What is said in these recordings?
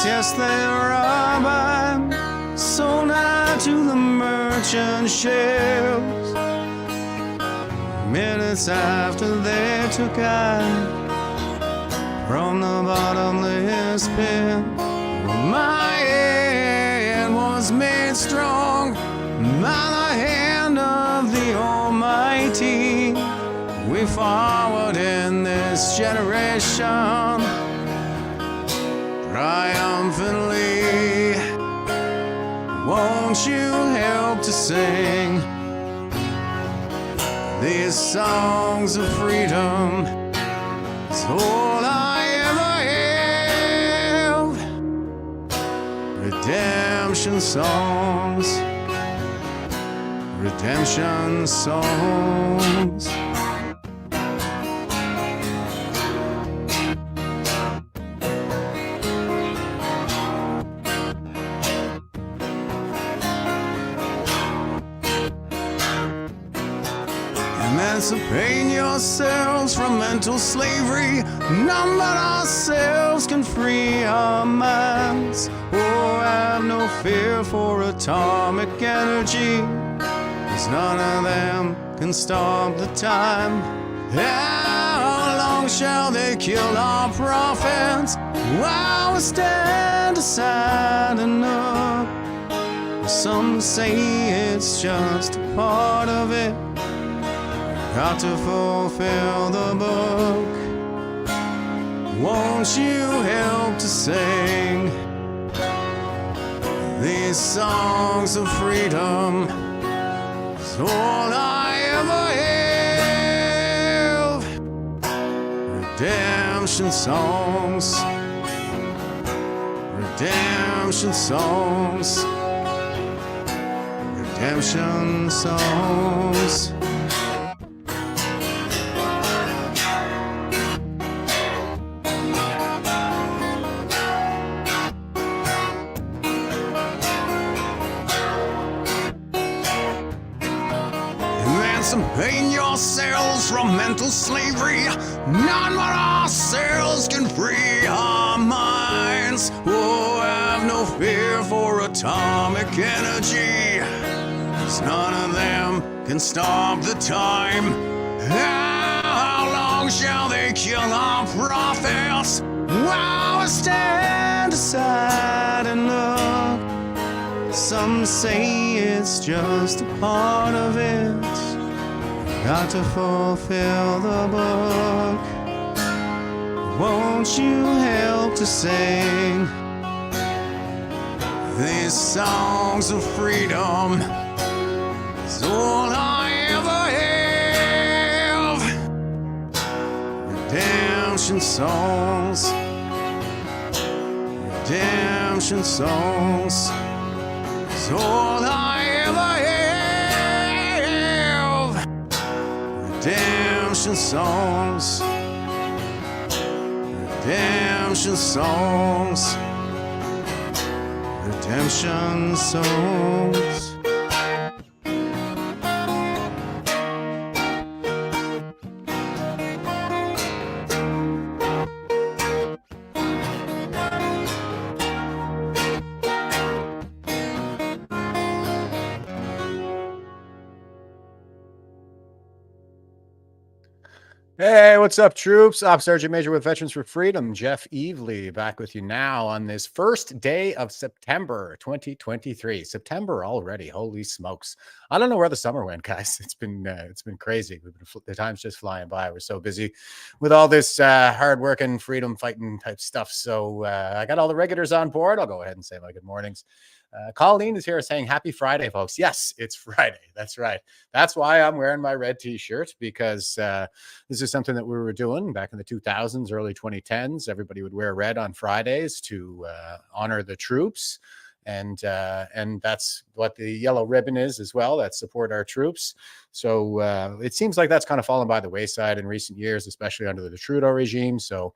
yes, they rob and sold out to the merchant shelves. Minutes after they took out from the bottomless pit, my head was made strong by the hand of the Almighty. We forward in this generation triumphantly. Won't you help to sing these songs of freedom? It's all I ever have. Redemption songs, redemption songs. Emancipate yourselves from mental slavery. None but ourselves can free our minds. Oh, have no fear for atomic energy, 'cause none of them can stop the time. How long shall they kill our prophets while we stand aside and look? Some say it's just a part of it. Got to fulfill the book. Won't you help to sing these songs of freedom? It's all I ever have. Redemption songs, redemption songs, redemption songs. Emancipate yourselves from mental slavery. None but ourselves can free our minds. Oh, have no fear for atomic energy, 'cause none of them can stop the time. How long shall they kill our prophets while we stand aside and look? Some say it's just a part of it. Got to fulfill the book. Won't you help to sing these songs of freedom? It's all I ever have. Redemption songs, redemption songs. It's all I ever have. Redemption songs, redemption songs, redemption songs. Hey, what's up, troops? Ops Sgt-Maj with Veterans for Freedom, Jeff Evely, back with you now on this first day of September 2023. September already, holy smokes! I don't know where the summer went, guys. It's been crazy. The time's just flying by. We're so busy with all this hard-working, freedom-fighting type stuff. So I got all the regulars on board. I'll go ahead and say my good mornings. Colleen is here saying happy Friday, folks. Yes, it's Friday. That's right. That's why I'm wearing my red t-shirt, because this is something that we were doing back in the 2000s, early 2010s. Everybody would wear red on Fridays to honor the troops. And that's what the yellow ribbon is as well, that support our troops. So it seems like that's kind of fallen by the wayside in recent years, especially under the Trudeau regime. So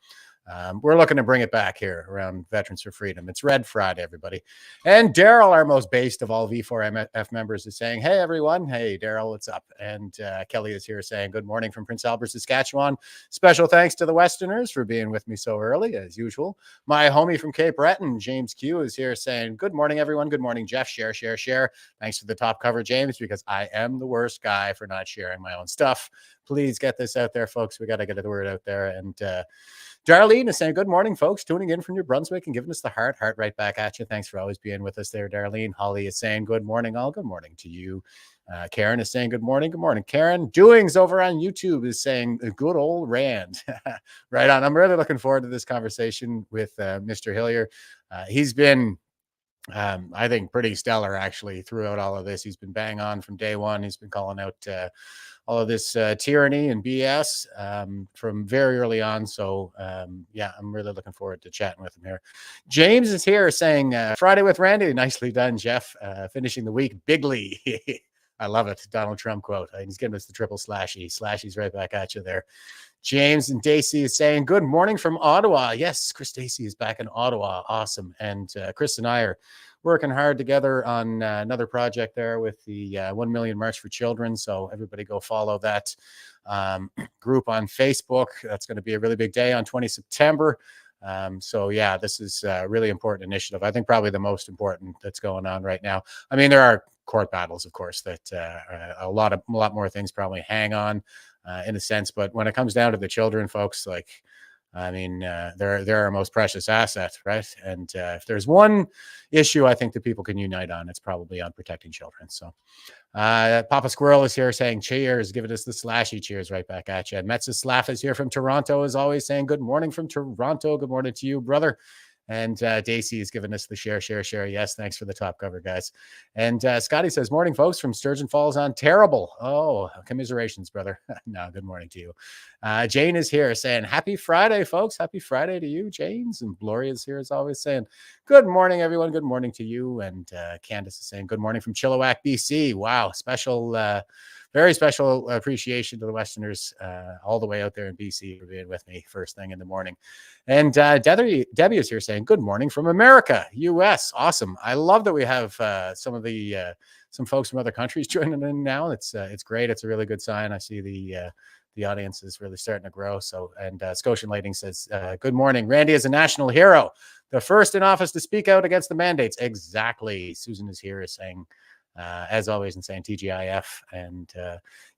We're looking to bring it back here around Veterans for Freedom. It's Red Friday, everybody. And Daryl, our most based of all V4F members, is saying, hey, everyone. Hey, Daryl, what's up? And Kelly is here saying, good morning from Prince Albert, Saskatchewan. Special thanks to the Westerners for being with me so early, as usual. My homie from Cape Breton, James Q, is here saying, good morning, everyone. Good morning, Jeff. Share, share, share. Thanks for the top cover, James, because I am the worst guy for not sharing my own stuff. Please get this out there, folks. We got to get the word out there. And Darlene is saying, good morning, folks. Tuning in from New Brunswick and giving us the heart right back at you. Thanks for always being with us there, Darlene. Holly is saying, good morning, all. Good morning to you. Karen is saying, good morning. Good morning, Karen. Doings over on YouTube is saying, good old Rand. Right on. I'm really looking forward to this conversation with Mr. Hillier. He's been, I think, pretty stellar, actually, throughout all of this. He's been bang on from day one. He's been calling out all of this tyranny and BS from very early on. So, yeah, I'm really looking forward to chatting with him here. James is here saying, Friday with Randy. Nicely done, Jeff. Finishing the week bigly. I love it. Donald Trump quote. He's giving us the triple slashy. Slashy's right back at you there. James and Daisy is saying, good morning from Ottawa. Yes, Chris Daisy is back in Ottawa. Awesome. And Chris and I are working hard together on another project there with the 1 Million March for Children. So everybody go follow that group on Facebook. That's going to be a really big day on 20 September. So yeah, this is a really important initiative. I think probably the most important that's going on right now. I mean, there are court battles, of course, that a lot more things probably hang on in a sense. But when it comes down to the children, folks, like, I mean, they're our most precious asset, right? And if there's one issue I think that people can unite on, it's probably on protecting children. So Papa Squirrel is here saying cheers, giving us the slashy cheers right back at you. And Metz's Slaff is here from Toronto, as always, saying good morning from Toronto. Good morning to you, brother. And Daisy is giving us the share. Yes, thanks for the top cover, guys. And Scotty says, morning, folks, from Sturgeon Falls on Terrible. Oh, commiserations, brother. No, good morning to you. Jane is here saying, happy Friday, folks. Happy Friday to you, James. And Gloria is here, as always, saying, good morning, everyone. Good morning to you. And Candace is saying, good morning from Chilliwack, BC. Wow, special very special appreciation to the Westerners all the way out there in BC for being with me first thing in the morning. And Debbie is here saying, good morning from America, US. Awesome. I love that we have some folks from other countries joining in now. It's great. It's a really good sign. I see the audience is really starting to grow. So, and Scotian Lighting says, good morning. Randy is a national hero, the first in office to speak out against the mandates. Exactly. Susan is here is saying, as always, and saying TGIF. And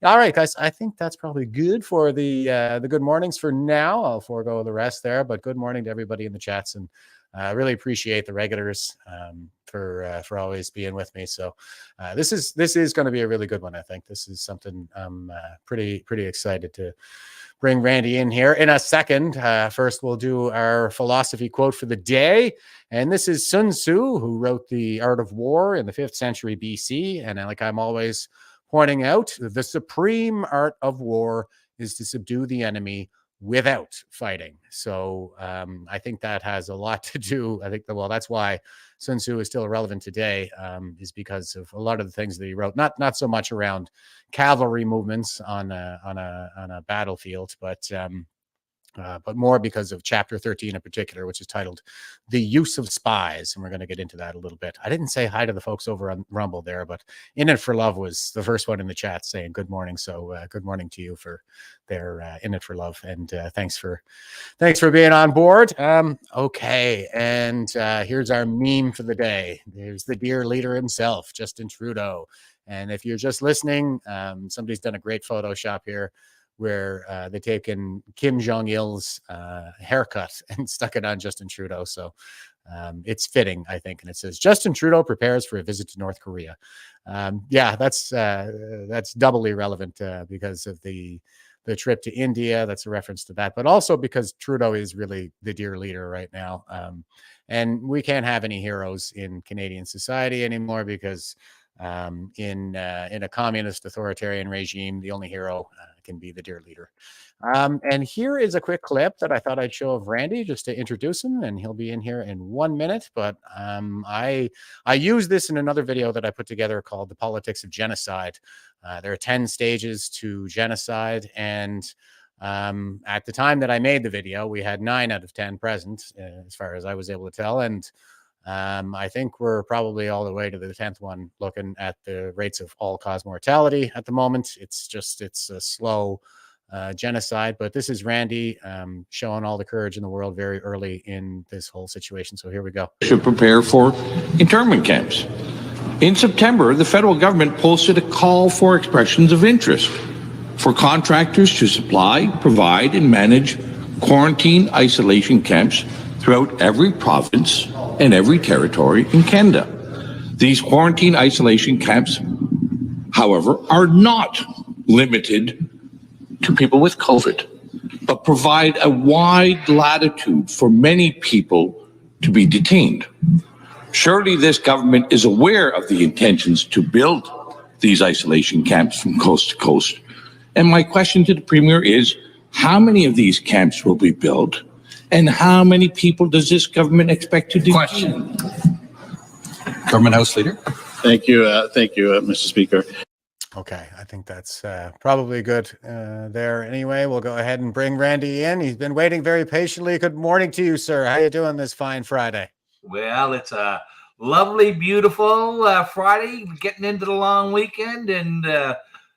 all right, guys, I think that's probably good for the good mornings for now. I'll forego the rest there, but good morning to everybody in the chats, and I really appreciate the regulars for always being with me. So this is going to be a really good one. I think this is something I'm pretty excited to bring Randy in here in a second. First, we'll do our philosophy quote for the day. And this is Sun Tzu, who wrote The Art of War in the 5th century BC. And like I'm always pointing out, the supreme art of war is to subdue the enemy without fighting. So I think that has a lot to do. I think that's why Sun Tzu is still relevant today, is because of a lot of the things that he wrote. Not so much around cavalry movements on a battlefield, but more because of chapter 13 in particular, which is titled The Use of Spies. And we're going to get into that a little bit. I didn't say hi to the folks over on Rumble there, but In It for Love was the first one in the chat saying good morning. So good morning to you for their In It for Love. And thanks for being on board. Okay. And here's our meme for the day. There's the dear leader himself, Justin Trudeau. And if you're just listening, somebody's done a great Photoshop here where they've taken Kim Jong-il's haircut and stuck it on Justin Trudeau. So it's fitting, I think. And it says, Justin Trudeau prepares for a visit to North Korea. Yeah, that's doubly relevant because of the trip to India. That's a reference to that, but also because Trudeau is really the dear leader right now. And we can't have any heroes in Canadian society anymore because in a communist authoritarian regime, the only hero can be the dear leader. And here is a quick clip that I thought I'd show of Randy just to introduce him, and he'll be in here in 1 minute. But I use this in another video that I put together called The Politics of Genocide. There are 10 stages to genocide, and At the time that I made the video, we had 9 out of 10 present, as far as I was able to tell. And I think we're probably all the way to the 10th one, looking at the rates of all-cause mortality at the moment. It's a slow genocide, but this is Randy showing all the courage in the world very early in this whole situation. So here we go. Should prepare for internment camps. In September, the federal government posted a call for expressions of interest for contractors to supply, provide, and manage quarantine isolation camps throughout every province and every territory in Canada. These quarantine isolation camps, however, are not limited to people with COVID, but provide a wide latitude for many people to be detained. Surely this government is aware of the intentions to build these isolation camps from coast to coast. And my question to the Premier is, how many of these camps will be built, and how many people does this government expect to detain? Question. Government House Leader. Thank you, Mr. Speaker. Okay, I think that's probably good there. Anyway, we'll go ahead and bring Randy in. He's been waiting very patiently. Good morning to you, sir. How you doing this fine Friday? Well, it's a lovely, beautiful Friday, getting into the long weekend. And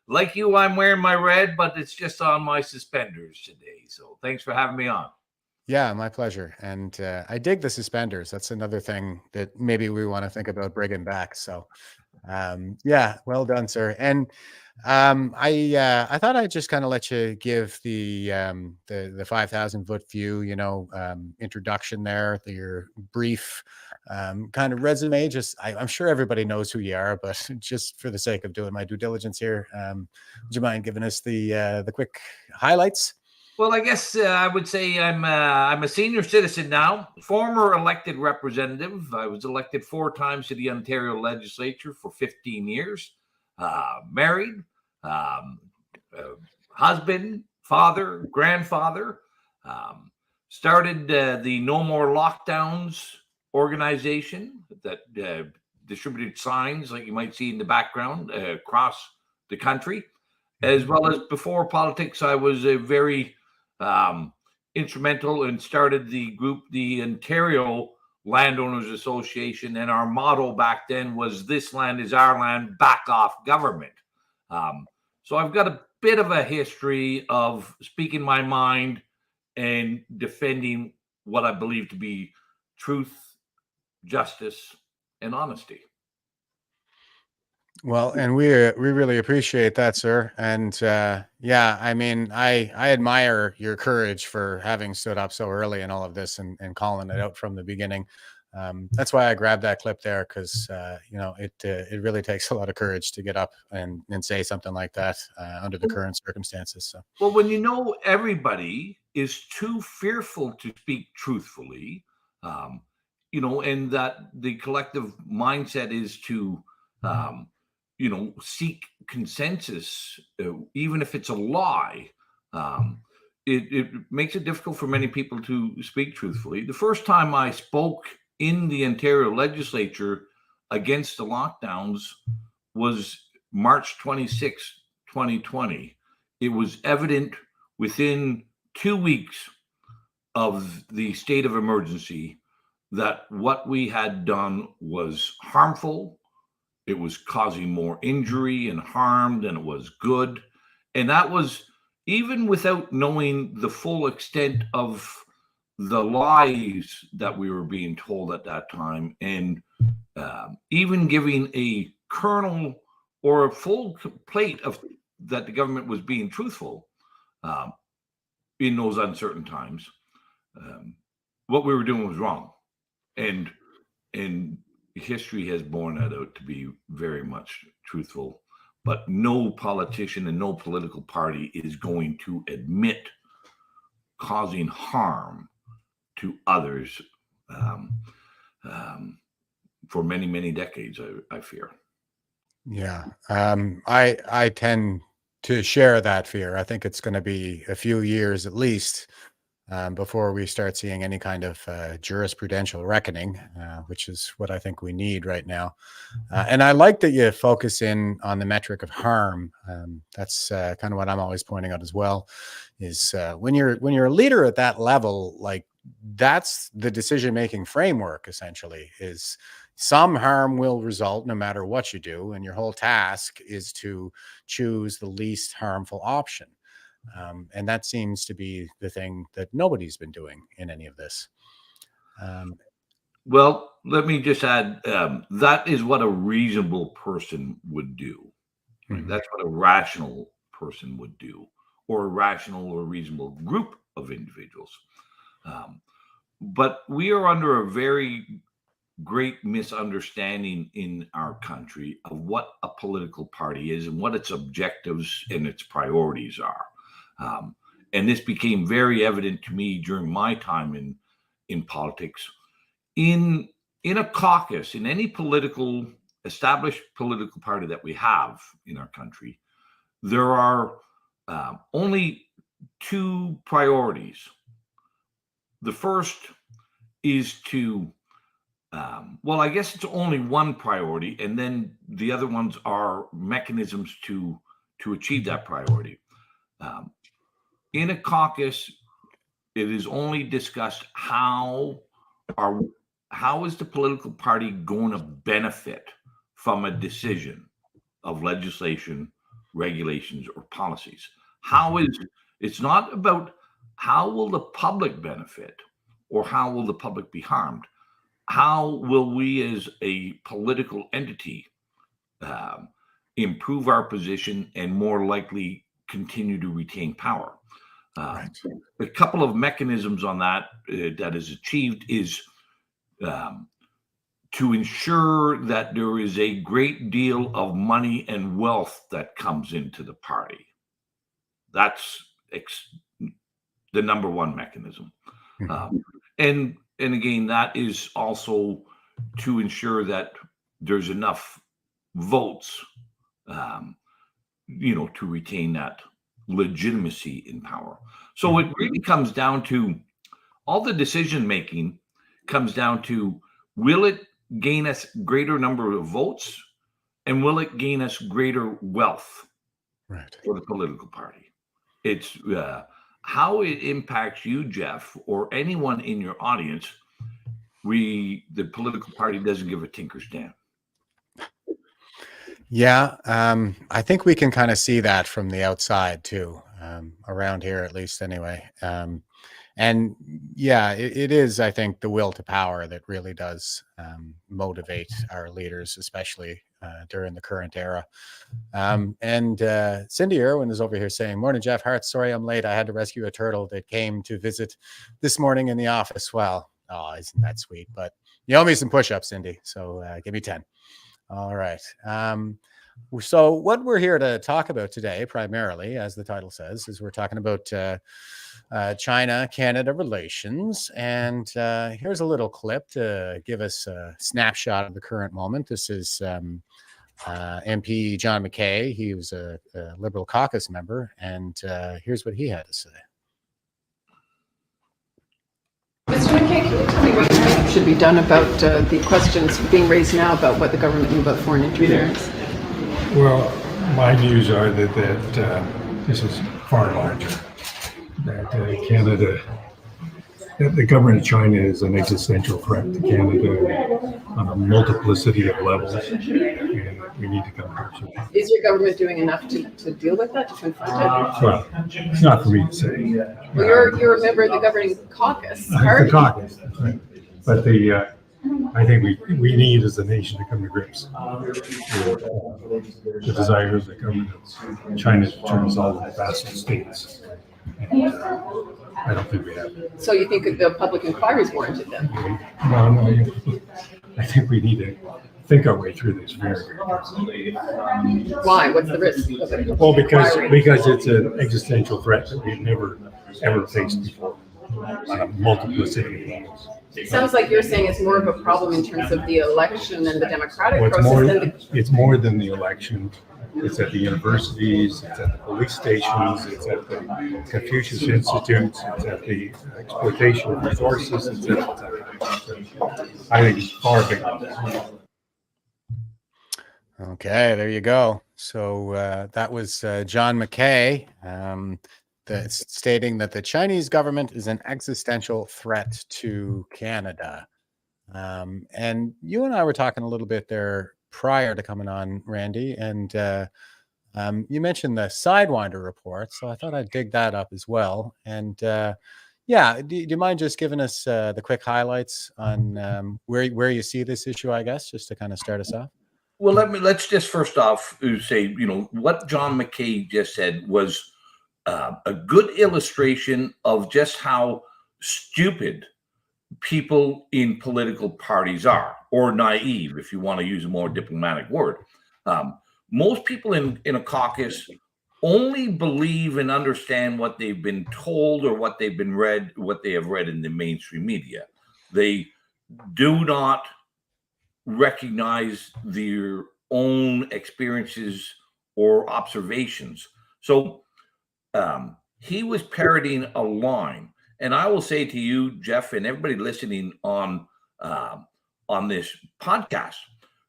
like you, I'm wearing my red, but it's just on my suspenders today. So thanks for having me on. Yeah, my pleasure. And I dig the suspenders. That's another thing that maybe we want to think about bringing back. So yeah, well done, sir. And I thought I'd just kind of let you give the 5,000-foot view, introduction there, your brief kind of resume. Just I'm sure everybody knows who you are, but just for the sake of doing my due diligence here, would you mind giving us the quick highlights? Well, I guess I would say I'm a senior citizen now, former elected representative. I was elected 4 times to the Ontario legislature for 15 years, married, husband, father, grandfather, started the No More Lockdowns organization that distributed signs like you might see in the background across the country. As well as before politics, I was a very instrumental and started the group, the Ontario Landowners Association. And our motto back then was, "This land is our land, back off government." So I've got a bit of a history of speaking my mind and defending what I believe to be truth, justice, and honesty. Well, and we really appreciate that, sir. And yeah, I mean, I admire your courage for having stood up so early in all of this and calling it out from the beginning. That's why I grabbed that clip there, because it really takes a lot of courage to get up and say something like that under the current circumstances. So, well, when everybody is too fearful to speak truthfully, and that the collective mindset is to seek consensus, even if it's a lie, it makes it difficult for many people to speak truthfully. The first time I spoke in the Ontario legislature against the lockdowns was March 26, 2020. It was evident within 2 weeks of the state of emergency that what we had done was harmful. It was causing more injury and harm than it was good. And that was even without knowing the full extent of the lies that we were being told at that time. And even giving a kernel or a full plate of that the government was being truthful in those uncertain times, what we were doing was wrong. And history has borne that out to be very much truthful, but no politician and no political party is going to admit causing harm to others for many, many decades, I fear. yeah, I tend to share that fear. I think it's going to be a few years at least before we start seeing any kind of jurisprudential reckoning, which is what I think we need right now. And I like that you focus in on the metric of harm. That's kind of what I'm always pointing out as well, is when you're a leader at that level, like that's the decision-making framework essentially, is some harm will result no matter what you do. And your whole task is to choose the least harmful option. And that seems to be the thing that nobody's been doing in any of this. Well, let me just add, that is what a reasonable person would do. Right? Mm-hmm. That's what a rational person would do, or a rational or reasonable group of individuals. But we are under a very great misunderstanding in our country of what a political party is and what its objectives and its priorities are. And this became very evident to me during my time in politics. In a caucus, in any established political party that we have in our country, there are only two priorities. The first is to, well, I guess it's only one priority, and then the other ones are mechanisms to achieve that priority. In a caucus, it is only discussed how is the political party going to benefit from a decision of legislation, regulations, or policies. It's not about how will the public benefit or how will the public be harmed. How will we as a political entity improve our position and more likely continue to retain power? Right. A couple of mechanisms on that that is achieved is to ensure that there is a great deal of money and wealth that comes into the party. That's the number one mechanism. And again, that is also to ensure that there's enough votes, to retain that legitimacy in power. So it really comes down to, all the decision making comes down to, will it gain us greater number of votes, and will it gain us greater wealth for the political party? It's how it impacts you, Jeff, or anyone in your audience. The political party doesn't give a tinker's damn. Yeah, I think we can kind of see that from the outside too, around here at least anyway. And yeah, it is, I think, the will to power that really does motivate our leaders, especially during the current era. And Cindy Irwin is over here saying, "Morning, Jeff Hart. Sorry I'm late. I had to rescue a turtle that came to visit this morning in the office." Well, oh, isn't that sweet? But you owe me some push-ups, Cindy. So give me 10. All right. So what we're here to talk about today, primarily, as the title says, is we're talking about China-Canada relations. And here's a little clip to give us a snapshot of the current moment. This is MP John McKay. He was a Liberal caucus member. And here's what he had to say. Mr. McKay, can you tell me what you think should be done about the questions being raised now about what the government knew about foreign interference? Well, my views are that this is far larger. That Canada, that the government of China is an existential threat to Canada on a multiplicity of levels, and we need to come to terms. Is your government doing enough to deal with that, to confront it? Well, it's not for me to say. Well, you're a member of the governing caucus. The caucus, right. But I think we need as a nation to come to grips with the desires of the government of China to turn us all into vassal states. And I don't think we have. So you think the public inquiry is warranted then? No, I think we need to think our way through this very, very carefully. Why? What's the risk of it? Well, because it's an existential threat that we've never ever faced before on a multiplicity of levels. It sounds like you're saying it's more of a problem in terms of the election and the democratic process. It's more than the election. It's at the universities, it's at the police stations, it's at the Confucius Institutes, it's at the exploitation of resources, I think it's far bigger. Okay, there you go. So that was John McKay stating that the Chinese government is an existential threat to Canada. And you and I were talking a little bit there prior to coming on, Randy, and you mentioned the Sidewinder report, so I thought I'd dig that up as well. And yeah, do you mind just giving us the quick highlights on where you see this issue, I guess, just to kind of start us off? Well, let's just first off say, what John McKay just said was a good illustration of just how stupid people in political parties are, or naive, if you want to use a more diplomatic word. Most people in a caucus only believe and understand what they've been told or what they have read in the mainstream media. They do not recognize their own experiences or observations. So he was parodying a line. And I will say to you, Jeff, and everybody listening on this podcast,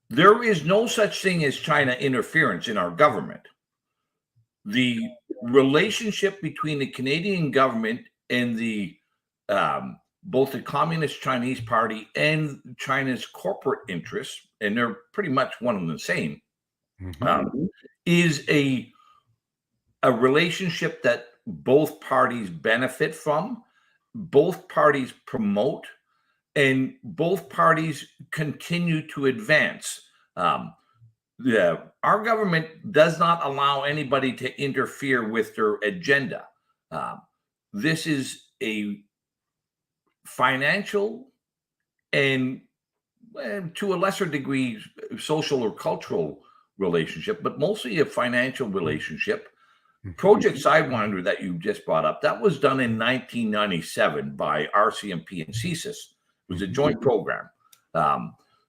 there is no such thing as China interference in our government. The relationship between the Canadian government and the both the Communist Chinese Party and China's corporate interests, and they're pretty much one and the same, is a relationship that both parties benefit from, both parties promote, and both parties continue to advance. Our government does not allow anybody to interfere with their agenda. This is a financial and to a lesser degree social or cultural relationship, but mostly a financial relationship. Project Sidewinder that you just brought up, that was done in 1997 by RCMP and CSIS. It was a joint program.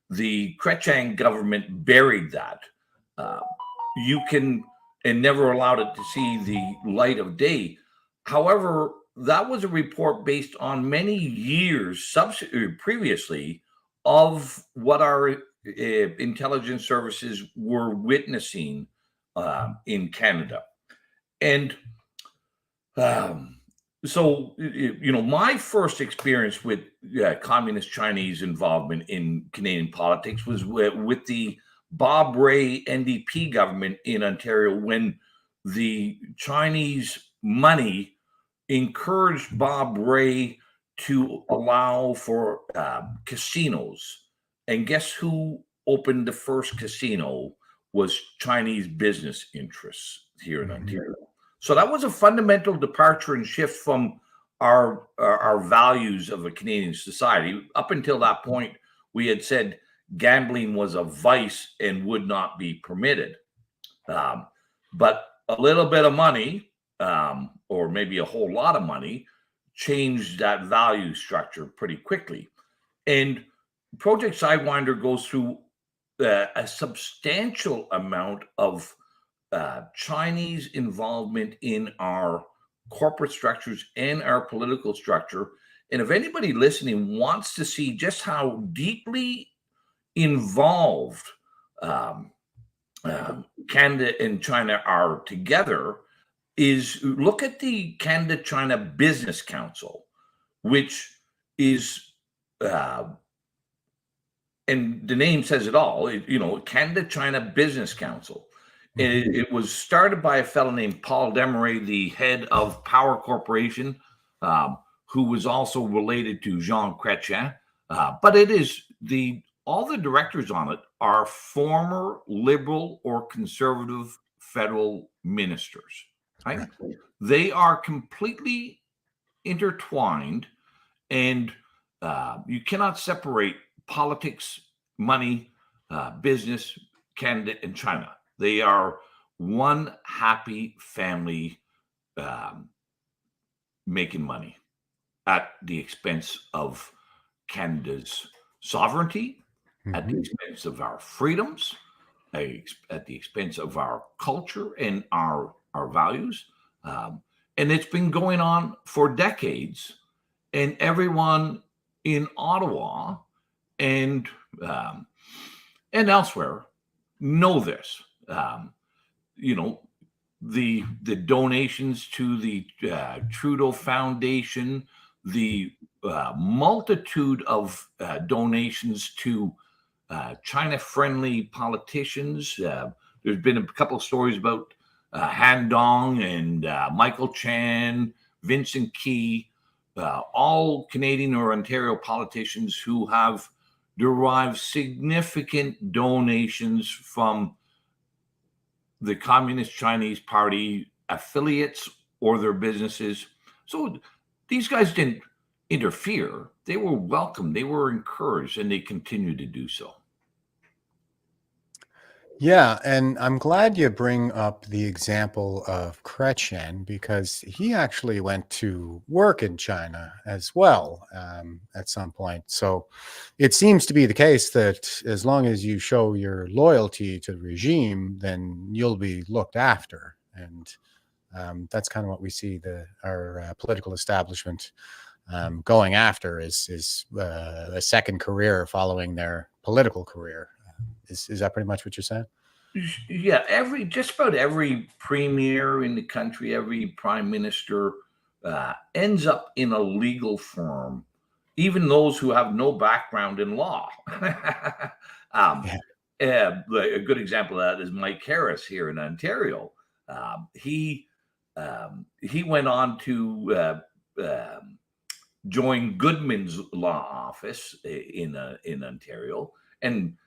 The Chrétien government buried that. And never allowed it to see the light of day. However, that was a report based on many years previously of what our intelligence services were witnessing in Canada. And so, my first experience with communist Chinese involvement in Canadian politics was with the Bob Rae NDP government in Ontario, when the Chinese money encouraged Bob Rae to allow for casinos. And guess who opened the first casino? Was Chinese business interests here in Ontario. So that was a fundamental departure and shift from our values of a Canadian society. Up until that point, we had said gambling was a vice and would not be permitted. But a little bit of money, or maybe a whole lot of money, changed that value structure pretty quickly. And Project Sidewinder goes through a substantial amount of Chinese involvement in our corporate structures and our political structure. And if anybody listening wants to see just how deeply involved Canada and China are together, is look at the Canada-China Business Council, which is, and the name says it all, Canada-China Business Council. And it was started by a fellow named Paul Desmarais, the head of Power Corporation, who was also related to Jean Chrétien. But it is all the directors on it are former Liberal or conservative federal ministers. Right? They are completely intertwined, and you cannot separate politics, money, business, Canada, and China. They are one happy family making money at the expense of Canada's sovereignty, at the expense of our freedoms, at the expense of our culture and our values. And it's been going on for decades, and everyone in Ottawa and elsewhere know this. You know, the donations to the Trudeau Foundation, the multitude of donations to China-friendly politicians. There's been a couple of stories about Han Dong and Michael Chan, Vincent Key, all Canadian or Ontario politicians who have derived significant donations from the Communist Chinese Party affiliates or their businesses. So these guys didn't interfere. They were welcome. They were encouraged, and they continue to do so. Yeah, and I'm glad you bring up the example of Chrétien, because he actually went to work in China as well at some point. So it seems to be the case that as long as you show your loyalty to the regime, then you'll be looked after. And that's kind of what we see our political establishment going after is a second career following their political career. Is that pretty much what you're saying? Yeah, just about every premier in the country, every prime minister ends up in a legal firm, even those who have no background in law. A good example of that is Mike Harris here in Ontario. He went on to join Goodman's law office in Ontario, and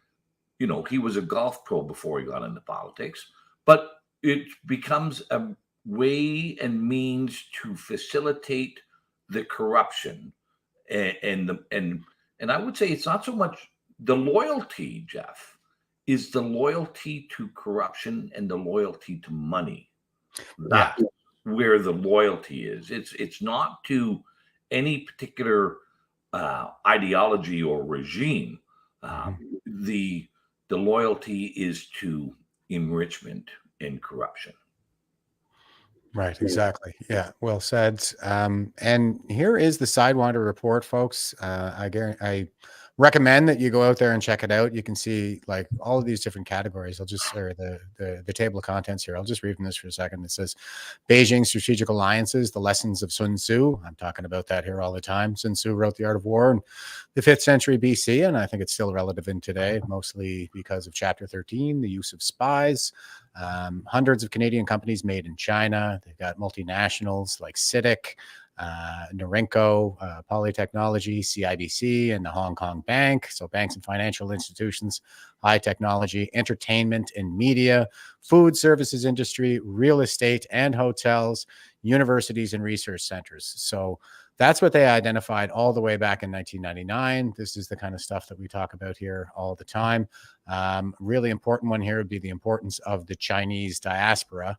you know, he was a golf pro before he got into politics, but it becomes a way and means to facilitate the corruption. And I would say it's not so much the loyalty, Jeff, is the loyalty to corruption and the loyalty to money. That's where the loyalty is. It's not to any particular ideology or regime. The loyalty is to enrichment and corruption. Right, exactly. Yeah, well said. And here is the Sidewinder report, folks. I recommend that you go out there and check it out. You can see like all of these different categories. The table of contents here. I'll just read from this for a second. It says Beijing strategic alliances, the lessons of Sun Tzu. I'm talking about that here all the time. Sun Tzu wrote The Art of War in the 5th century BC, and I think it's still relevant today, mostly because of chapter 13, the use of spies. Hundreds of Canadian companies made in China. They've got multinationals like CITIC, Norinco, Polytechnology, CIBC, and the Hong Kong Bank. So banks and financial institutions, high technology, entertainment and media, food services industry, real estate and hotels, universities and research centers. So that's what they identified all the way back in 1999. This is the kind of stuff that we talk about here all the time. Really important one here would be the importance of the Chinese diaspora.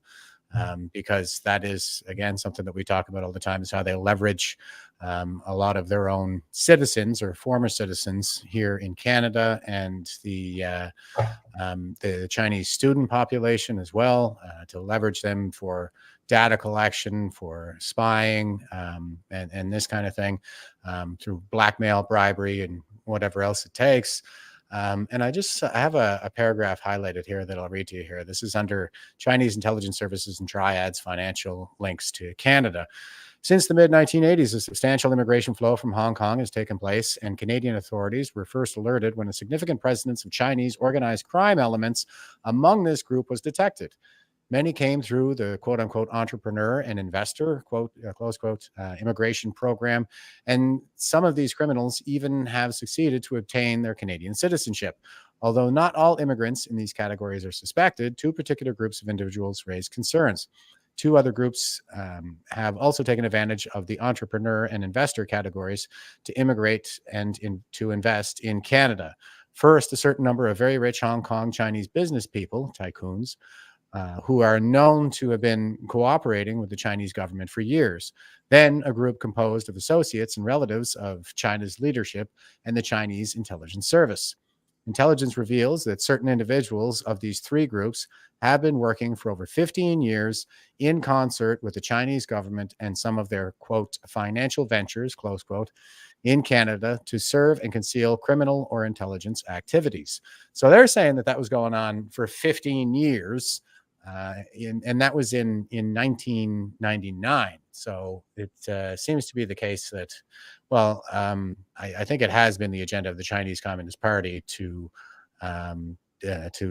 Because that is, again, something that we talk about all the time, is how they leverage a lot of their own citizens or former citizens here in Canada, and the Chinese student population as well, to leverage them for data collection, for spying, and this kind of thing, through blackmail, bribery, and whatever else it takes. And I have a paragraph highlighted here that I'll read to you here. This is under Chinese intelligence services and triads financial links to Canada. Since the mid-1980s, a substantial immigration flow from Hong Kong has taken place, and Canadian authorities were first alerted when a significant presence of Chinese organized crime elements among this group was detected. Many came through the quote-unquote entrepreneur and investor, close quote, immigration program. And some of these criminals even have succeeded to obtain their Canadian citizenship. Although not all immigrants in these categories are suspected, two particular groups of individuals raise concerns. Two other groups have also taken advantage of the entrepreneur and investor categories to immigrate and to invest in Canada. First, a certain number of very rich Hong Kong Chinese business people, tycoons, who are known to have been cooperating with the Chinese government for years. Then a group composed of associates and relatives of China's leadership and the Chinese intelligence service. Intelligence reveals that certain individuals of these three groups have been working for over 15 years in concert with the Chinese government and some of their, quote, financial ventures, close quote, in Canada to serve and conceal criminal or intelligence activities. So they're saying that that was going on for 15 years. And that was in 1999. So it seems to be the case that, well, I think it has been the agenda of the Chinese Communist Party to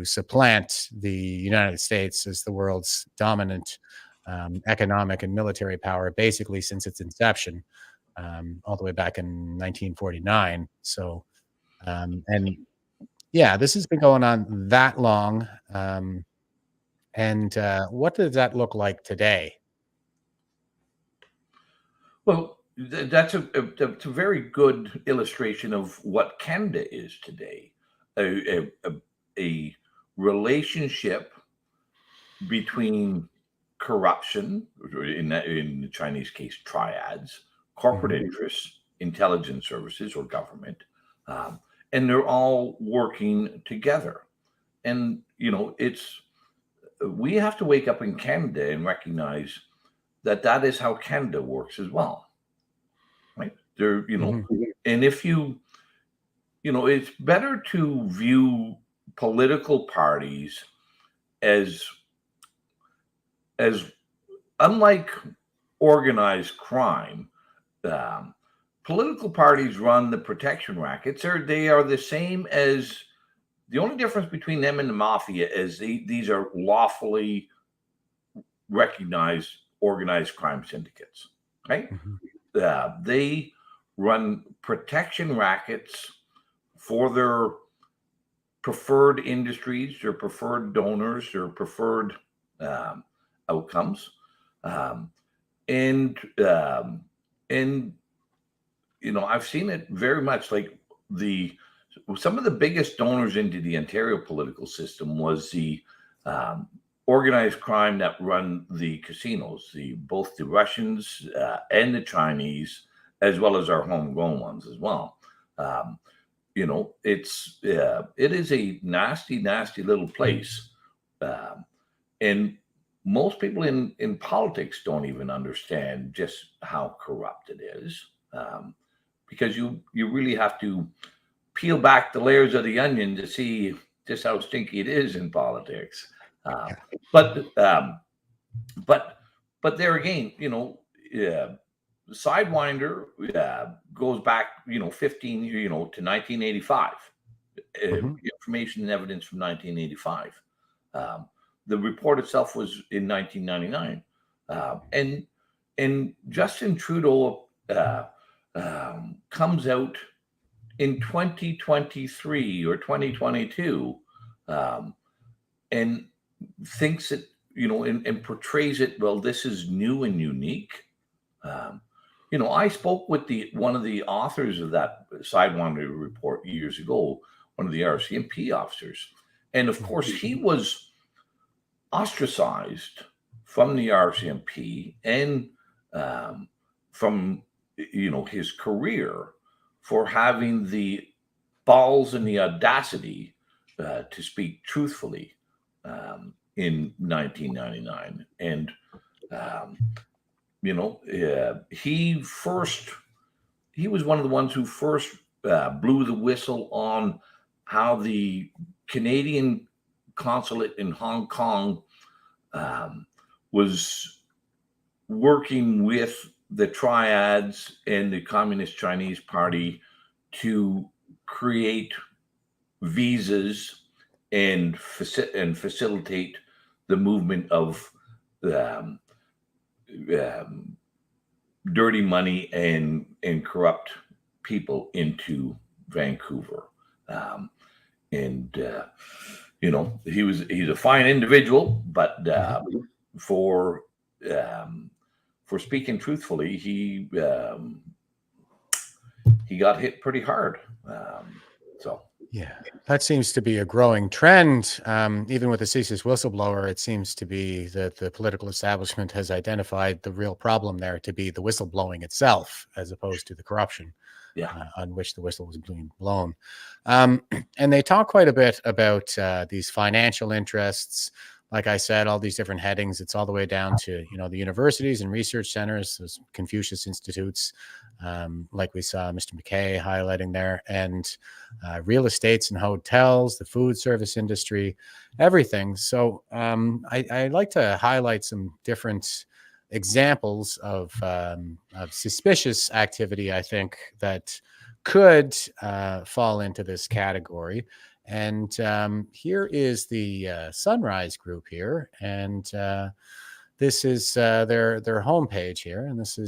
supplant the United States as the world's dominant economic and military power, basically since its inception, all the way back in 1949. So, and yeah, this has been going on that long. And what does that look like today? Well, that's a very good illustration of what Canada is today. A relationship between corruption, in the Chinese case, triads, corporate interests, intelligence services, or government, and they're all working together. And we have to wake up in Canada and recognize that is how Canada works as well, right? There, and if it's better to view political parties as unlike organized crime. Political parties run the protection rackets. They are the same as, the only difference between them and the mafia is these are lawfully recognized organized crime syndicates, right? They run protection rackets for their preferred industries, their preferred donors, their preferred outcomes, and I've seen it very much like some of the biggest donors into the Ontario political system was the organized crime that run the casinos, both the Russians and the Chinese, as well as our homegrown ones as well. It is a nasty, nasty little place, and most people in politics don't even understand just how corrupt it is, because you really have to peel back the layers of the onion to see just how stinky it is in politics. But there again, Sidewinder goes back, 15, to 1985. Information and evidence from 1985. The report itself was in 1999, and Justin Trudeau comes out in 2023 or 2022, and thinks it, and portrays it, well, this is new and unique. I spoke with one of the authors of that Sidewinder report years ago, one of the RCMP officers, and of course he was ostracized from the RCMP and from his career for having the balls and the audacity to speak truthfully in 1999. And he was one of the ones who first blew the whistle on how the Canadian consulate in Hong Kong was working with the triads and the Communist Chinese Party to create visas and facilitate the movement of dirty money and corrupt people into Vancouver. He's a fine individual, but for speaking truthfully, he got hit pretty hard. Yeah, that seems to be a growing trend. Even with the CSIS whistleblower, it seems to be that the political establishment has identified the real problem there to be the whistleblowing itself, as opposed to the corruption on which the whistle was being blown. And they talk quite a bit about these financial interests. Like I said, all these different headings, it's all the way down to, the universities and research centers, those Confucius Institutes, like we saw Mr. McKay highlighting there, and real estates and hotels, the food service industry, everything. So I like to highlight some different examples of suspicious activity, I think, that could fall into this category. And here is the Sunrise Group here, and this is their homepage here, and this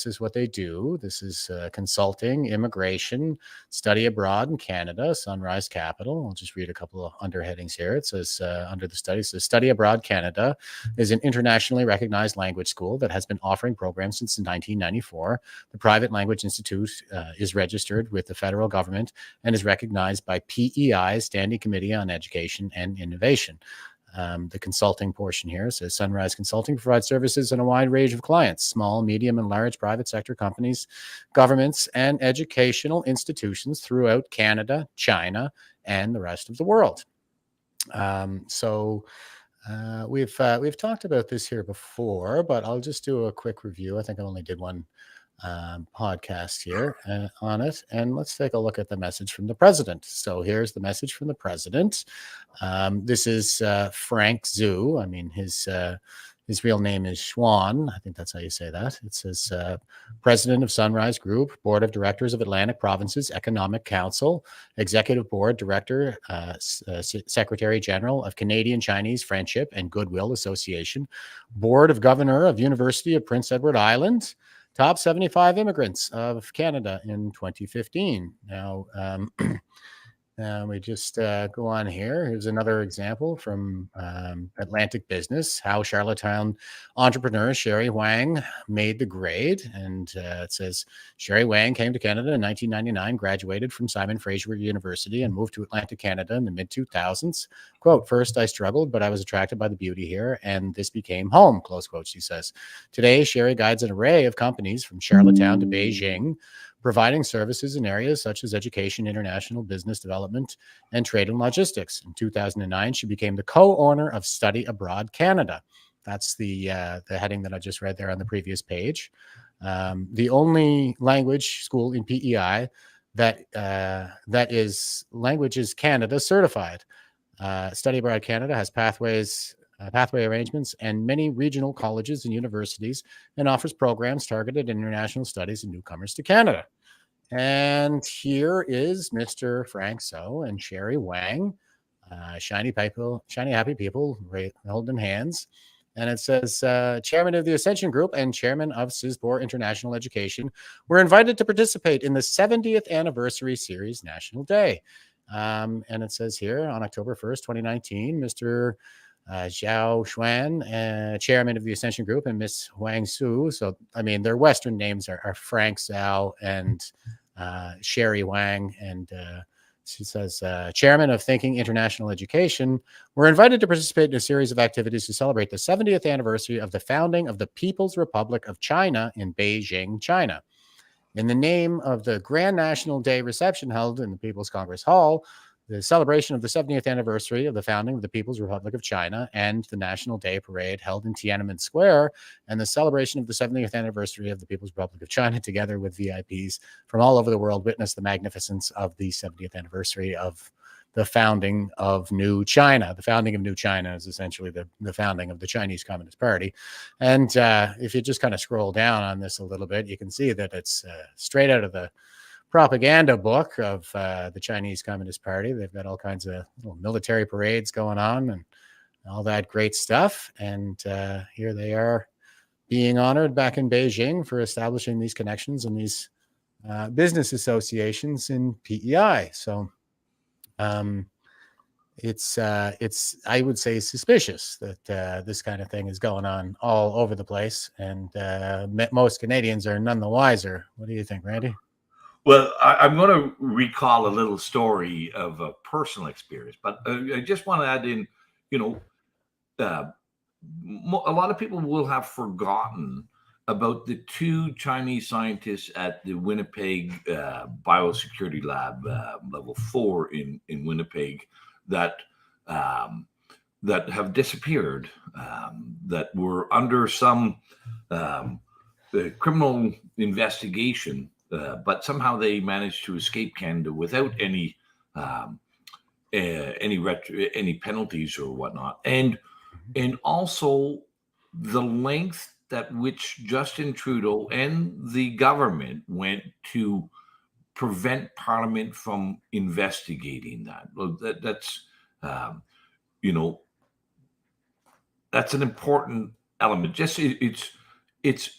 is what they do. This is consulting, immigration, study abroad in Canada, Sunrise Capital. I'll just read a couple of underheadings here. It says under the study, it says Study Abroad Canada is an internationally recognized language school that has been offering programs since 1994. The Private Language Institute is registered with the federal government and is recognized by PEI, Standing Committee on Education and Innovation. The consulting portion here says Sunrise Consulting provides services in a wide range of clients, small, medium, and large private sector companies, governments, and educational institutions throughout Canada, China, and the rest of the world. We've talked about this here before, but I'll just do a quick review. I think I only did one podcast here on it, and let's take a look at the message from the president. So here's the message from the president. This is Frank Zhu. I mean, his real name is Schwan. I think that's how you say that. It says President of Sunrise Group, Board of Directors of Atlantic Provinces Economic Council, Executive Board Director, Secretary General of Canadian Chinese Friendship and Goodwill Association, Board of Governor of University of Prince Edward Island, Top 75 immigrants of Canada in 2015. Now, we just go on here. Here's another example from Atlantic Business, how Charlottetown entrepreneur Sherry Wang made the grade. And it says, Sherry Wang came to Canada in 1999, graduated from Simon Fraser University and moved to Atlantic Canada in the mid-2000s. Quote, first I struggled, but I was attracted by the beauty here, and this became home, close quote, she says. Today, Sherry guides an array of companies from Charlottetown to Beijing, providing services in areas such as education, international business development, and trade and logistics. In 2009, she became the co-owner of Study Abroad Canada. That's the heading that I just read there on the previous page. The only language school in PEI that is Languages Canada certified. Study Abroad Canada has pathway arrangements and many regional colleges and universities, and offers programs targeted at international studies and newcomers to Canada. And here is Mr. Frank So and Sherry Wang, shiny happy people, holding hands. And it says, Chairman of the Ascension Group and Chairman of CISBOR International Education were invited to participate in the 70th Anniversary Series National Day. And it says here, on October 1st, 2019, Mr. Zhao Xuan, chairman of the Ascension Group, and Miss Wang Su. So, I mean, their Western names are Frank Zhao and Sherry Wang. And she says, chairman of Thinking International Education, were invited to participate in a series of activities to celebrate the 70th anniversary of the founding of the People's Republic of China in Beijing, China. In the name of the Grand National Day reception held in the People's Congress Hall, the celebration of the 70th anniversary of the founding of the People's Republic of China, and the National Day Parade held in Tiananmen Square, and the celebration of the 70th anniversary of the People's Republic of China, together with VIPs from all over the world, witnessed the magnificence of the 70th anniversary of the founding of New China. The founding of New China is essentially the founding of the Chinese Communist Party. And if you just kind of scroll down on this a little bit, you can see that it's straight out of the propaganda book of the Chinese Communist Party. They've got all kinds of little military parades going on and all that great stuff. And here they are being honored back in Beijing for establishing these connections and these business associations in PEI. So it's I would say suspicious that this kind of thing is going on all over the place, and most Canadians are none the wiser. What do you think, Randy? Well, I'm going to recall a little story of a personal experience, but I just want to add in, you know, uh, a lot of people will have forgotten about the two Chinese scientists at the Winnipeg Biosecurity Lab, level 4 in Winnipeg, that um, that have disappeared, that were under some um, criminal investigation, but somehow they managed to escape Canada without um, any penalties or whatnot, and also the length at which Justin Trudeau and the government went to prevent Parliament from investigating that. Well, that's um, you know that's an important element. Just it's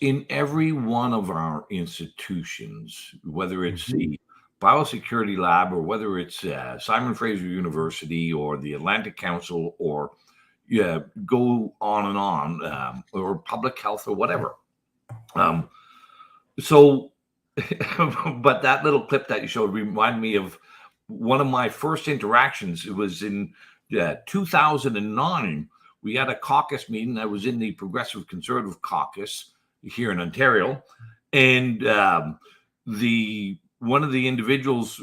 in every one of our institutions, whether it's the biosecurity lab or whether it's Simon Fraser University or the Atlantic Council or go on and on, or public health or whatever. So, but that little clip that you showed reminded me of one of my first interactions. It was in 2009. We had a caucus meeting. I was in the Progressive Conservative Caucus here in Ontario, and the one of the individuals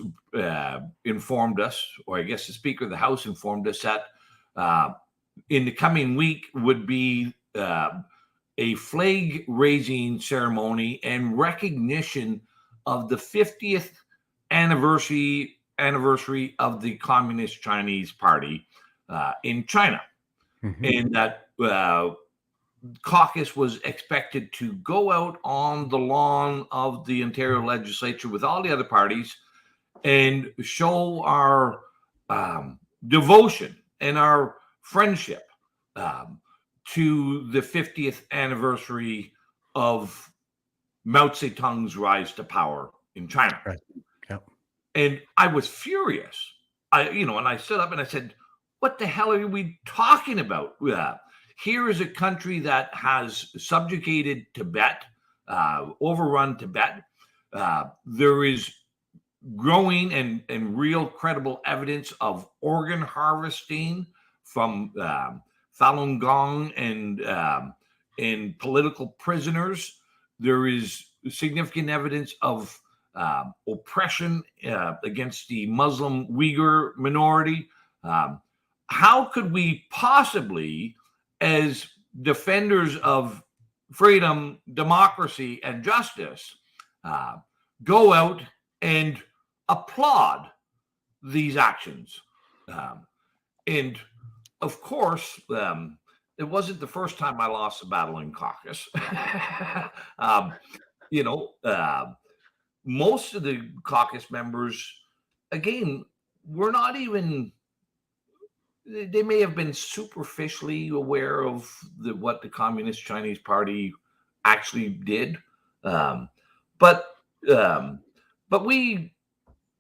informed us, or I guess the Speaker of the House informed us that in the coming week would be a flag raising ceremony and recognition of the 50th anniversary of the Communist Chinese Party in China. And that caucus was expected to go out on the lawn of the Ontario legislature with all the other parties and show our devotion and our friendship to the 50th anniversary of Mao Zedong's rise to power in China. Right. Yep. And I was furious. And I stood up and I said, what the hell are we talking about? Here is a country that has subjugated Tibet, overrun Tibet. There is growing and real credible evidence of organ harvesting from Falun Gong and political prisoners. There is significant evidence of oppression against the Muslim Uyghur minority. How could we possibly, as defenders of freedom, democracy, and justice, go out and applaud these actions? And of course, it wasn't the first time I lost a battle in caucus. Most of the caucus members, again, were not even. They may have been superficially aware of what the Communist Chinese Party actually did, but we,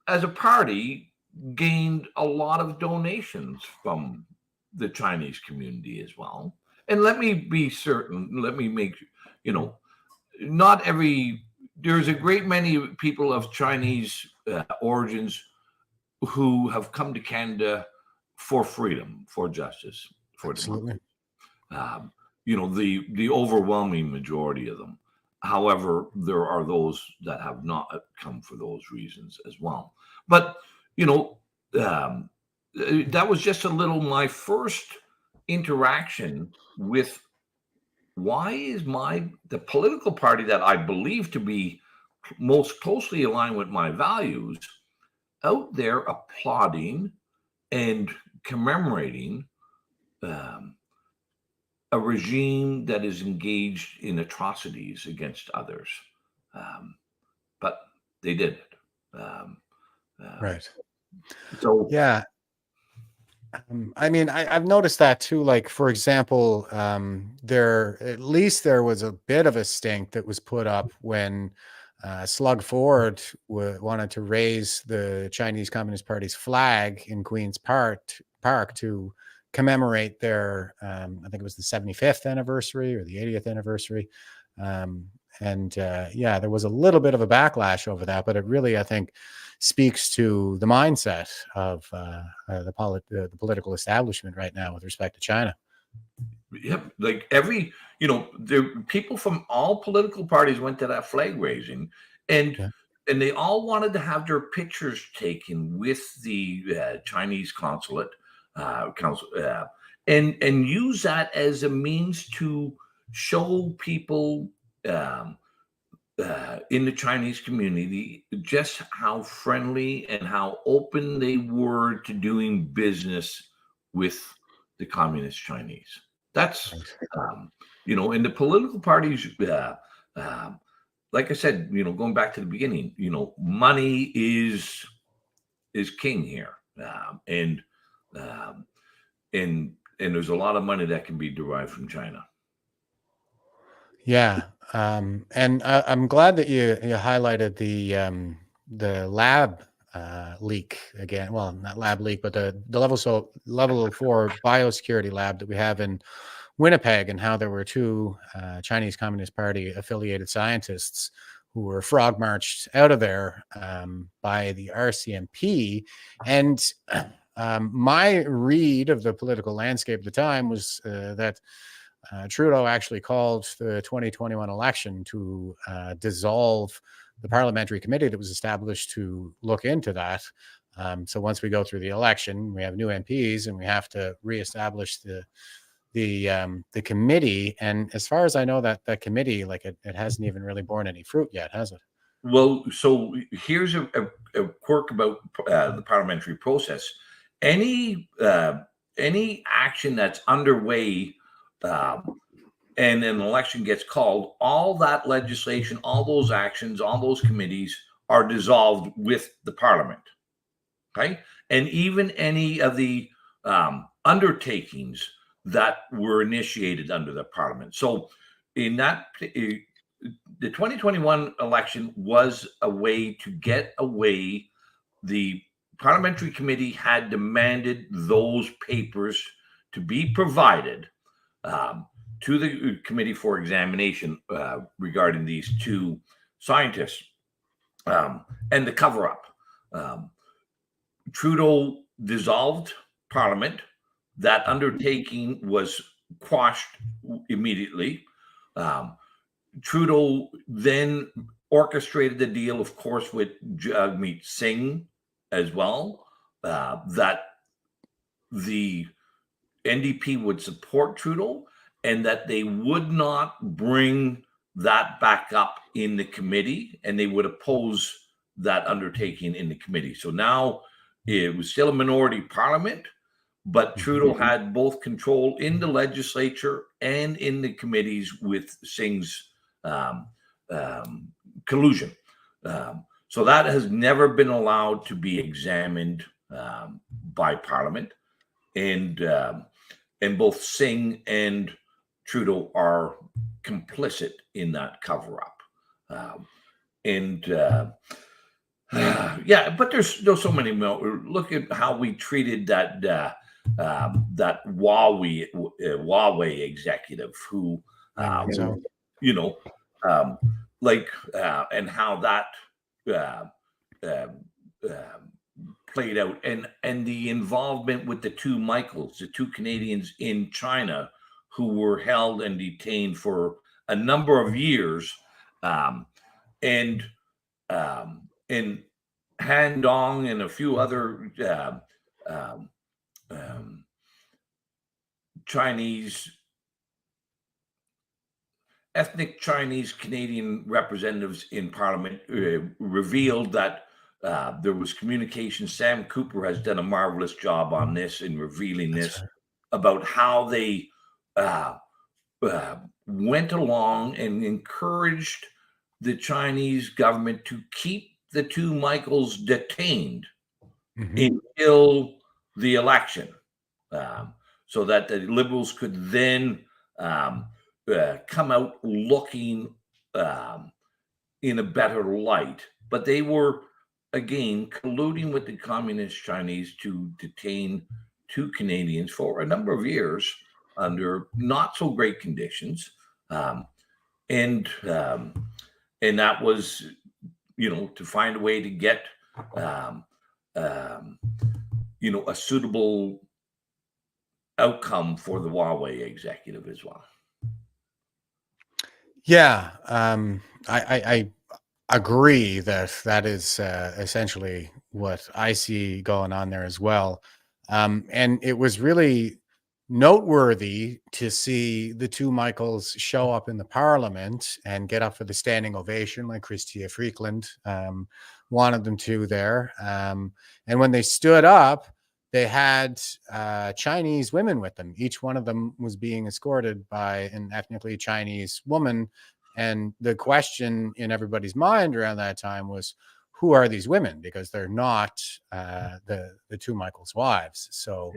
as a party, gained a lot of donations from the Chinese community as well. And let me be certain. Let me make not every. There's a great many people of Chinese origins who have come to Canada for freedom, for justice, for Absolutely. the overwhelming majority of them. However, there are those that have not come for those reasons as well. But that was just a little my first interaction with why is the political party that I believe to be most closely aligned with my values out there applauding and commemorating a regime that is engaged in atrocities against others. But they did it. Right. So yeah. I mean, I've noticed that too. Like, for example, there was a bit of a stink that was put up when Slug Ford wanted to raise the Chinese Communist Party's flag in Queen's Park to commemorate their, I think it was the 75th anniversary or the 80th anniversary. And yeah, there was a little bit of a backlash over that, but it really, I think, speaks to the mindset of the political establishment right now with respect to China. Yep, like there people from all political parties went to that flag raising, and Yeah. and they all wanted to have their pictures taken with the Chinese consulate and use that as a means to show people in the Chinese community just how friendly and how open they were to doing business with the communist Chinese. That's and the political parties, like I said, going back to the beginning, money is king here, and um, and there's a lot of money that can be derived from China. Yeah, and I'm glad that you highlighted the lab leak again. Well, not lab leak, but the level 4 biosecurity lab that we have in Winnipeg, and how there were two Chinese Communist Party affiliated scientists who were frog marched out of there by the RCMP. And my read of the political landscape at the time was that Trudeau actually called the 2021 election to dissolve the parliamentary committee that was established to look into that. So once we go through the election, we have new MPs and we have to reestablish the committee. And as far as I know, that committee, like it hasn't even really borne any fruit yet, has it? Well, so here's a quirk about the parliamentary process. Any action that's underway and an election gets called, all that legislation, all those actions, all those committees are dissolved with the parliament. Okay. And even any of the undertakings that were initiated under the parliament. So in that, the 2021 election was a way to get away. The parliamentary committee had demanded those papers to be provided to the committee for examination regarding these two scientists and the cover-up. Trudeau dissolved Parliament. That undertaking was quashed immediately. Trudeau then orchestrated the deal, of course, with Jagmeet Singh as well, that the NDP would support Trudeau and that they would not bring that back up in the committee, and they would oppose that undertaking in the committee. So now it was still a minority parliament, but Trudeau had both control in the legislature and in the committees with Singh's collusion. So that has never been allowed to be examined by Parliament, and both Singh and Trudeau are complicit in that cover-up. Yeah, but there's so many more. Look at how we treated that Huawei executive who, and how that played out, and the involvement with the two Michaels, the two Canadians in China who were held and detained for a number of years, and Han Dong and a few other ethnic Chinese Canadian representatives in Parliament revealed that there was communication. Sam Cooper has done a marvelous job on this in revealing this about how they went along and encouraged the Chinese government to keep the two Michaels detained until the election, so that the Liberals could then come out looking in a better light. But they were, again, colluding with the communist Chinese to detain two Canadians for a number of years under not so great conditions. and that was, to find a way to get a suitable outcome for the Huawei executive as well. Yeah, I agree that that is essentially what I see going on there as well. And it was really noteworthy to see the two Michaels show up in the parliament and get up for the standing ovation like Christia Freakland wanted them to there. And when they stood up, they had Chinese women with them. Each one of them was being escorted by an ethnically Chinese woman. And the question in everybody's mind around that time was, who are these women? Because they're not the two Michaels' wives. So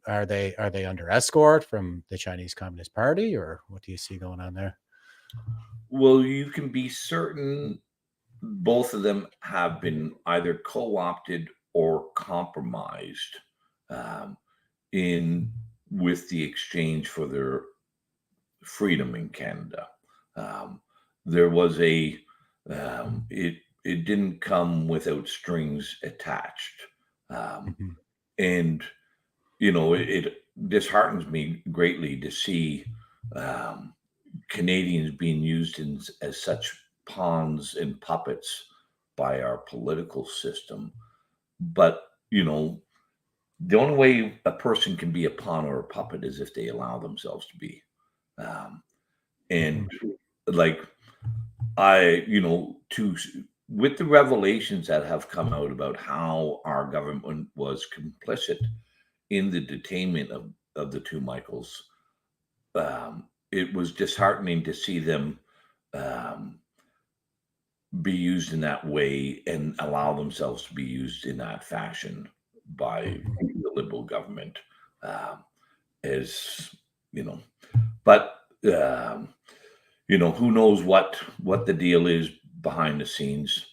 are they under escort from the Chinese Communist Party, or what do you see going on there? Well, you can be certain both of them have been either co-opted or compromised with the exchange for their freedom in Canada. There was it didn't come without strings attached. And, it disheartens me greatly to see Canadians being used as such pawns and puppets by our political system. But, the only way a person can be a pawn or a puppet is if they allow themselves to be. And like, with the revelations that have come out about how our government was complicit in the detainment of the two Michaels, it was disheartening to see them be used in that way and allow themselves to be used in that fashion by the Liberal government. But who knows what the deal is behind the scenes.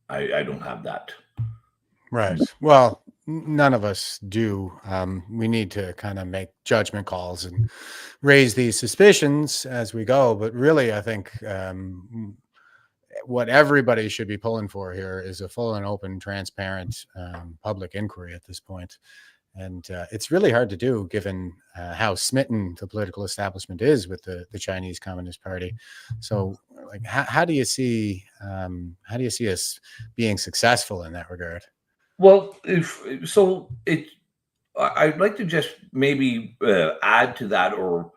I don't have that. Right. Well, none of us do. We need to kind of make judgment calls and raise these suspicions as we go. But really, I think what everybody should be pulling for here is a full and open, transparent public inquiry at this point. And it's really hard to do given how smitten the political establishment is with the Chinese Communist Party. So, like, how do you see us being successful in that regard? Well, I'd like to just maybe add to that or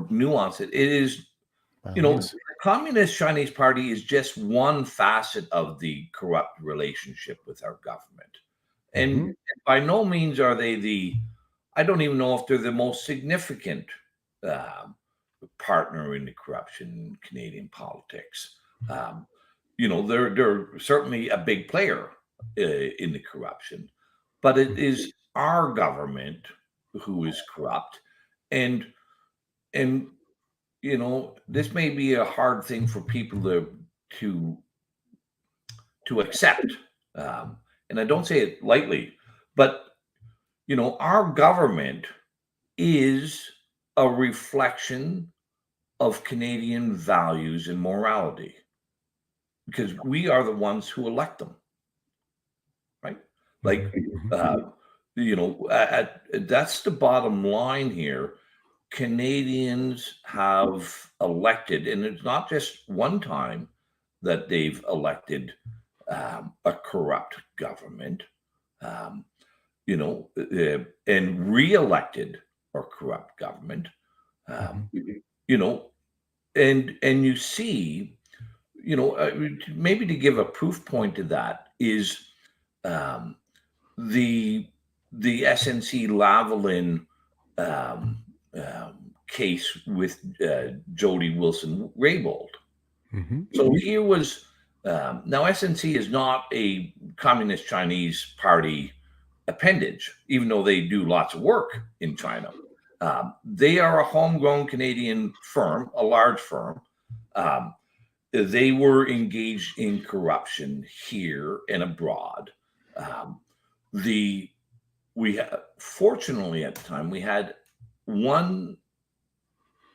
nuance it. It is, the Communist Chinese Party is just one facet of the corrupt relationship with our government. And by no means are they I don't even know if they're the most significant partner in the corruption in Canadian politics. They're certainly a big player in the corruption, but it is our government who is corrupt. And this may be a hard thing for people to accept. And I don't say it lightly, but, our government is a reflection of Canadian values and morality because we are the ones who elect them, right? Like, that's the bottom line here. Canadians have elected, and it's not just one time that they've elected a corrupt government, and re-elected a corrupt government, and you see, maybe to give a proof point to that is the SNC Lavalin case with Jody Wilson-Raybould. So here was now SNC is not a Communist Chinese Party appendage, even though they do lots of work in China. They are a homegrown Canadian firm, a large firm. They were engaged in corruption here and abroad. The fortunately at the time, we had one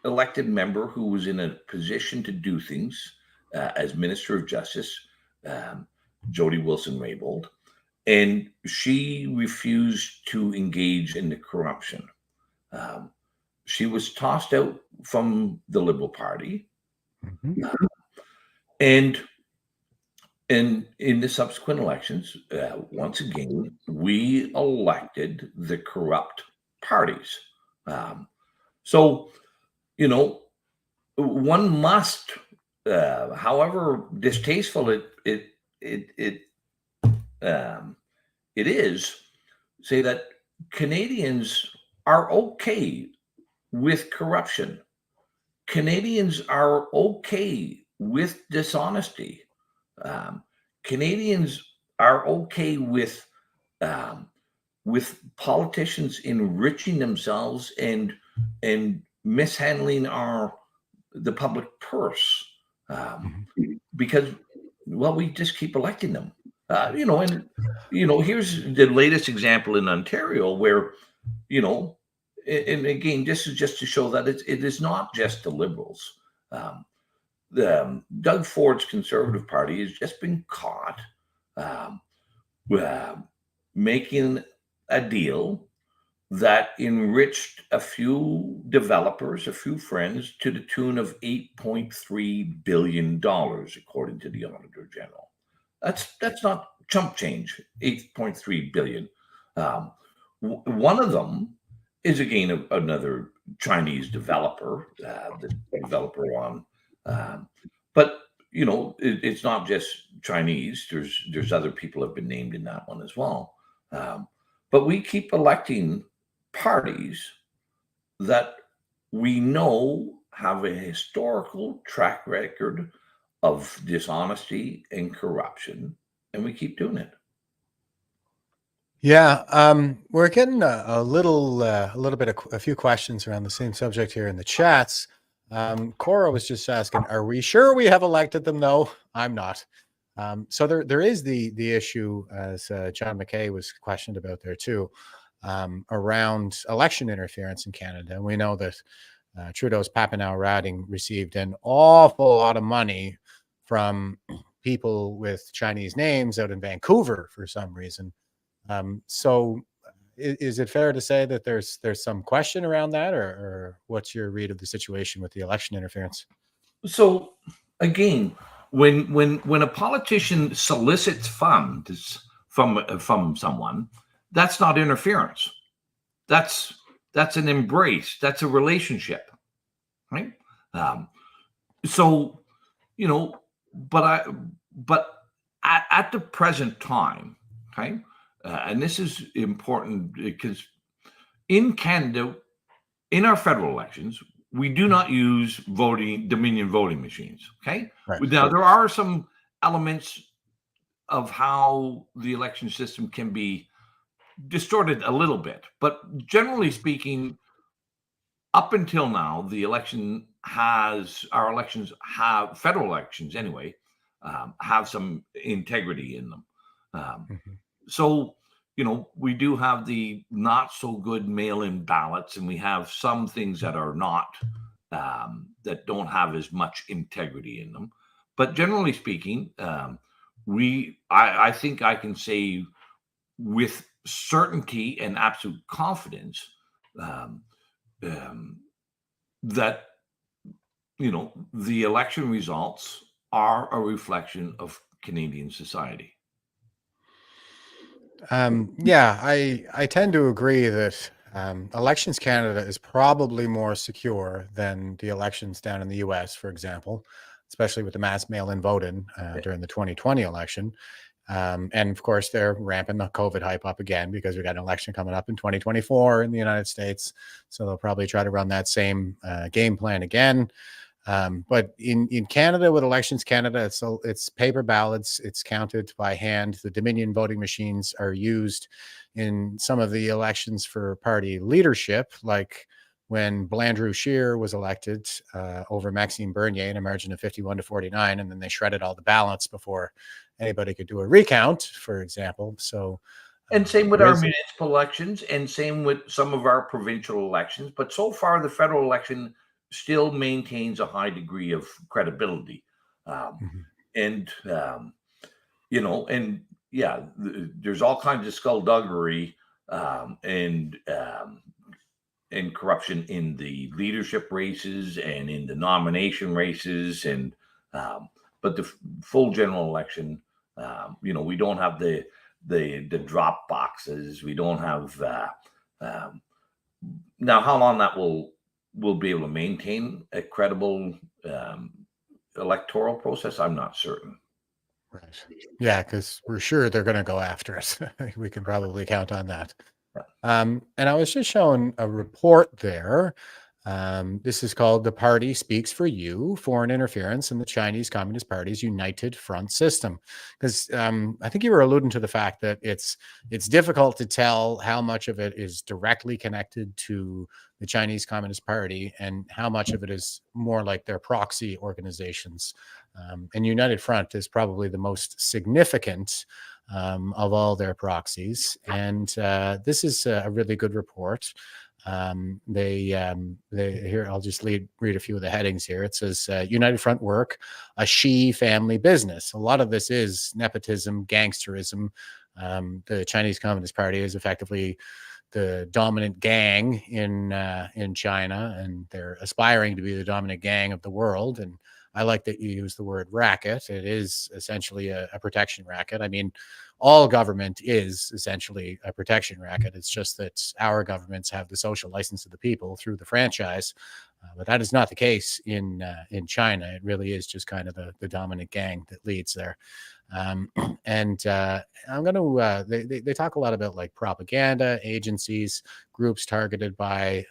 elected member who was in a position to do things as Minister of Justice, Jody Wilson-Raybould, and she refused to engage in the corruption. She was tossed out from the Liberal Party, and in the subsequent elections, once again, we elected the corrupt parties. So, one must, however distasteful it is, say that Canadians are okay with corruption. Canadians are okay with dishonesty. Canadians are okay with politicians enriching themselves and mishandling the public purse, because, well, we just keep electing them. Here's the latest example in Ontario where, and again, this is just to show that it is not just the Liberals. Doug Ford's Conservative Party has just been caught making a deal that enriched a few developers, a few friends, to the tune of $8.3 billion, according to the Auditor General. That's not chump change, $8.3 billion. One of them is, again, another Chinese developer, the developer on, but it's not just Chinese. There's other people have been named in that one as well. But we keep electing parties that we know have a historical track record of dishonesty and corruption, and we keep doing it. Yeah, we're getting a few questions around the same subject here in the chats. Cora was just asking, "Are we sure we have elected them?" No, I'm not. So there is the issue, as John McKay was questioned about there too, around election interference in Canada. And we know that Trudeau's Papineau riding received an awful lot of money from people with Chinese names out in Vancouver for some reason. So is it fair to say that there's some question around that, or what's your read of the situation with the election interference? So again, when a politician solicits funds from someone, that's not interference. That's an embrace. That's a relationship, right? But at the present time, okay, and this is important because in Canada, in our federal elections, we do not use Dominion voting machines. Okay. Right. Now, there are some elements of how the election system can be distorted a little bit, but generally speaking, up until now, federal elections anyway, have some integrity in them. So, we do have the not so good mail-in ballots, and we have some things that are not, that don't have as much integrity in them. But generally speaking, I think I can say with certainty and absolute confidence that, the election results are a reflection of Canadian society. Yeah, I tend to agree that Elections Canada is probably more secure than the elections down in the US, for example, especially with the mass mail-in voting during the 2020 election. And of course, they're ramping the COVID hype up again because we got an election coming up in 2024 in the United States. So they'll probably try to run that same game plan again. But in Canada, with Elections Canada, it's paper ballots. It's counted by hand. The Dominion voting machines are used in some of the elections for party leadership, like when Blandrew Scheer was elected over Maxime Bernier in a margin of 51-49, and then they shredded all the ballots before anybody could do a recount, for example. So And same with our Raise- municipal elections, and same with some of our provincial elections. But so far, the federal election still maintains a high degree of credibility. Mhm. And, and yeah, there's all kinds of skullduggery and corruption in the leadership races and in the nomination races. But the full general election, we don't have the drop boxes. We don't have now. How long that will be able to maintain a credible electoral process, I'm not certain. Right. Yeah, because we're sure they're going to go after us. We can probably count on that. And I was just showing a report there. This is called "The Party Speaks for You: Foreign Interference in the Chinese Communist Party's United Front System." Because I think you were alluding to the fact that it's difficult to tell how much of it is directly connected to the Chinese Communist Party and how much of it is more like their proxy organizations. And United Front is probably the most significant of all their proxies. And this is a really good report. Here, I'll just read a few of the headings here. It says United Front work, a Xi family business. A lot of this is nepotism, gangsterism. The Chinese Communist Party is effectively the dominant gang in China, and they're aspiring to be the dominant gang of the world. And I like that you use the word racket. It is essentially a protection racket. I mean, all government is essentially a protection racket. It's just that our governments have the social license of the people through the franchise, but that is not the case in China. It really is just kind of the dominant gang that leads there. I'm going to, they talk a lot about like propaganda, agencies, groups targeted by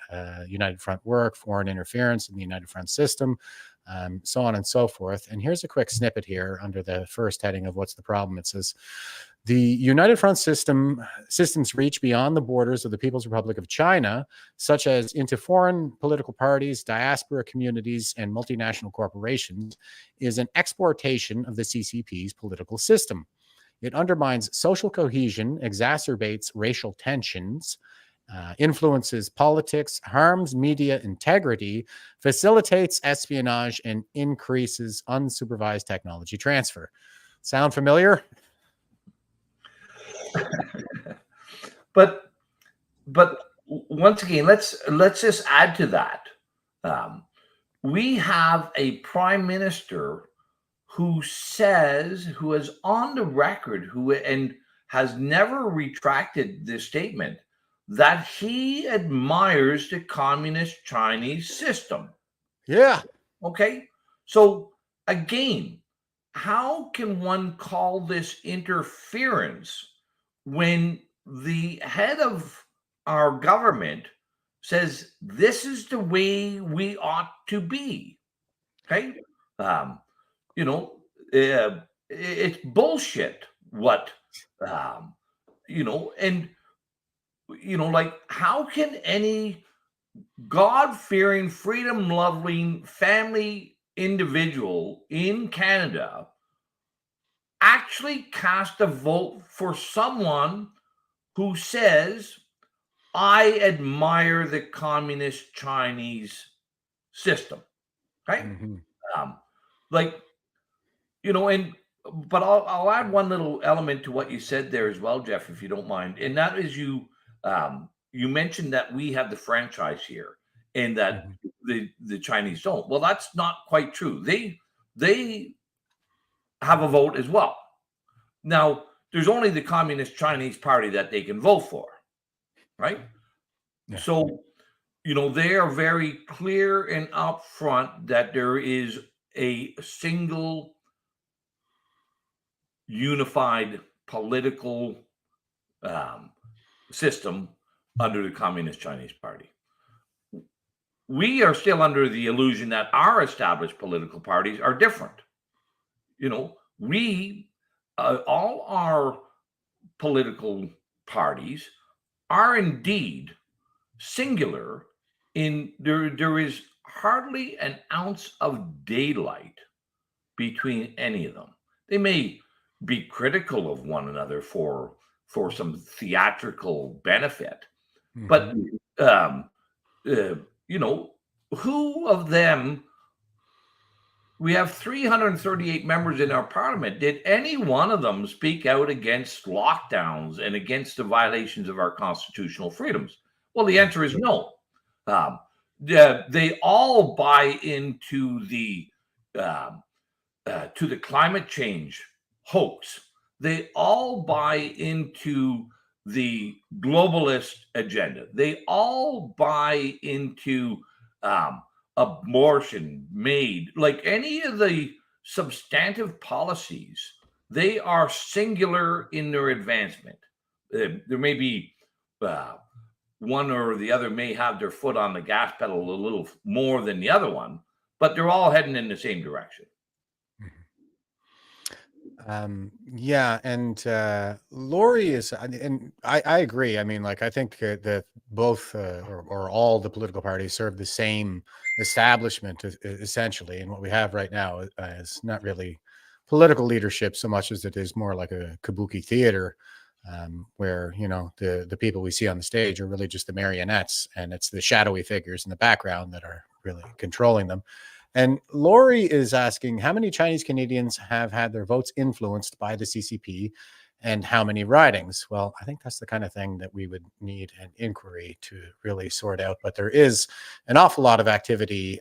United Front work, foreign interference in the United Front system, so on and so forth. And here's a quick snippet here under the first heading of what's the problem. It says, the United Front systems reach beyond the borders of the People's Republic of China, such as into foreign political parties, diaspora communities, and multinational corporations, is an exportation of the CCP's political system. It undermines social cohesion, exacerbates racial tensions, influences politics, harms media integrity, facilitates espionage, and increases unsupervised technology transfer. Sound familiar? But once again, let's just add to that. We have a prime minister who is on the record, and has never retracted this statement, that he admires the communist Chinese system. Yeah. Okay. So again, how can one call this interference when the head of our government says this is the way we ought to be? Okay. It's bullshit what, like, how can any God-fearing, freedom-loving family individual in Canada actually cast a vote for someone who says, I admire the communist Chinese system, right? Mm-hmm. But I'll add one little element to what you said there as well, Jeff, if you don't mind. And that is you mentioned that we have the franchise here and that the Chinese don't. Well, that's not quite true. They have a vote as well. Now, there's only the Communist Chinese Party that they can vote for, right? Yeah. So, they are very clear and upfront that there is a single unified political system under the Communist Chinese Party. We are still under the illusion that our established political parties are different. All our political parties are indeed singular in there is hardly an ounce of daylight between any of them. They may be critical of one another for for some theatrical benefit. Mhm. But who of them? We have 338 members in our parliament. Did any one of them speak out against lockdowns and against the violations of our constitutional freedoms? Well, the answer is no. They all buy into the climate change hoax. They all buy into the globalist agenda. They all buy into abortion, made, like any of the substantive policies. They are singular in their advancement. There may be one or the other may have their foot on the gas pedal a little more than the other one, but they're all heading in the same direction. Yeah, and Lori is, and I agree. I mean, like, I think that both or all the political parties serve the same establishment essentially, and what we have right now is not really political leadership so much as it is more like a kabuki theater, where the people we see on the stage are really just the marionettes, and it's the shadowy figures in the background that are really controlling them. And Lori is asking, how many Chinese Canadians have had their votes influenced by the CCP and how many ridings? Well, I think that's the kind of thing that we would need an inquiry to really sort out. But there is an awful lot of activity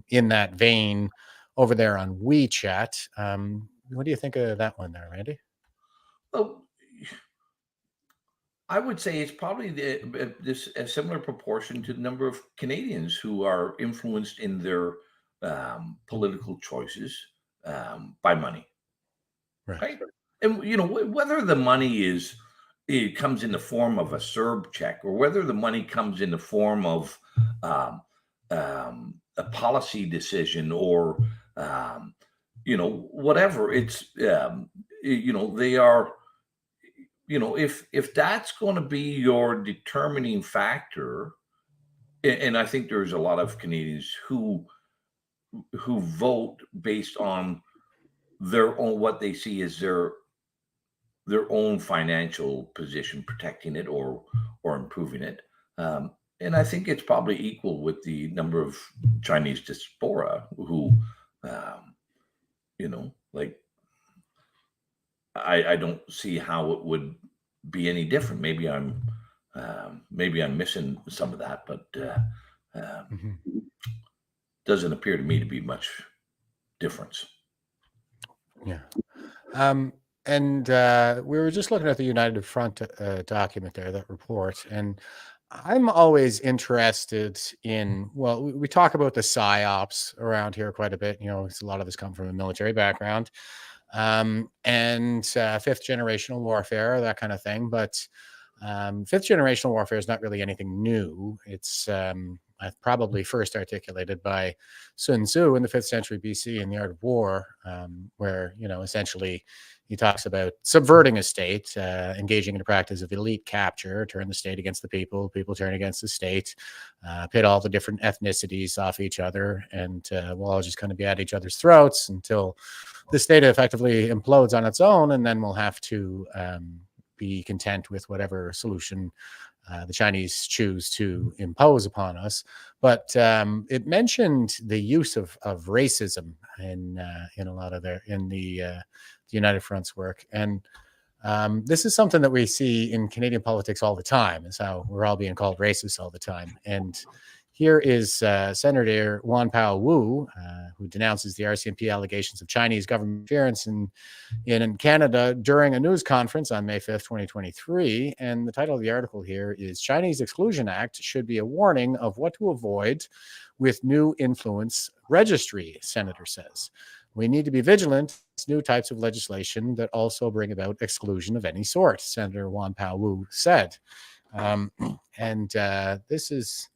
in that vein over there on WeChat. What do you think of that one there, Randy? Well, I would say it's probably a similar proportion to the number of Canadians who are influenced in their political choices by money, right? And whether the money it comes in the form of a CERB check, or whether the money comes in the form of a policy decision, or whatever, it's they are, if that's going to be your determining factor, and I think there's a lot of Canadians who vote based on their own, what they see as their own financial position, protecting it or improving it. And I think it's probably equal with the number of Chinese diaspora who, like, I don't see how it would be any different. Maybe I'm missing some of that, but doesn't appear to me to be much difference. Yeah. And we were just looking at the United Front document there, that report, and I'm always interested in, well, we talk about the psyops around here quite a bit. A lot of us come from a military background, and fifth generational warfare, that kind of thing. But fifth generational warfare is not really anything new. It's probably first articulated by Sun Tzu in the 5th century BC in The Art of War, where, essentially he talks about subverting a state, engaging in a practice of elite capture, turn the state against the people turn against the state, pit all the different ethnicities off each other, and we'll all just kind of be at each other's throats until the state effectively implodes on its own, and then we'll have to be content with whatever solution the Chinese choose to impose upon us. But it mentioned the use of racism in a lot of the United Front's work, and this is something that we see in Canadian politics all the time. Is how we're all being called racist all the time. And here is Senator Wanpao Wu, who denounces the RCMP allegations of Chinese government interference in Canada during a news conference on May 5th, 2023. And the title of the article here is Chinese Exclusion Act Should Be a Warning of What to Avoid with New Influence Registry, Senator says. We need to be vigilant against new types of legislation that also bring about exclusion of any sort, Senator Wanpao Wu said. And this is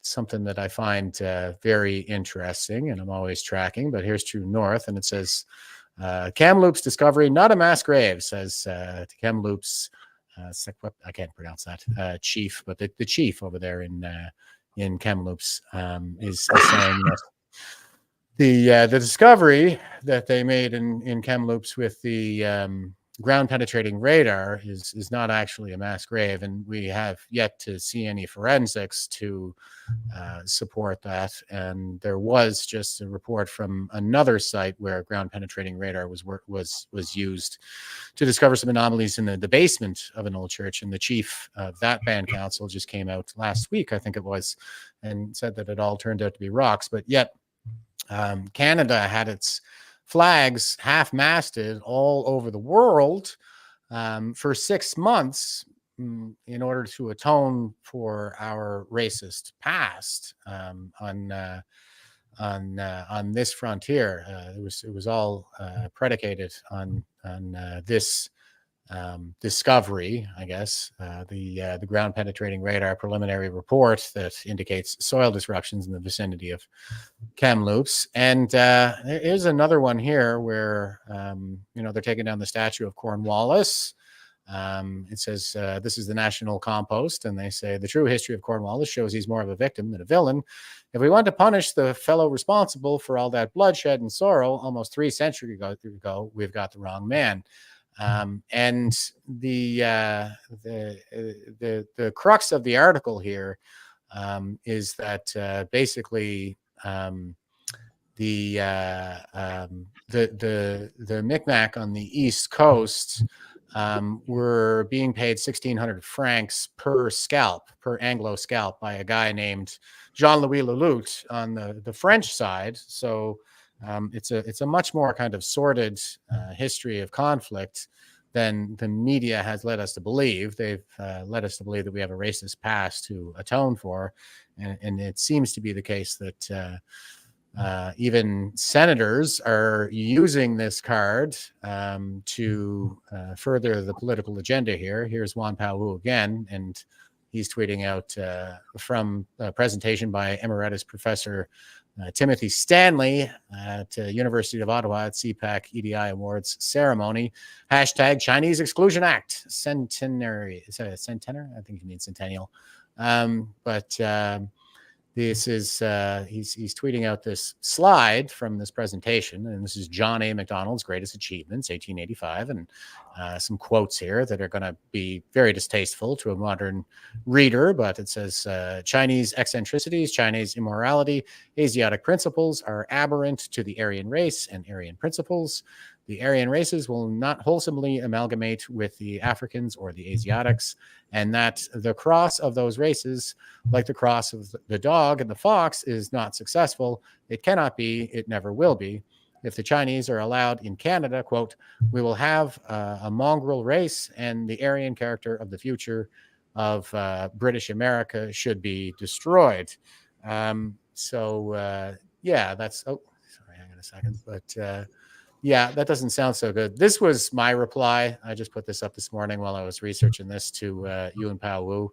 something that I find very interesting, and I'm always tracking. But here's True North, and it says Kamloops discovery, not a mass grave, says Kamloops. I can't pronounce that chief, but the chief over there in Kamloops is saying that the discovery that they made in Kamloops with the ground penetrating radar is not actually a mass grave, and we have yet to see any forensics to support that. And there was just a report from another site where ground penetrating radar was used to discover some anomalies in the basement of an old church. And the chief of that band council just came out last week, I think it was, and said that it all turned out to be rocks. But yet Canada had its flags half-masted all over the world for 6 months in order to atone for our racist past on this frontier. It was all predicated on this discovery, I guess, the ground penetrating radar preliminary report that indicates soil disruptions in the vicinity of Kamloops. And here's another one here where, they're taking down the statue of Cornwallis. It says, this is the national compost, and they say the true history of Cornwallis shows he's more of a victim than a villain. If we want to punish the fellow responsible for all that bloodshed and sorrow almost 3 centuries ago, we've got the wrong man. And the crux of the article here is that basically the Micmac on the East Coast were being paid 1,600 francs per Anglo scalp by a guy named Jean-Louis Leloute on the French side. So it's a much more kind of sordid history of conflict than the media has led us to believe. They've led us to believe that we have a racist past to atone for, and it seems to be the case that even senators are using this card to further the political agenda here. Here's Juan Pao again, and he's tweeting out from a presentation by Emeritus Professor Timothy Stanley at University of Ottawa at CPAC EDI Awards ceremony. Hashtag Chinese Exclusion Act centenary. Is that a centenary? I think you mean centennial. This is he's tweeting out this slide from this presentation, and this is John A. Macdonald's greatest achievements, 1885, and some quotes here that are going to be very distasteful to a modern reader, but it says Chinese eccentricities, Chinese immorality, Asiatic principles are aberrant to the Aryan race and Aryan principles. The Aryan races will not wholesomely amalgamate with the Africans or the Asiatics, and that the cross of those races, like the cross of the dog and the fox, is not successful. It cannot be, it never will be. If the Chinese are allowed in Canada, quote, we will have a mongrel race, and the Aryan character of the future of British America should be destroyed. Yeah, that's, oh, sorry, hang on a second, but yeah, that doesn't sound so good. This was my reply. I just put this up this morning while I was researching this to Yuan Pao Wu.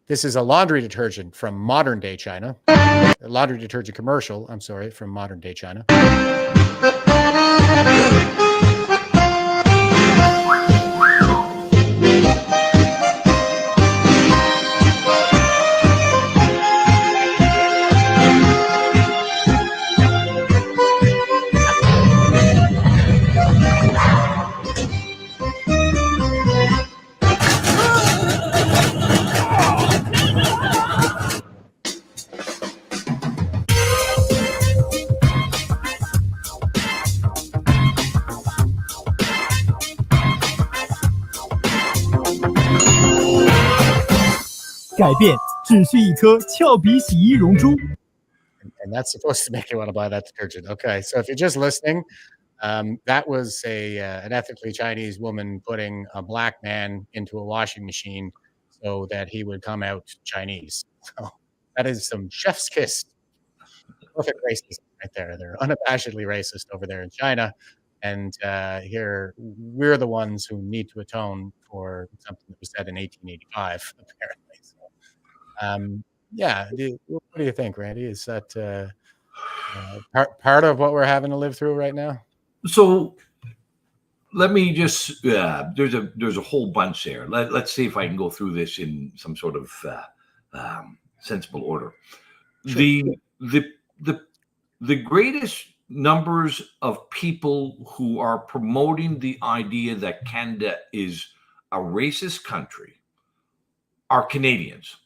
This is a laundry detergent from modern day China. A laundry detergent commercial, I'm sorry, from modern day China. And that's supposed to make you want to buy that detergent. Okay, so if you're just listening, that was an ethnically Chinese woman putting a black man into a washing machine so that he would come out Chinese. So that is some chef's kiss. Perfect racism right there. They're unabashedly racist over there in China. And here we're the ones who need to atone for something that was said in 1885, apparently. So, yeah, what do you think, Randy? Is that part of what we're having to live through right now? So let me just there's a whole bunch there. Let's see if I can go through this in some sort of sensible order. Sure. The greatest numbers of people who are promoting the idea that Canada is a racist country are Canadians,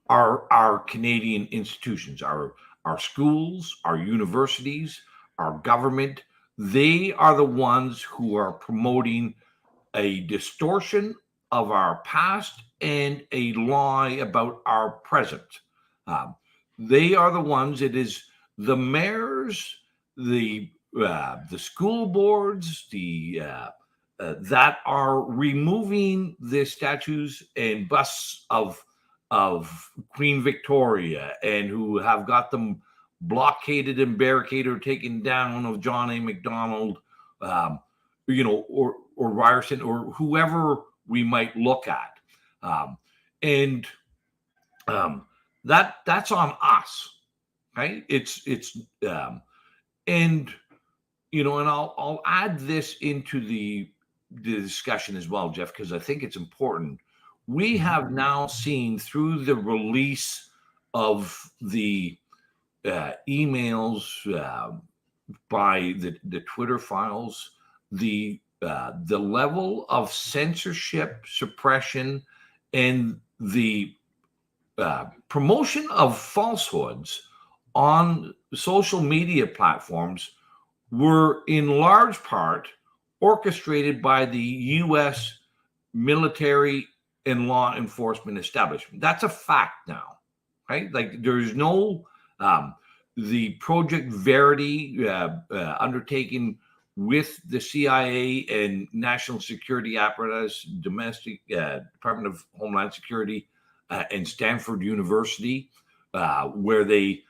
our Canadian institutions, our schools, our universities, our government. They are the ones who are promoting a distortion of our past and a lie about our present. They are the ones. It is the mayors, the school boards, that are removing the statues and busts of Queen Victoria, and who have got them blockaded and barricaded or taken down, of John A. Macdonald, or Ryerson, or whoever we might look at, that's on us, right? And I'll add this into the discussion as well, Jeff, because I think it's important. We have now seen, through the release of the emails by the Twitter files, the level of censorship, suppression, and the promotion of falsehoods on social media platforms were in large part orchestrated by the U.S. military and law enforcement establishment. That's a fact now, right? Like, there's no the Project Verity undertaken with the CIA and national security apparatus, domestic Department of Homeland Security, and Stanford University, where they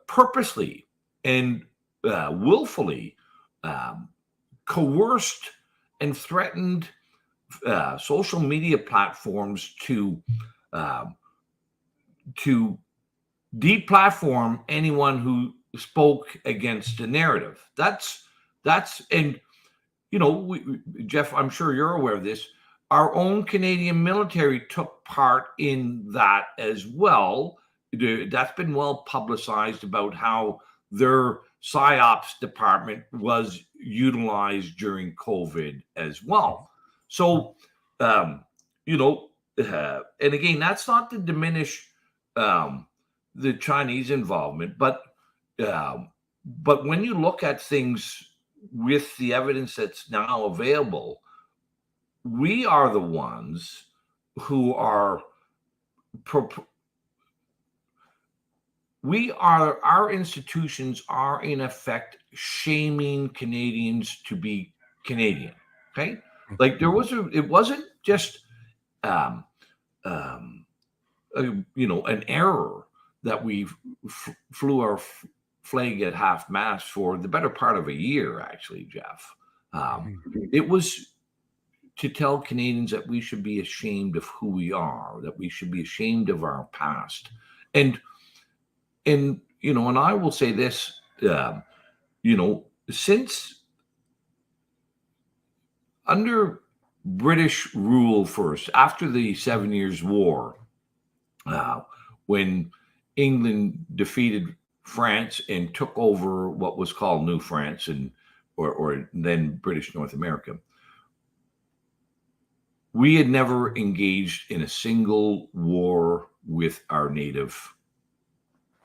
purposely and willfully coerced and threatened social media platforms to deplatform anyone who spoke against the narrative. And Jeff, I'm sure you're aware of this. Our own Canadian military took part in that as well. That's been well publicized about how their PSYOPs department was utilized during COVID as well. So, and again, that's not to diminish the Chinese involvement, but when you look at things with the evidence that's now available, we are the ones who are our institutions are in effect shaming Canadians to be Canadian. Okay, like it wasn't just an error that we flew our flag at half-mast for the better part of a year, actually, Jeff. It was to tell Canadians that we should be ashamed of who we are, that we should be ashamed of our past. And I will say this, since under British rule first, after the 7 Years' War, when England defeated France and took over what was called New France or then British North America, we had never engaged in a single war with our native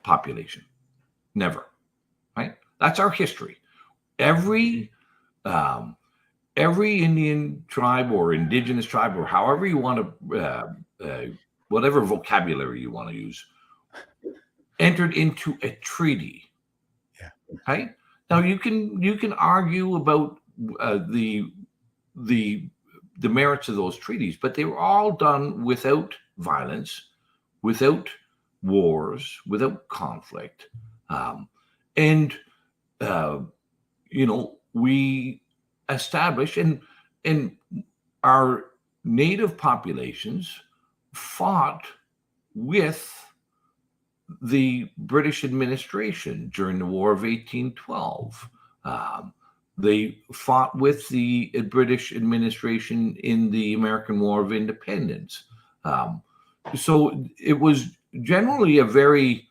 population. Never. Right? That's our history. Every Indian tribe or indigenous tribe, or however you want to, whatever vocabulary you want to use, entered into a treaty. Yeah. Right? Now you can argue about the merits of those treaties, but they were all done without violence, without wars, without conflict, and we established and our native populations fought with the British administration during the War of 1812. They fought with the British administration in the American War of Independence. So it was generally a very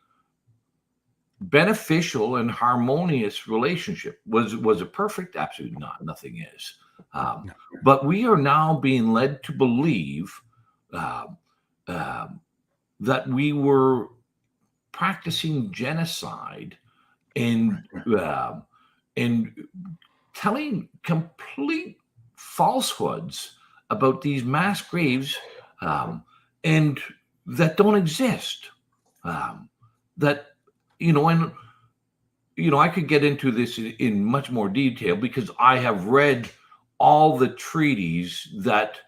beneficial and harmonious relationship. Was it perfect? Absolutely not. Nothing is. But we are now being led to believe that we were practicing genocide and telling complete falsehoods about these mass graves, and that don't exist. That, I could get into this in much more detail because I have read all the treaties that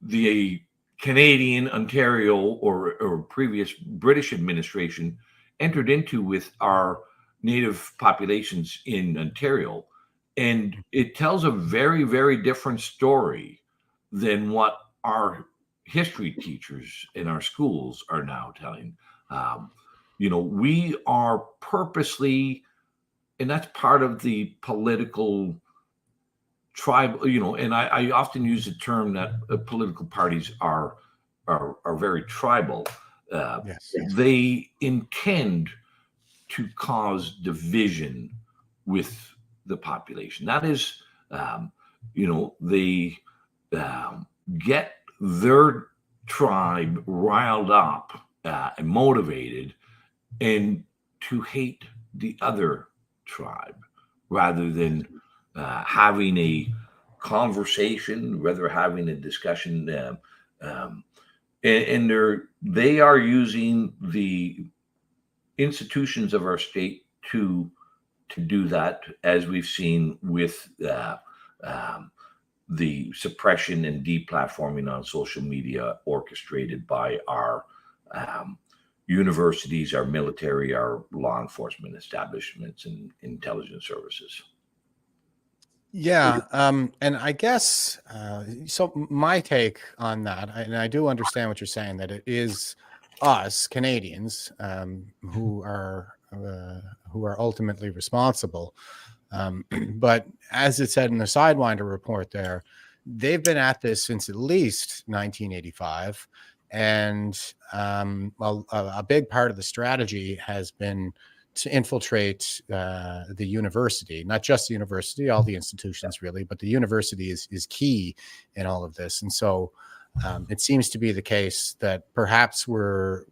the Canadian, Ontario, or previous British administration entered into with our Native populations in Ontario. And it tells a very, very different story than what our history teachers in our schools are now telling. We are purposely, and that's part of the political tribe, and I often use the term that political parties are very tribal. Yes. They intend to cause division with the population. That is, they get their tribe riled up and motivated, and to hate the other tribe rather than having a conversation, rather having a discussion. And they are using the institutions of our state to do that, as we've seen with the suppression and deplatforming on social media orchestrated by our universities, our military, our law enforcement establishments, and intelligence services. Yeah, and I guess so. My take on that, and I do understand what you're saying, that it is us Canadians who are ultimately responsible. But as it said in the Sidewinder report, they've been at this since at least 1985, and a big part of the strategy has been to infiltrate the university, not just the university, all the institutions really, but the university is key in all of this. And so it seems to be the case that perhaps we're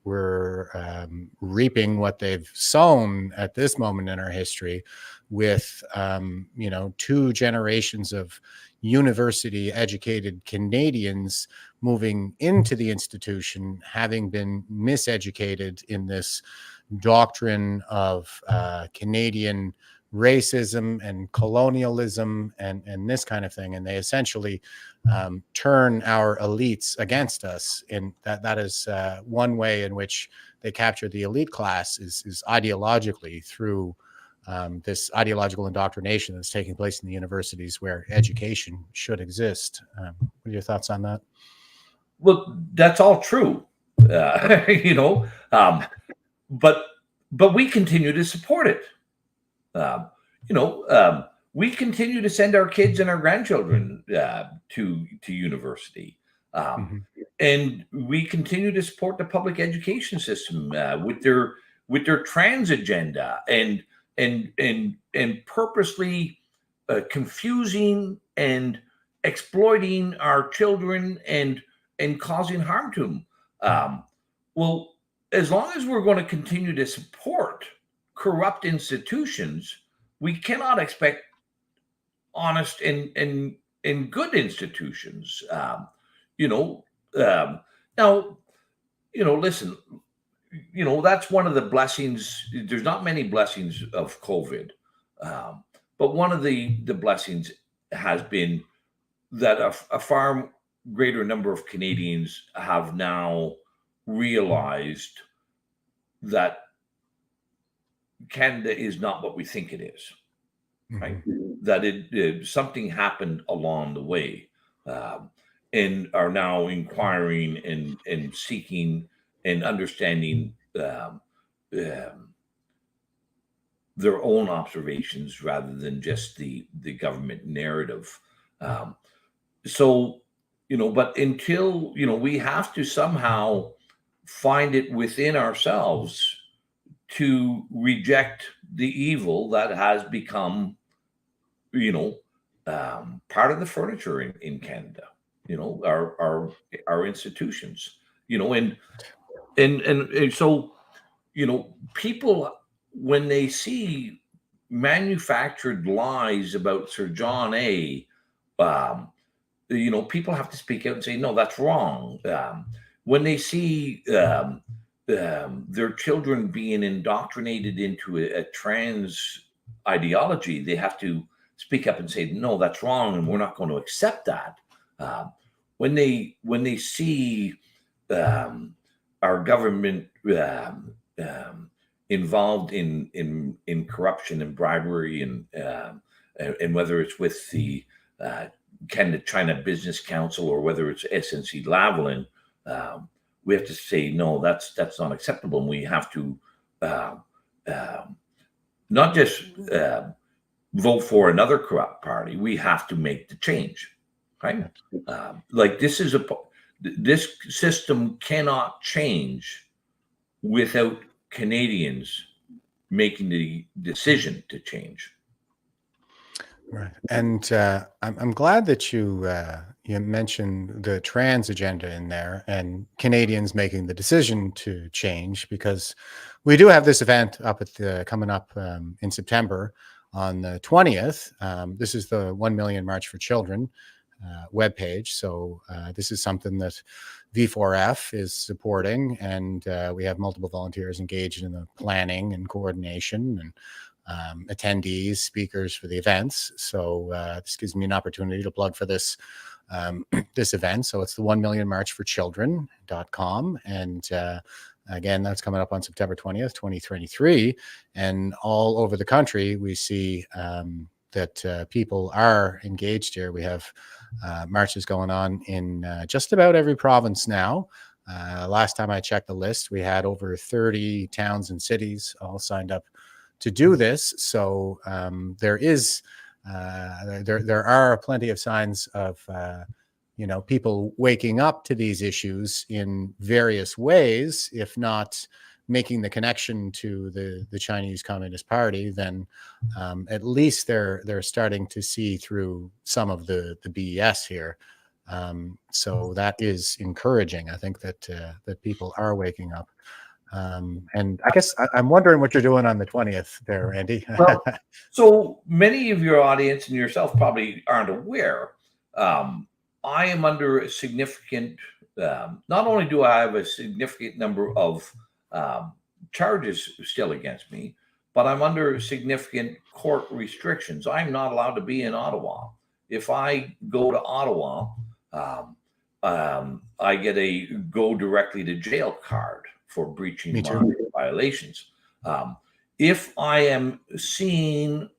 reaping what they've sown at this moment in our history with, 2 generations of university educated Canadians moving into the institution, having been miseducated in this doctrine of Canadian racism and colonialism and this kind of thing. And they essentially turn our elites against us. And that is one way in which they capture the elite class is ideologically through this ideological indoctrination that's taking place in the universities where education should exist. What are your thoughts on that? Well, that's all true, but we continue to support it. We continue to send our kids and our grandchildren to university, and we continue to support the public education system with their trans agenda and purposely confusing and exploiting our children and causing harm to them. Well, as long as we're going to continue to support corrupt institutions, we cannot expect honest and good institutions. Now, listen, that's one of the blessings. There's not many blessings of COVID, but one of the blessings has been that a far greater number of Canadians have now realized that Canada is not what we think it is, right? That something happened along the way, and are now inquiring and seeking and understanding their own observations rather than just the government narrative. But until, we have to somehow find it within ourselves to reject the evil that has become, part of the furniture in Canada. Our institutions. And so people, when they see manufactured lies about Sir John A, people have to speak out and say, no, that's wrong. When they see their children being indoctrinated into a trans ideology, they have to speak up and say, no, that's wrong, and we're not going to accept that. When they see our government involved in corruption and bribery, and whether it's with the Canada-China Business Council or whether it's SNC-Lavalin, we have to say, no, that's not acceptable. And we have to not just vote for another corrupt party. We have to make the change, right? This system cannot change without Canadians making the decision to change. Right, and I'm glad that you mentioned the trans agenda in there and Canadians making the decision to change, because we do have this event coming up in September on the 20th. This is the 1 Million March for Children webpage. So this is something that V4F is supporting, and we have multiple volunteers engaged in the planning and coordination and attendees, speakers for the events. So this gives me an opportunity to plug for this this event. So it's the 1 Million March for Children.com. And again, that's coming up on September 20th, 2023. And all over the country, we see that people are engaged here. We have marches going on in just about every province now. Last time I checked the list, we had over 30 towns and cities all signed up to do this. So there are plenty of signs of people waking up to these issues in various ways. If not making the connection to the Chinese Communist Party, then at least they're starting to see through some of the BS here. So that is encouraging. I think that people are waking up. And I guess I'm wondering what you're doing on the 20th there, Andy. Well, so many of your audience and yourself probably aren't aware. I am under a significant, not only do I have a significant number of charges still against me, but I'm under significant court restrictions. I'm not allowed to be in Ottawa. If I go to Ottawa, I get a go directly to jail card for breaching my violations. If I am seen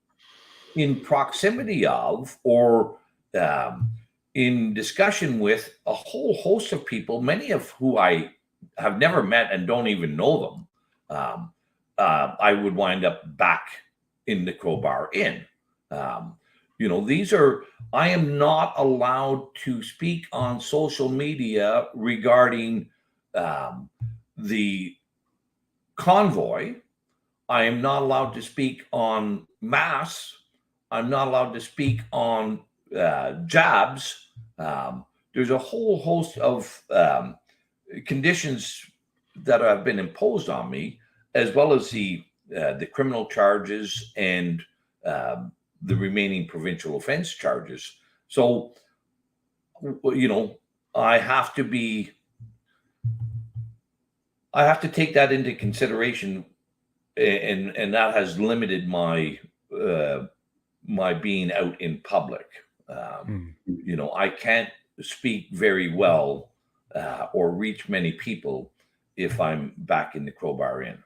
in proximity of or in discussion with a whole host of people, many of who I have never met and don't even know them, I would wind up back in the Crowbar Inn. I am not allowed to speak on social media regarding the convoy. I am not allowed to speak on mass. I'm not allowed to speak on jabs. There's a whole host of conditions that have been imposed on me, as well as the criminal charges and the remaining provincial offense charges. So, I have to take that into consideration, and that has limited my my being out in public. I can't speak very well or reach many people if I'm back in the Crowbar Inn.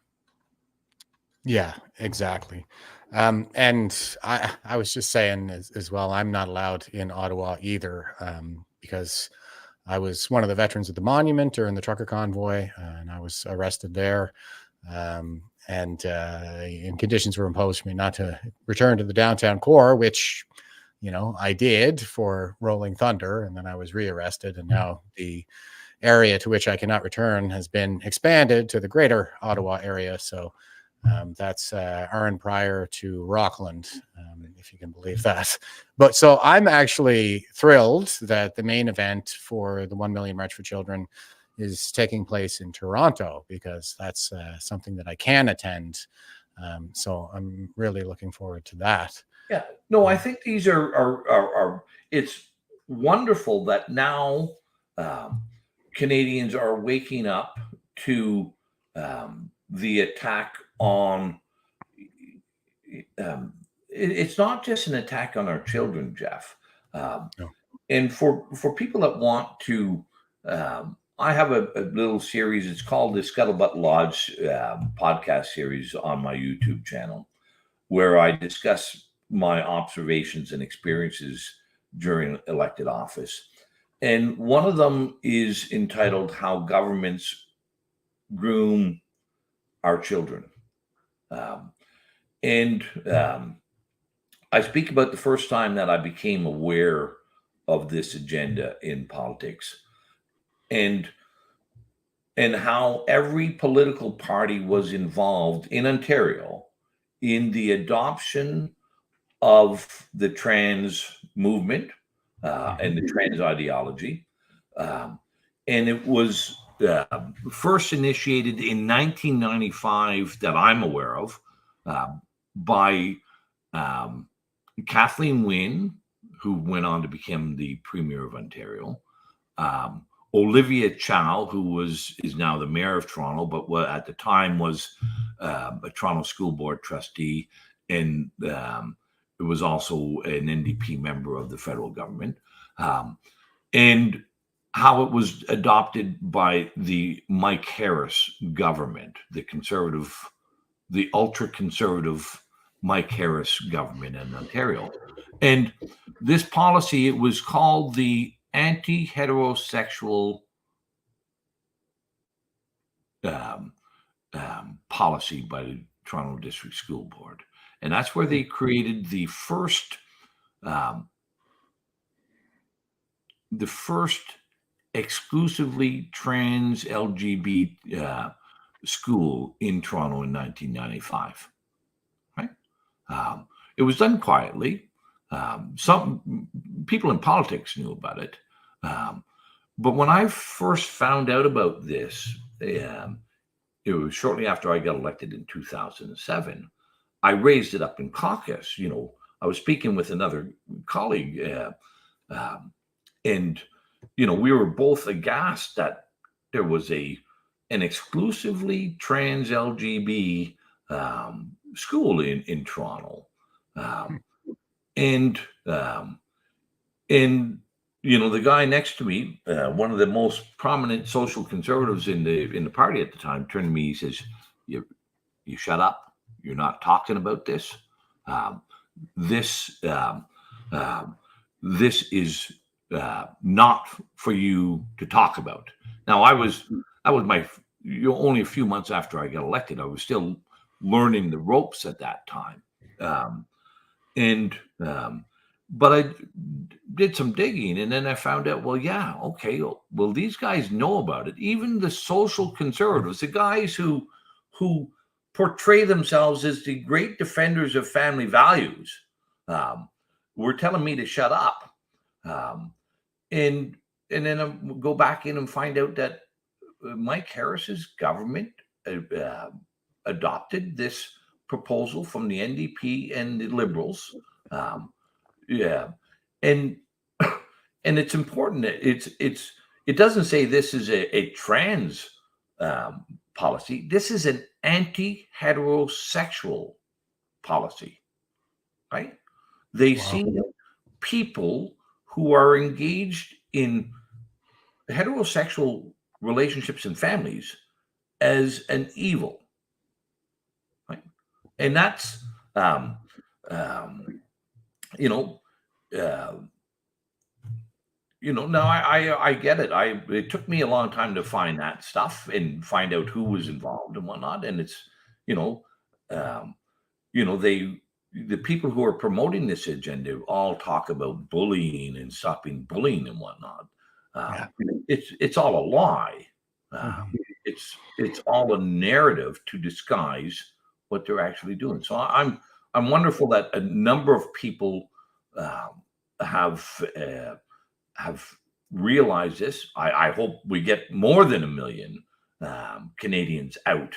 Yeah, exactly. And I was just saying as well, I'm not allowed in Ottawa either, because I was one of the veterans at the monument during the Trucker Convoy, and I was arrested there. And conditions were imposed for me not to return to the downtown core, which, I did for Rolling Thunder, and then I was rearrested. And now the area to which I cannot return has been expanded to the greater Ottawa area. So That's Aaron prior to Rockland, if you can believe that. But so I'm actually thrilled that the main event for the 1 Million March for Children is taking place in Toronto, because that's something that I can attend. So I'm really looking forward to that. Yeah, no, I think these are it's wonderful that now Canadians are waking up to the attack on. It's not just an attack on our children, Jeff. No. And for people that want to, I have a little series. It's called the Scuttlebutt Lodge podcast series on my YouTube channel, where I discuss my observations and experiences during elected office. And one of them is entitled How Governments Groom Our Children. I speak about the first time that I became aware of this agenda in politics, and how every political party was involved in Ontario in the adoption of the trans movement and the trans ideology. And it was first initiated in 1995 that I'm aware of by Kathleen Wynne, who went on to become the Premier of Ontario, Olivia Chow, who is now the Mayor of Toronto, but at the time was a Toronto School Board trustee, and it was also an NDP member of the federal government, and how it was adopted by the Mike Harris government, the ultra-conservative Mike Harris government in Ontario. And this policy, it was called the anti-heterosexual policy by the Toronto District School Board. And that's where they created the first exclusively trans LGBT school in Toronto in 1995. Right? It was done quietly. Some people in politics knew about it. But when I first found out about this, it was shortly after I got elected in 2007. I raised it up in caucus. I was speaking with another colleague, and we were both aghast that there was an exclusively trans LGBT school in Toronto, and the guy next to me, one of the most prominent social conservatives in the party at the time, turned to me. He says, "You shut up. You're not talking about this. This is not for you to talk about." Now, that was my only a few months after I got elected. I was still learning the ropes at that time, but I did some digging, and then I found out, well, yeah, okay, well, these guys know about it. Even the social conservatives, the guys who portray themselves as the great defenders of family values, were telling me to shut up. And then I go back in and find out that Mike Harris's government adopted this proposal from the NDP and the Liberals. And it's important that it doesn't say this is a trans policy. This is an anti-heterosexual policy, right? They see people who are engaged in heterosexual relationships and families as an evil, right? And that's now I get it. It took me a long time to find that stuff and find out who was involved and whatnot. And it's, the people who are promoting this agenda all talk about bullying and stopping bullying and whatnot. It's all a lie. It's all a narrative to disguise what they're actually doing. So I'm wonderful that a number of people have realized this. I hope we get more than 1 million Canadians out.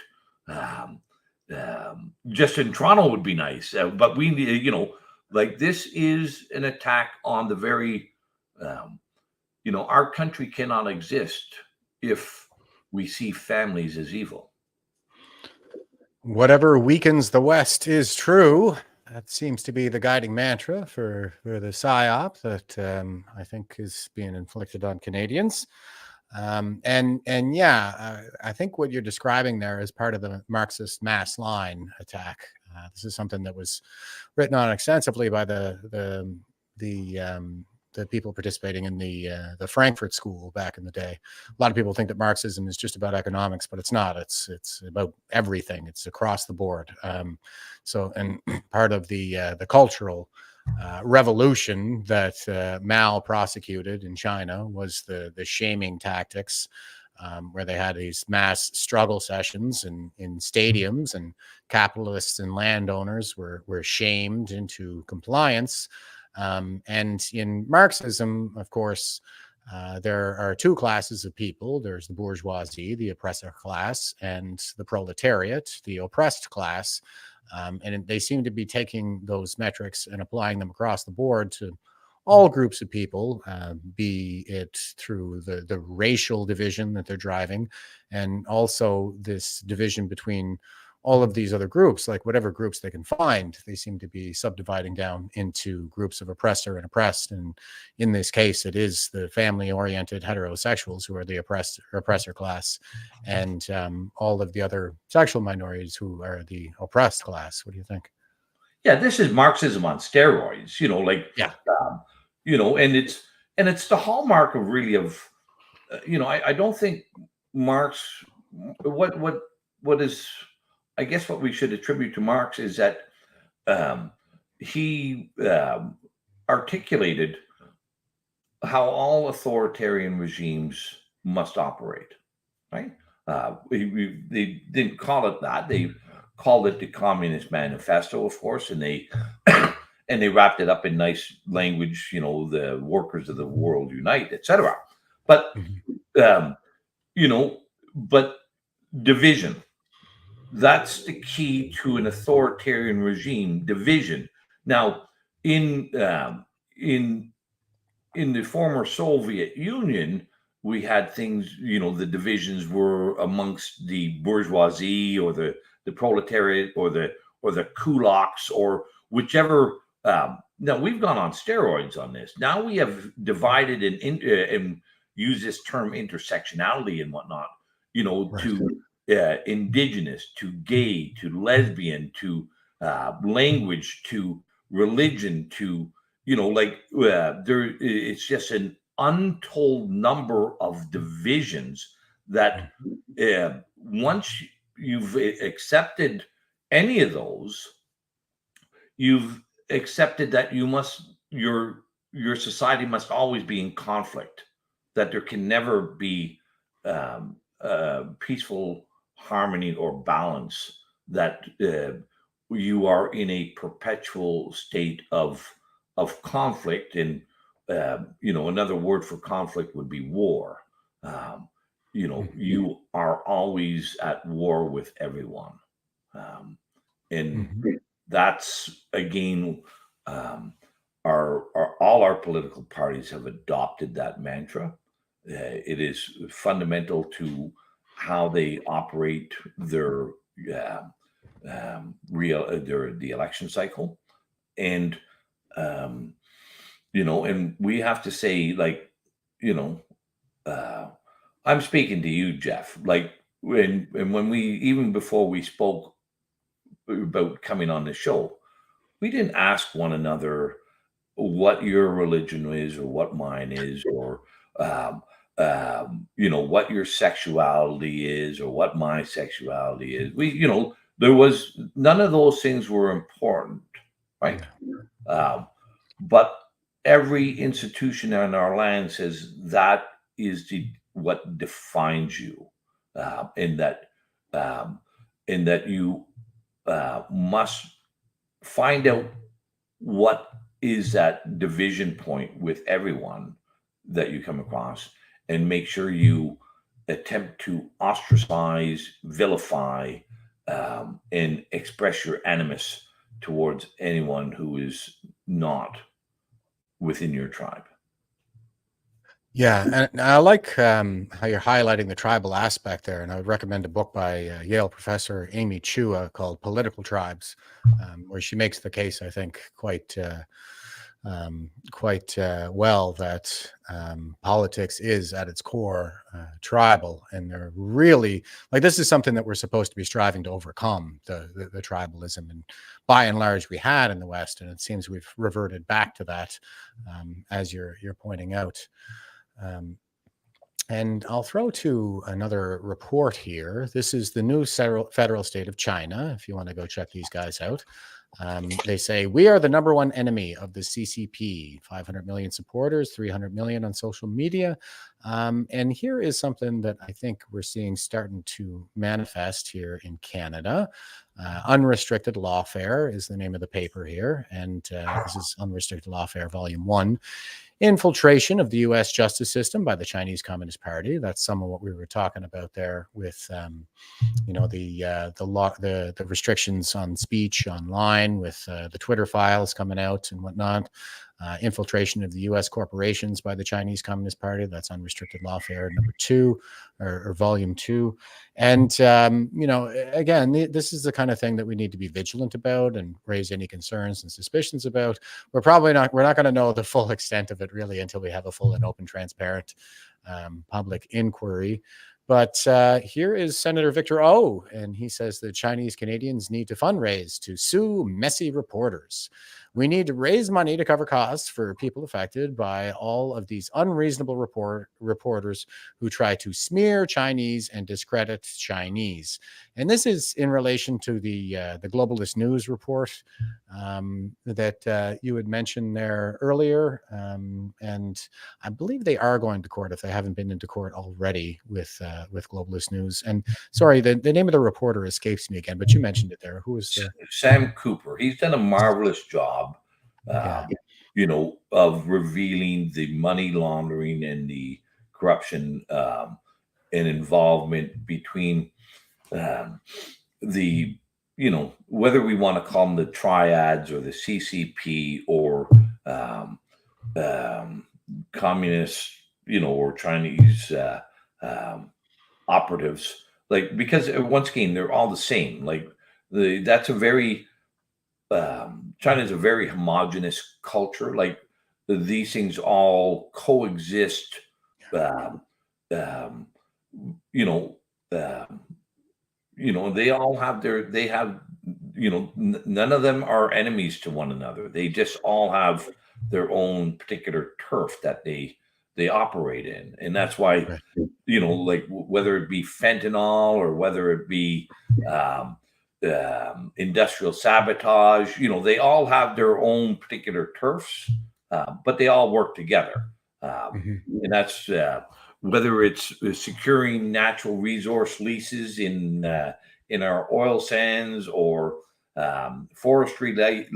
Just in Toronto would be nice, but we need, like, this is an attack on the very, our country cannot exist if we see families as evil. Whatever weakens the West is true. That seems to be the guiding mantra for the PSYOP that I think is being inflicted on Canadians. I think what you're describing there is part of the Marxist mass line attack. This is something that was written on extensively by the people participating in the Frankfurt School back in the day. A lot of people think that Marxism is just about economics, but it's not. It's about everything. It's across the board. And part of the cultural revolution that Mao prosecuted in China was the shaming tactics, where they had these mass struggle sessions in stadiums, and capitalists and landowners were shamed into compliance. And in Marxism, of course, there are two classes of people. There's the bourgeoisie, the oppressor class, and the proletariat, the oppressed class. And they seem to be taking those metrics and applying them across the board to all groups of people, be it through the racial division that they're driving, and also this division between all of these other groups. Like, whatever groups they can find, they seem to be subdividing down into groups of oppressor and oppressed. And in this case, it is the family-oriented heterosexuals who are the oppressor class, and all of the other sexual minorities who are the oppressed class. What do you think? Yeah, this is Marxism on steroids. And it's the hallmark of really of, I don't think Marx. What is, I guess, what we should attribute to Marx is that he articulated how all authoritarian regimes must operate, right? They didn't call it that. They called it the Communist Manifesto, of course, and they and they wrapped it up in nice language, the workers of the world unite, etc. But but division. That's the key to an authoritarian regime: division. Now, in the former Soviet Union, we had things. The divisions were amongst the bourgeoisie, or the proletariat, or the kulaks, or whichever. Now we've gone on steroids on this. Now we have divided and use this term intersectionality and whatnot. Right. To indigenous, to gay, to lesbian, to language, to religion, to there. It's just an untold number of divisions that once you've accepted any of those, you've accepted that your society must always be in conflict, that there can never be peaceful harmony or balance, that you are in a perpetual state of conflict. And another word for conflict would be war. You are always at war with everyone, and that's, again, all our political parties have adopted that mantra. It is fundamental to how they operate the election cycle, and and we have to say, I'm speaking to you, Jeff. Like, when we, even before we spoke about coming on the show, we didn't ask one another what your religion is or what mine is, or what your sexuality is or what my sexuality is. There was none of those things were important, right? But every institution in our land says that is what defines you, in that you must find out what is that division point with everyone that you come across, and make sure you attempt to ostracize, vilify, and express your animus towards anyone who is not within your tribe. Yeah, and I like how you're highlighting the tribal aspect there. And I would recommend a book by Yale professor Amy Chua called Political Tribes, where she makes the case, I think, quite well, that politics is at its core tribal, and they're really, like, this is something that we're supposed to be striving to overcome, the tribalism, and by and large we had in the West, and it seems we've reverted back to that, as you're pointing out. And I'll throw to another report here. This is the new federal state of China, if you want to go check these guys out. They say, we are the #1 enemy of the CCP, 500 million supporters, 300 million on social media. And here is something that I think we're seeing starting to manifest here in Canada. Unrestricted Lawfare is the name of the paper here. And this is Unrestricted Lawfare Volume 1. Infiltration of the U.S. justice system by the Chinese Communist Party. That's some of what we were talking about there with, the restrictions on speech online, with the Twitter files coming out and whatnot. Infiltration of the U.S. corporations by the Chinese Communist Party. That's Unrestricted Lawfare #2 or Volume 2. And, again, this is the kind of thing that we need to be vigilant about and raise any concerns and suspicions about. We're not going to know the full extent of it really until we have a full and open, transparent public inquiry. But here is Senator Victor O, and he says the Chinese Canadians need to fundraise to sue messy reporters. We need to raise money to cover costs for people affected by all of these unreasonable reporters who try to smear Chinese and discredit Chinese. And this is in relation to the Globalist News report that you had mentioned there earlier. And I believe they are going to court, if they haven't been into court already, with Globalist News. And sorry, the name of the reporter escapes me again, but you mentioned it there. Who was Sam Cooper? He's done a marvelous job, of revealing the money laundering and the corruption and involvement between whether we want to call them the triads or the CCP or communists, or Chinese operatives. Like, because once again, they're all the same. Like, that's a very China is a very homogenous culture. Like, these things all coexist. They all have none of them are enemies to one another. They just all have their own particular turf that they operate in. And that's why, like, whether it be fentanyl or whether it be industrial sabotage, they all have their own particular turfs, but they all work together. And that's whether it's securing natural resource leases in our oil sands, or forestry,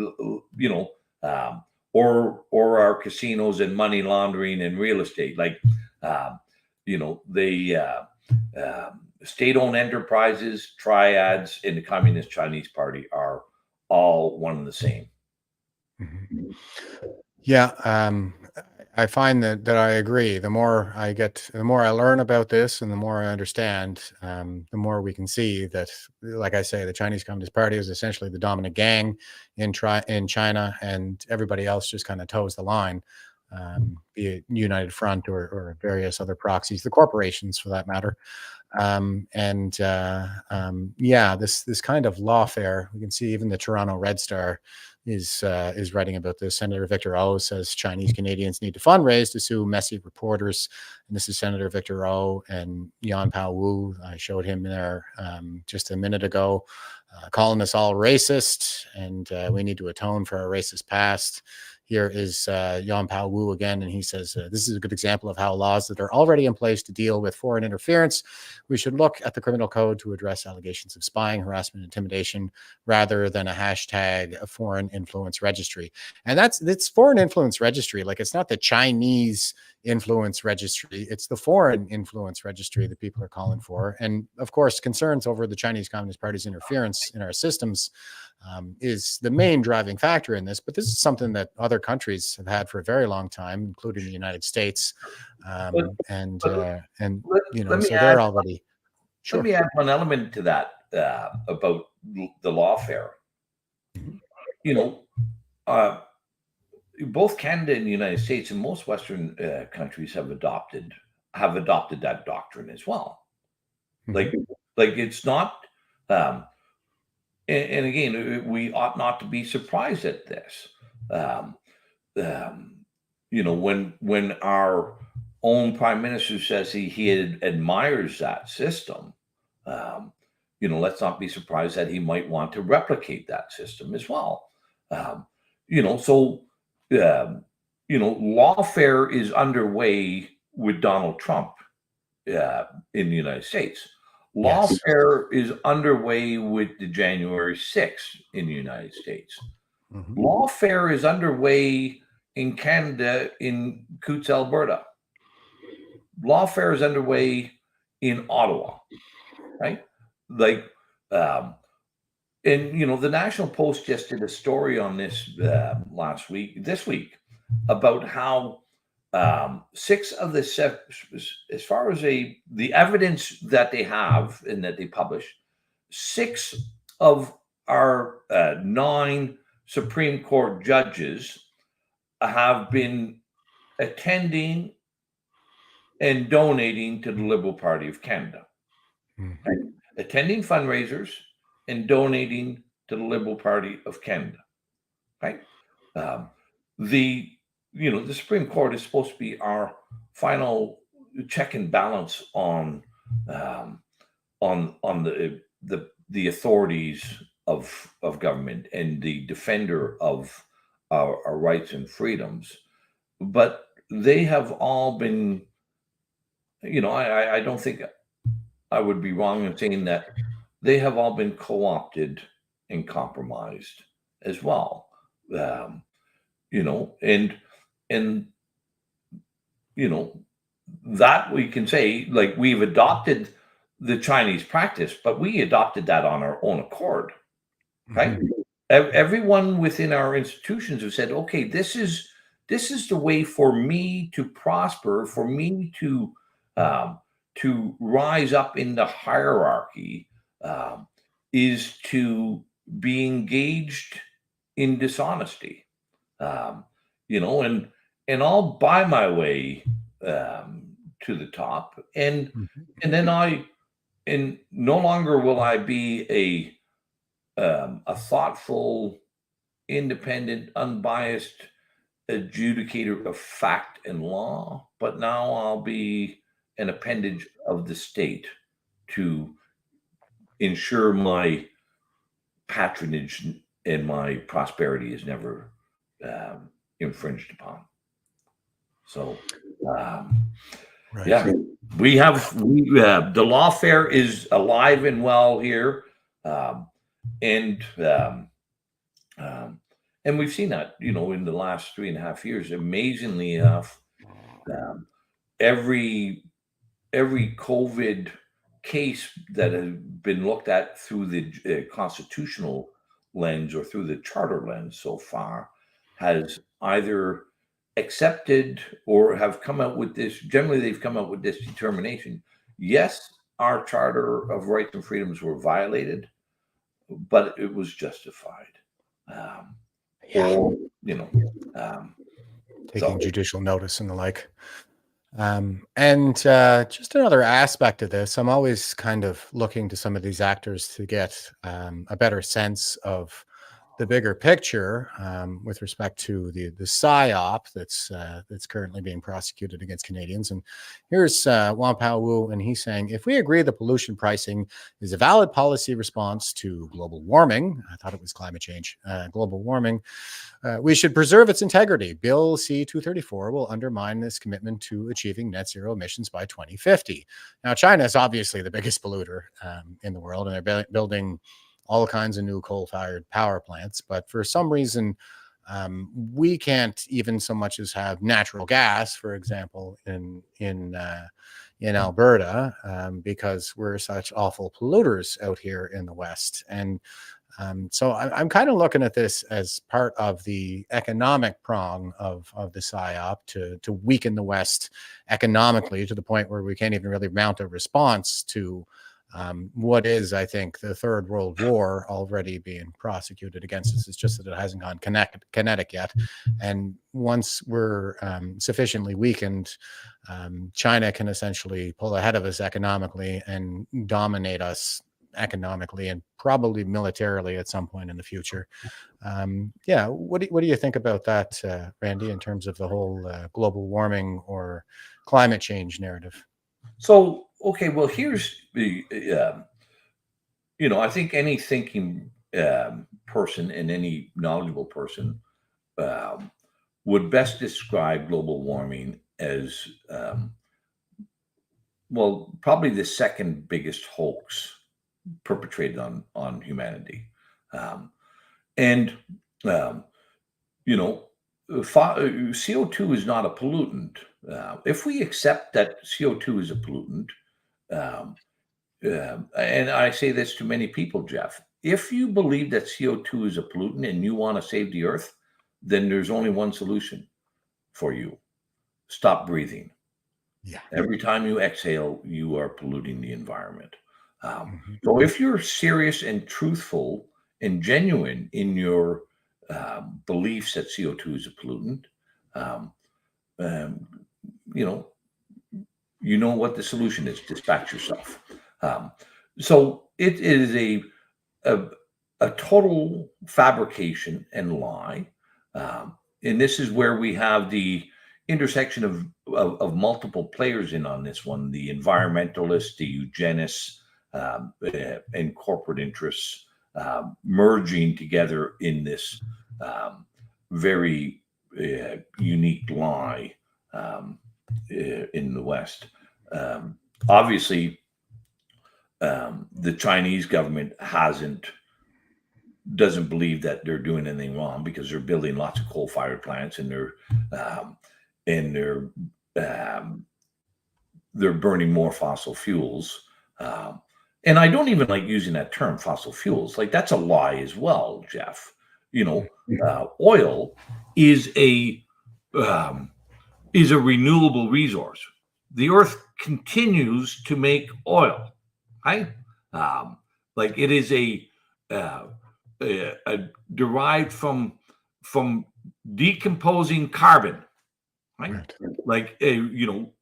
or our casinos and money laundering and real estate. Like, state-owned enterprises, triads, and the Communist Chinese Party are all one and the same. Yeah, I find that I agree. The more I learn about this, and the more I understand, the more we can see that, like I say, the Chinese Communist Party is essentially the dominant gang in China, and everybody else just kind of toes the line, be it United Front or various other proxies, the corporations for that matter. This kind of lawfare, we can see even the Toronto Red Star is writing about this. Senator Victor O says Chinese Canadians need to fundraise to sue messy reporters. And this is Senator Victor O and Yan Pao Wu. I showed him there just a minute ago, calling us all racist, and we need to atone for our racist past. Here is Yan Pao Wu again, and he says, this is a good example of how laws that are already in place to deal with foreign interference. We should look at the criminal code to address allegations of spying, harassment, intimidation, rather than a hashtag foreign influence registry. And it's foreign influence registry. Like, it's not the Chinese influence registry, it's the foreign influence registry that people are calling for. And of course, concerns over the Chinese Communist Party's interference in our systems is the main driving factor in this. But this is something that other countries have had for a very long time, including the United States. So they're already. Let me add one element to that about the lawfare. Both Canada and the United States and most Western countries have adopted that doctrine as well. Like it's not. And again, we ought not to be surprised at this. When our own prime minister says he admires that system, let's not be surprised that he might want to replicate that system as well. Lawfare is underway with Donald Trump in the United States. Lawfare is underway with the January 6th in the United States. Lawfare is underway in Canada, in Coutts, Alberta. Lawfare is underway in Ottawa, right? The National Post just did a story on this this week, about how 6 of the 7, as far as the evidence that they have and that they publish, 6 of our 9 Supreme Court judges have been attending and donating to the Liberal Party of Canada, right? Attending fundraisers and donating to the Liberal Party of Canada, right? The Supreme Court is supposed to be our final check and balance on the authorities of government and the defender of our rights and freedoms, but they have all been. I don't think I would be wrong in saying that they have all been co-opted and compromised as well. That we can say, like, we've adopted the Chinese practice, but we adopted that on our own accord, right? Everyone within our institutions have said, okay, this is the way for me to prosper, for me to rise up in the hierarchy, is to be engaged in dishonesty, and I'll buy my way to the top, and then no longer will I be a thoughtful, independent, unbiased adjudicator of fact and law, but now I'll be an appendage of the state to ensure my patronage and my prosperity is never infringed upon. So, yeah, the lawfare is alive and well here, and we've seen that, in the last 3.5 years. Amazingly enough, every COVID case that has been looked at through the constitutional lens or through the charter lens so far has either accepted or have come out with this. Generally, they've come out with this determination: yes, our Charter of Rights and Freedoms were violated, but it was justified. Taking judicial notice and the like. Just another aspect of this, I'm always kind of looking to some of these actors to get a better sense of the bigger picture with respect to the PSYOP that's currently being prosecuted against Canadians. And here's Wampao Wu, and he's saying, if we agree that pollution pricing is a valid policy response to global warming, I thought it was climate change, global warming, we should preserve its integrity. Bill C-234 will undermine this commitment to achieving net zero emissions by 2050. Now, China is obviously the biggest polluter in the world, and they're building all kinds of new coal-fired power plants. But for some reason, we can't even so much as have natural gas, for example, in Alberta, because we're such awful polluters out here in the West. And so I'm kind of looking at this as part of the economic prong of the PSYOP to weaken the West economically to the point where we can't even really mount a response to what is, I think, the Third World War already being prosecuted against us. It's just that it hasn't gone kinetic yet. And once we're sufficiently weakened, China can essentially pull ahead of us economically and dominate us economically and probably militarily at some point in the future. What do you think about that, Randy, in terms of the whole global warming or climate change narrative? So, okay, well, here's the, I think any thinking person and any knowledgeable person would best describe global warming as, probably the second biggest hoax perpetrated on humanity. CO2 is not a pollutant. If we accept that CO2 is a pollutant, and I say this to many people, Jeff, if you believe that CO2 is a pollutant and you want to save the earth, then there's only one solution for you. Stop breathing. Yeah. Every time you exhale, you are polluting the environment. So if you're serious and truthful and genuine in your beliefs that CO2 is a pollutant, you know what the solution is. Dispatch yourself. So it is a total fabrication and lie. And this is where we have the intersection of multiple players in on this one: the environmentalists, the eugenists, and corporate interests merging together in this very unique lie in the West. Obviously, the Chinese government doesn't believe that they're doing anything wrong, because they're building lots of coal-fired plants, and they're burning more fossil fuels. And I don't even like using that term, fossil fuels. Like, that's a lie as well, Jeff. Oil is a renewable resource. The earth continues to make oil, right? It is a derived from decomposing carbon, right?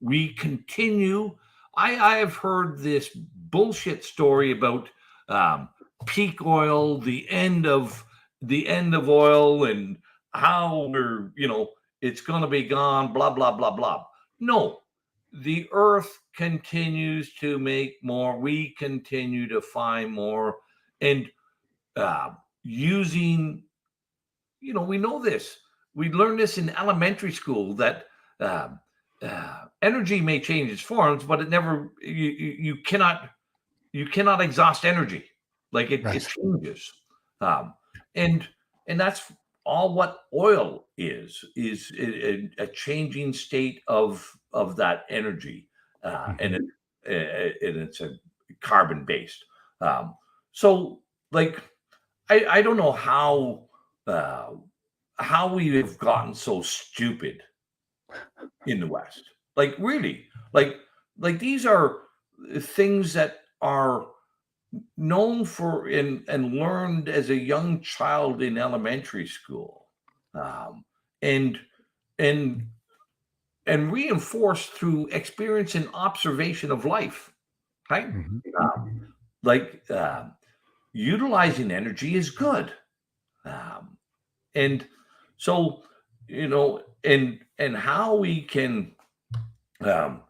We continue. I have heard this bullshit story about peak oil, the end of oil, and how it's going to be gone, blah, blah, blah, blah. No, the earth continues to make more. We continue to find more. And using, we know this. We learned this in elementary school, that energy may change its forms, but it never, you cannot exhaust energy. Like, it changes. And that's all what oil is a changing state of that energy. And it's a carbon based. So, like, I don't know how we have gotten so stupid in the West. Like, really, like these are things that are known for and learned as a young child in elementary school, and reinforced through experience and observation of life, right? Utilizing energy is good. Um, and so, and how we can um,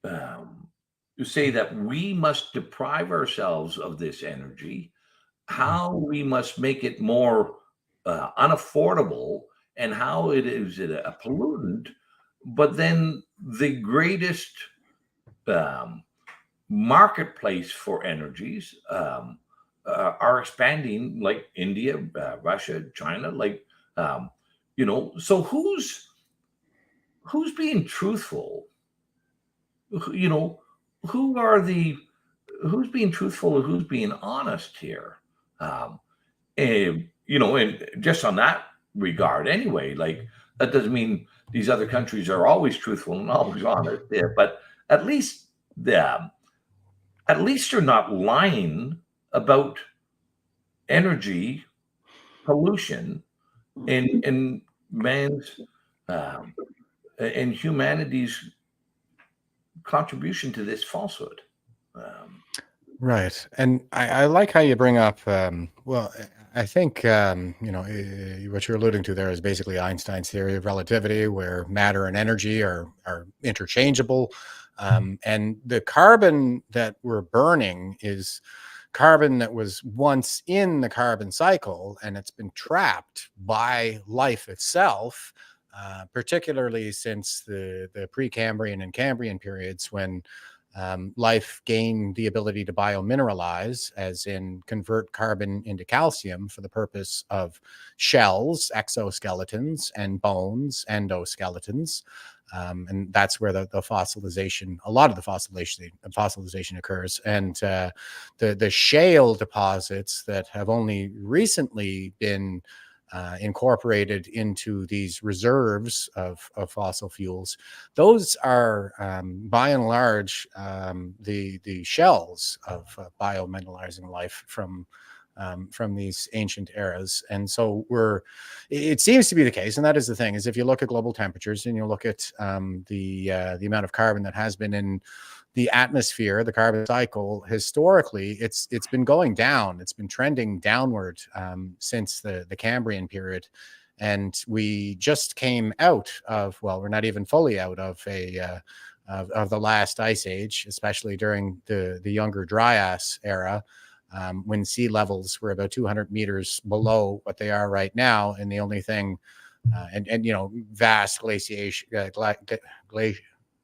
um, say that we must deprive ourselves of this energy, how we must make it more unaffordable, and how it is a pollutant, but then the greatest um, marketplace for energies are expanding, like India, Russia, China, so who's being truthful? You know, who are the who's being truthful and who's being honest here? Um, and just on that regard, anyway, like that doesn't mean these other countries are always truthful and always honest, but at least the at least they're not lying about energy pollution and man's um, and humanity's contribution to this falsehood. Right. And I like how you bring up, well, I think, what you're alluding to there is basically Einstein's theory of relativity, where matter and energy are interchangeable. And the carbon that we're burning is carbon that was once in the carbon cycle, and it's been trapped by life itself, particularly since the Precambrian and Cambrian periods, when life gained the ability to biomineralize, as in convert carbon into calcium for the purpose of shells, exoskeletons, and bones, endoskeletons. And that's where the fossilization, a lot of the fossilization occurs. And the shale deposits that have only recently been incorporated into these reserves of fossil fuels, those are by and large the shells of biomineralizing life from these ancient eras. And so it seems to be the case, and that is the thing, is if you look at global temperatures and you look at the amount of carbon that has been in the atmosphere, the carbon cycle, historically, it's been going down. It's been trending downward since the Cambrian period. And we just came out of, well, we're not even fully out of of the last ice age, especially during the Younger Dryas era, when sea levels were about 200 meters below what they are right now. And the only thing, vast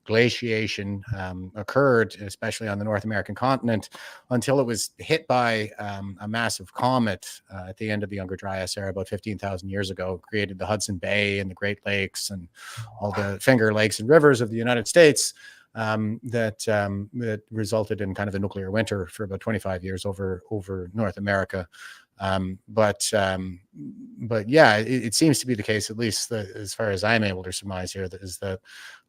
glaciation occurred, especially on the North American continent, until it was hit by a massive comet at the end of the Younger Dryas era, about 15,000 years ago, created the Hudson Bay and the Great Lakes and all the Finger Lakes and rivers of the United States. That resulted in kind of a nuclear winter for about 25 years over North America. But yeah, it seems to be the case, at least as far as I'm able to surmise here, that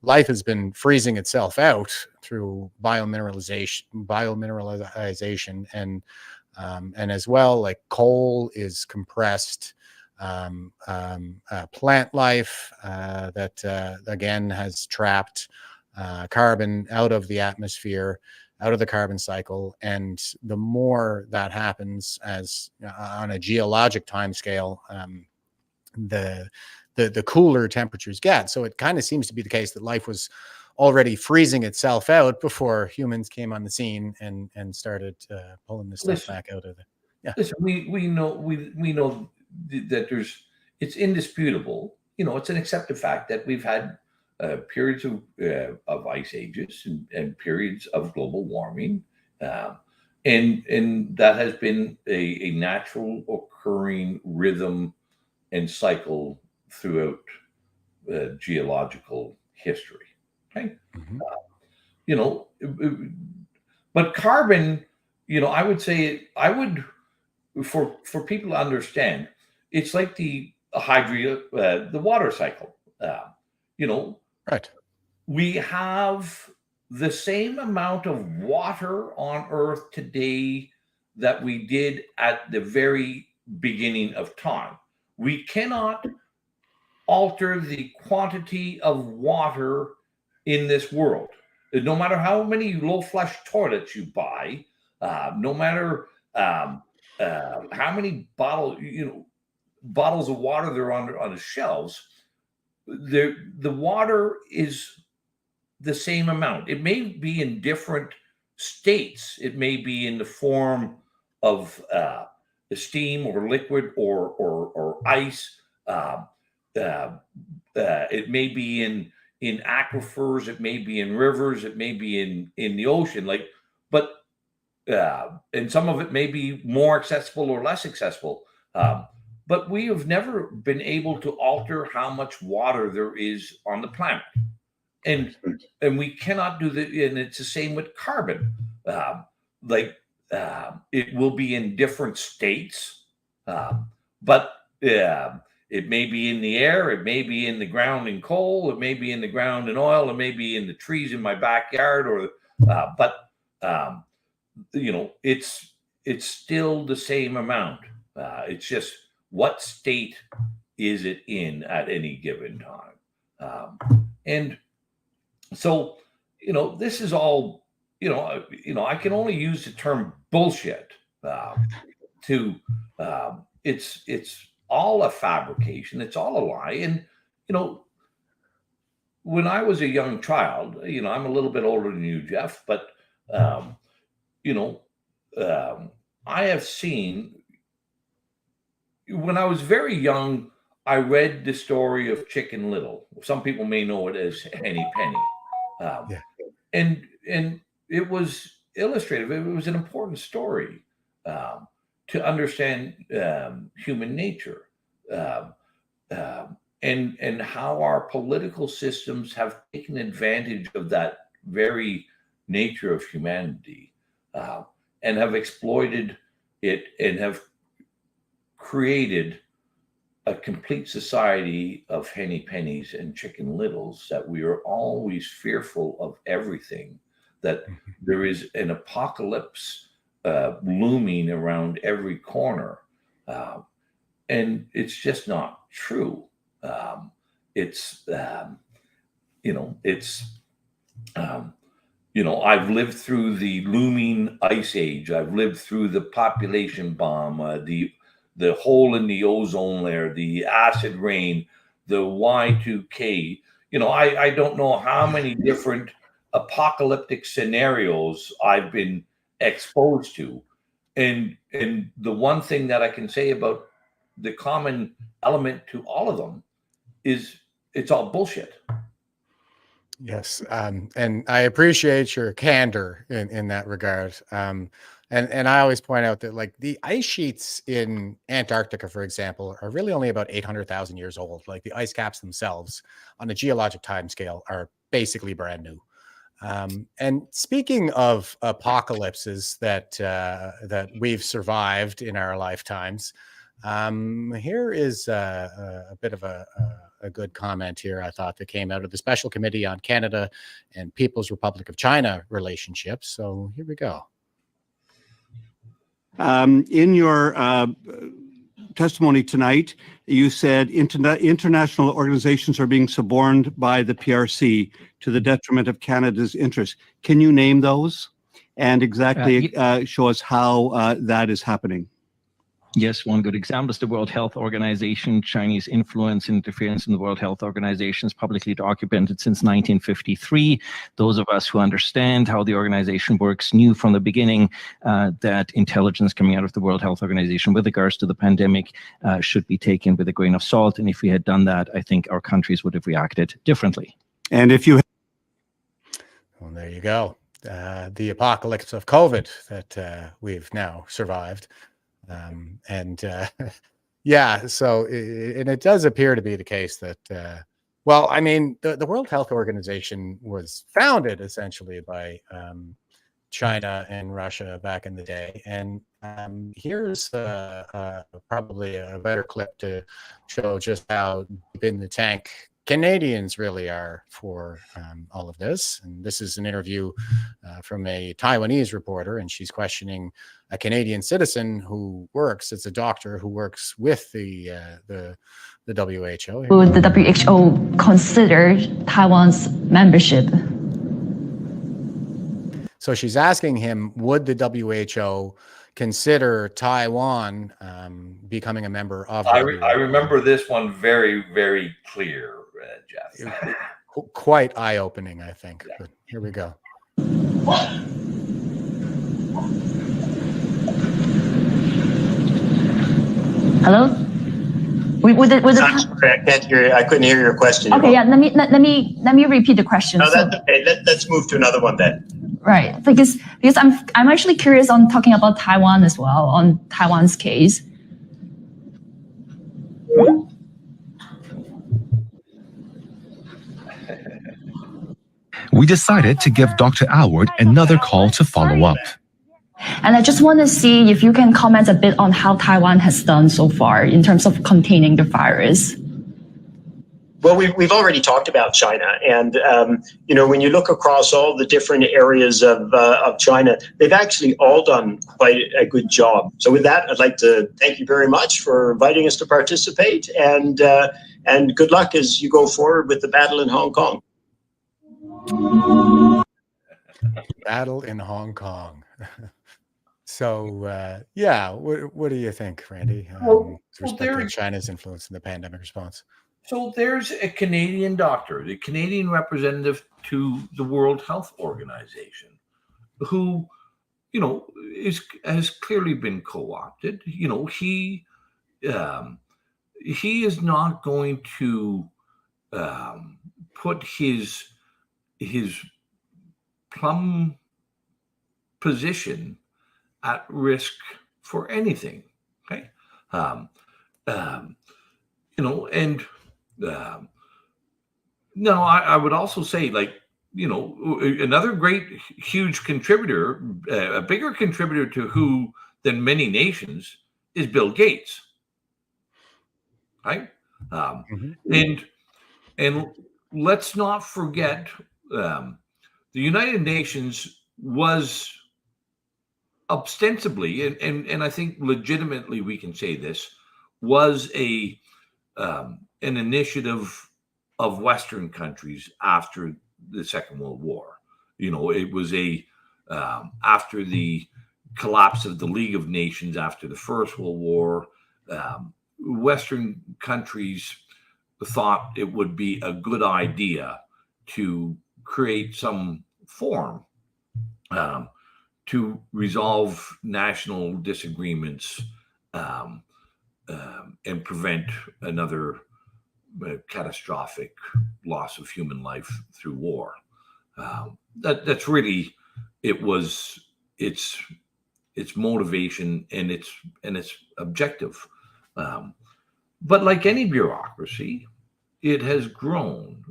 life has been freezing itself out through biomineralization, and as well, like coal is compressed. Plant life that again has trapped carbon out of the atmosphere, out of the carbon cycle. And the more that happens, as on a geologic time scale, the cooler temperatures get. So it kind of seems to be the case that life was already freezing itself out before humans came on the scene and started pulling the stuff back out of it. Yeah. Listen, we know that it's indisputable. It's an accepted fact that we've had periods of ice ages and periods of global warming, and that has been a natural occurring rhythm and cycle throughout geological history. Okay, but carbon, I would say for people to understand, it's like the water cycle. Right. We have the same amount of water on Earth today that we did at the very beginning of time. We cannot alter the quantity of water in this world. No matter how many low-flush toilets you buy, no matter how many bottles, bottles of water that are on the shelves, the water is the same amount. It may be in different states. It may be in the form of steam or liquid or ice. It may be in aquifers. It may be in rivers. It may be in the ocean. And some of it may be more accessible or less accessible. But we have never been able to alter how much water there is on the planet. And we cannot do that. And it's the same with carbon. It will be in different states, but it may be in the air, it may be in the ground in coal, it may be in the ground in oil, it may be in the trees in my backyard, it's still the same amount. It's just what state is it in at any given time, and so this is all. I can only use the term bullshit it's all a fabrication. It's all a lie. And, when I was a young child, I'm a little bit older than you, Jeff, but, I have seen, when I was very young, I read the story of Chicken Little. Some people may know it as Henny Penny. And it was illustrative. It was an important story to understand human nature and how our political systems have taken advantage of that very nature of humanity and have exploited it and have created a complete society of Henny Pennies and Chicken Littles, that we are always fearful of everything, that there is an apocalypse looming around every corner. And it's just not true. I've lived through the looming ice age. I've lived through the population bomb, the hole in the ozone layer, the acid rain, the Y2K. I don't know how many different apocalyptic scenarios I've been exposed to. And the one thing that I can say about the common element to all of them is it's all bullshit. Yes. And I appreciate your candor in that regard. And I always point out that, like, the ice sheets in Antarctica, for example, are really only about 800,000 years old. Like, the ice caps themselves on a geologic timescale are basically brand new. And speaking of apocalypses that we've survived in our lifetimes, here is a bit of a good comment here, I thought, that came out of the Special Committee on Canada and People's Republic of China relationships. So here we go. In your testimony tonight, you said international organizations are being suborned by the PRC to the detriment of Canada's interests. Can you name those and exactly show us how that is happening? Yes, one good example is the World Health Organization. Chinese influence and interference in the World Health Organization is publicly documented since 1953. Those of us who understand how the organization works knew from the beginning that intelligence coming out of the World Health Organization with regards to the pandemic should be taken with a grain of salt. And if we had done that, I think our countries would have reacted differently. And if you... Well, there you go. The apocalypse of COVID that we've now survived. Yeah, so and it does appear to be the case that, well, I mean, the World Health Organization was founded essentially by China and Russia back in the day. And here's probably a better clip to show just how deep in the tank Canadians really are for all of this. And this is an interview from a Taiwanese reporter, and she's questioning a Canadian citizen who works. It's a doctor who works with the WHO. Would the WHO consider Taiwan's membership? So she's asking him, would the WHO consider Taiwan becoming a member of the I remember this one very, very clear, Jeff. Quite eye-opening, I think. But here we go. Hello? I'm sorry, I can't hear you. I couldn't hear your question. Okay, yeah. Let me repeat the question. No, that's okay. Let's move to another one then. Right, because I'm actually curious on talking about Taiwan as well, on Taiwan's case. We decided to give Dr. Alward another call to follow up. And I just want to see if you can comment a bit on how Taiwan has done so far in terms of containing the virus. Well, we've already talked about China, and when you look across all the different areas of China, they've actually all done quite a good job. So with that, I'd like to thank you very much for inviting us to participate, and good luck as you go forward with the battle in Hong Kong. Battle in Hong Kong. So, yeah, what do you think, Randy, with respect to China's influence in the pandemic response? So there's a Canadian doctor, the Canadian representative to the World Health Organization, who, has clearly been co-opted. He is not going to put his plum position at risk for anything. Okay. No, I would also say, another great, huge contributor, a bigger contributor to than many nations is Bill Gates. Right. And let's not forget, the United Nations was ostensibly, and I think legitimately we can say this, was an initiative of Western countries after the Second World War. It was after the collapse of the League of Nations after the First World War, Western countries thought it would be a good idea to create some form to resolve national disagreements and prevent another catastrophic loss of human life through war. That's really its motivation and its objective. But like any bureaucracy, it has grown.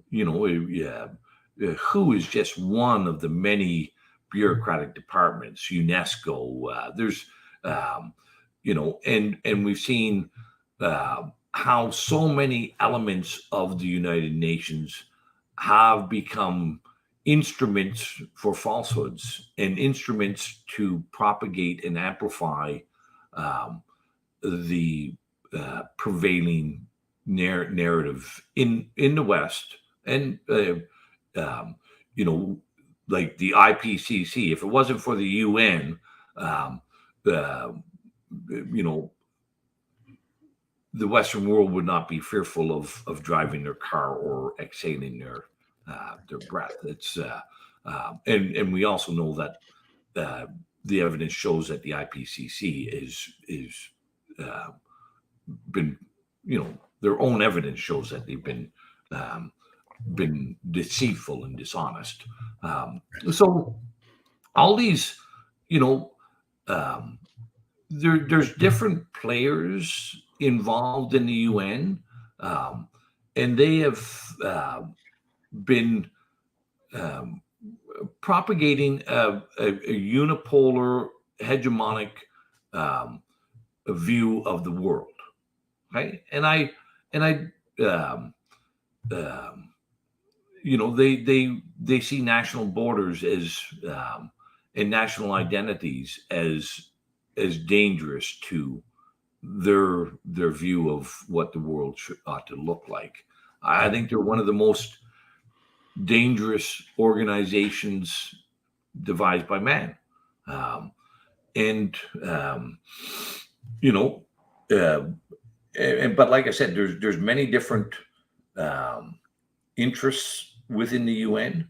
WHO is just one of the many bureaucratic departments. UNESCO, there's and we've seen how so many elements of the United Nations have become instruments for falsehoods and instruments to propagate and amplify the prevailing narrative in the West. And like the IPCC, if it wasn't for the UN, the Western world would not be fearful of driving their car or exhaling their breath. It's and we also know that the evidence shows that the IPCC is been, their own evidence shows that they've been deceitful and dishonest. So all these, there's different players involved in the UN, and they have been propagating a unipolar, hegemonic view of the world. Right, they see national borders as and national identities as dangerous to their view of what the world ought to look like. I think they're one of the most dangerous organizations devised by man. and you know, but like I said, there's many different interests within the UN,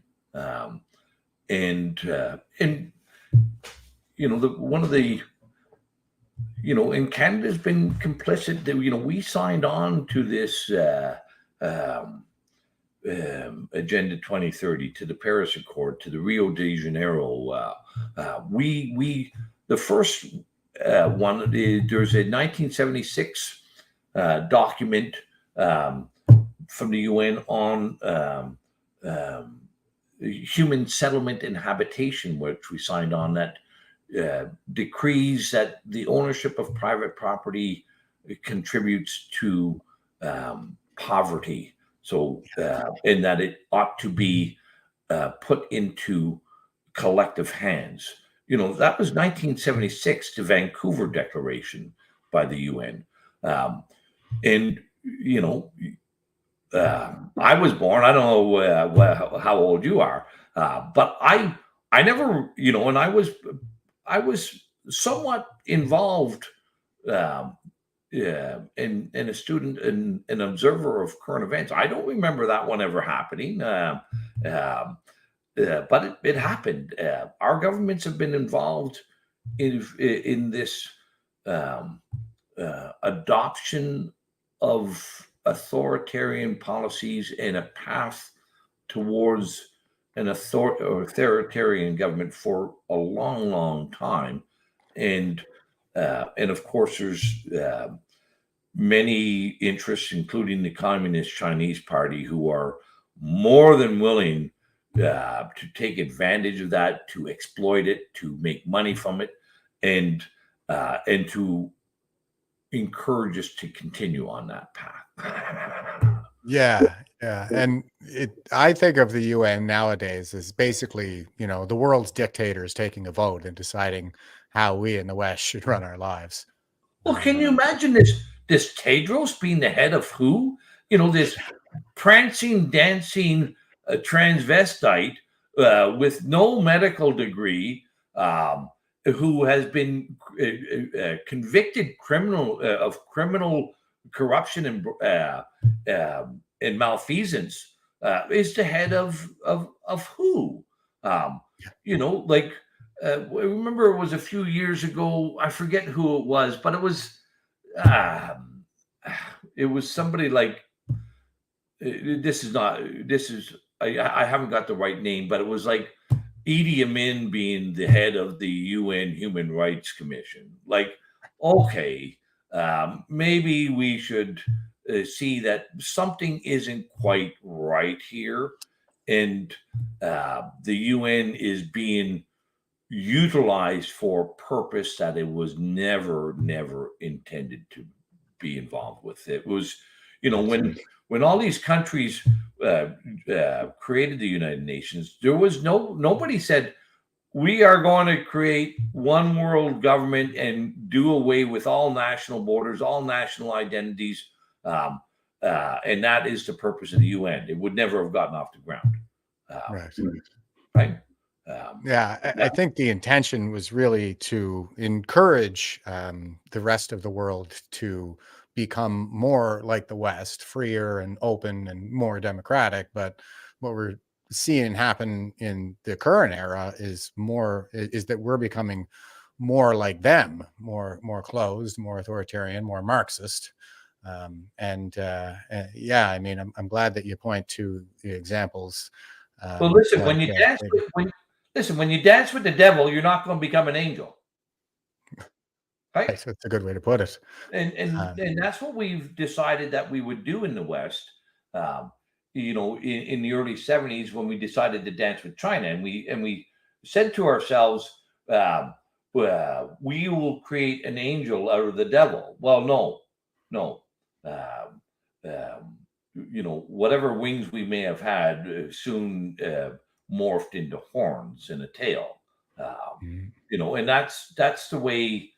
and you know, one of the, you know, and Canada's been complicit. You know, we signed on to this Agenda 2030, to the Paris Accord, to the Rio de Janeiro. The first one, there's a 1976 document from the UN on human settlement and habitation, which we signed on, that decrees that the ownership of private property contributes to poverty. So, and that it ought to be put into collective hands. You know, that was 1976, the Vancouver Declaration by the UN. And, you know, I was born, I don't know how old you are, but I never, you know, and I was somewhat involved and a student and an observer of current events. I don't remember that one ever happening, but it happened. Our governments have been involved in this adoption of authoritarian policies and a path towards an authoritarian government for a long, long time, and of course there's many interests, including the Communist Chinese Party, who are more than willing to take advantage of that, to exploit it, to make money from it, and to encourage us to continue on that path. Yeah, and I think of the UN nowadays as basically, you know, the world's dictators taking a vote and deciding how we in the West should run our lives. Well, can you imagine this Tedros being the head of WHO? You know, this prancing, dancing transvestite with no medical degree, who has been convicted of criminal corruption and malfeasance, is the head of WHO. You know, like, I remember it was a few years ago, I forget who it was, but it was somebody like, I haven't got the right name, but it was like Idi Amin being the head of the UN Human Rights Commission. Like, okay, maybe we should see that something isn't quite right here, and the UN is being utilized for a purpose that it was never intended to be involved with. It was, you know, when all these countries created the United Nations, there was nobody said we are going to create one world government and do away with all national borders, all national identities, and that is the purpose of the UN. It would never have gotten off the ground. Right. I think the intention was really to encourage the rest of the world to become more like the West, freer and open and more democratic. But what we're seeing happen in the current era is that we're becoming more like them, more closed, more authoritarian, more Marxist. I mean, I'm glad that you point to the examples. Well, listen, when you dance with the devil, you're not going to become an angel. Right? That's a good way to put it. And that's what we've decided that we would do in the West. You know, in the early 70s, when we decided to dance with China, and we said to ourselves, we will create an angel out of the devil. Well, no. You know, whatever wings we may have had soon morphed into horns and a tail. You know, and that's the way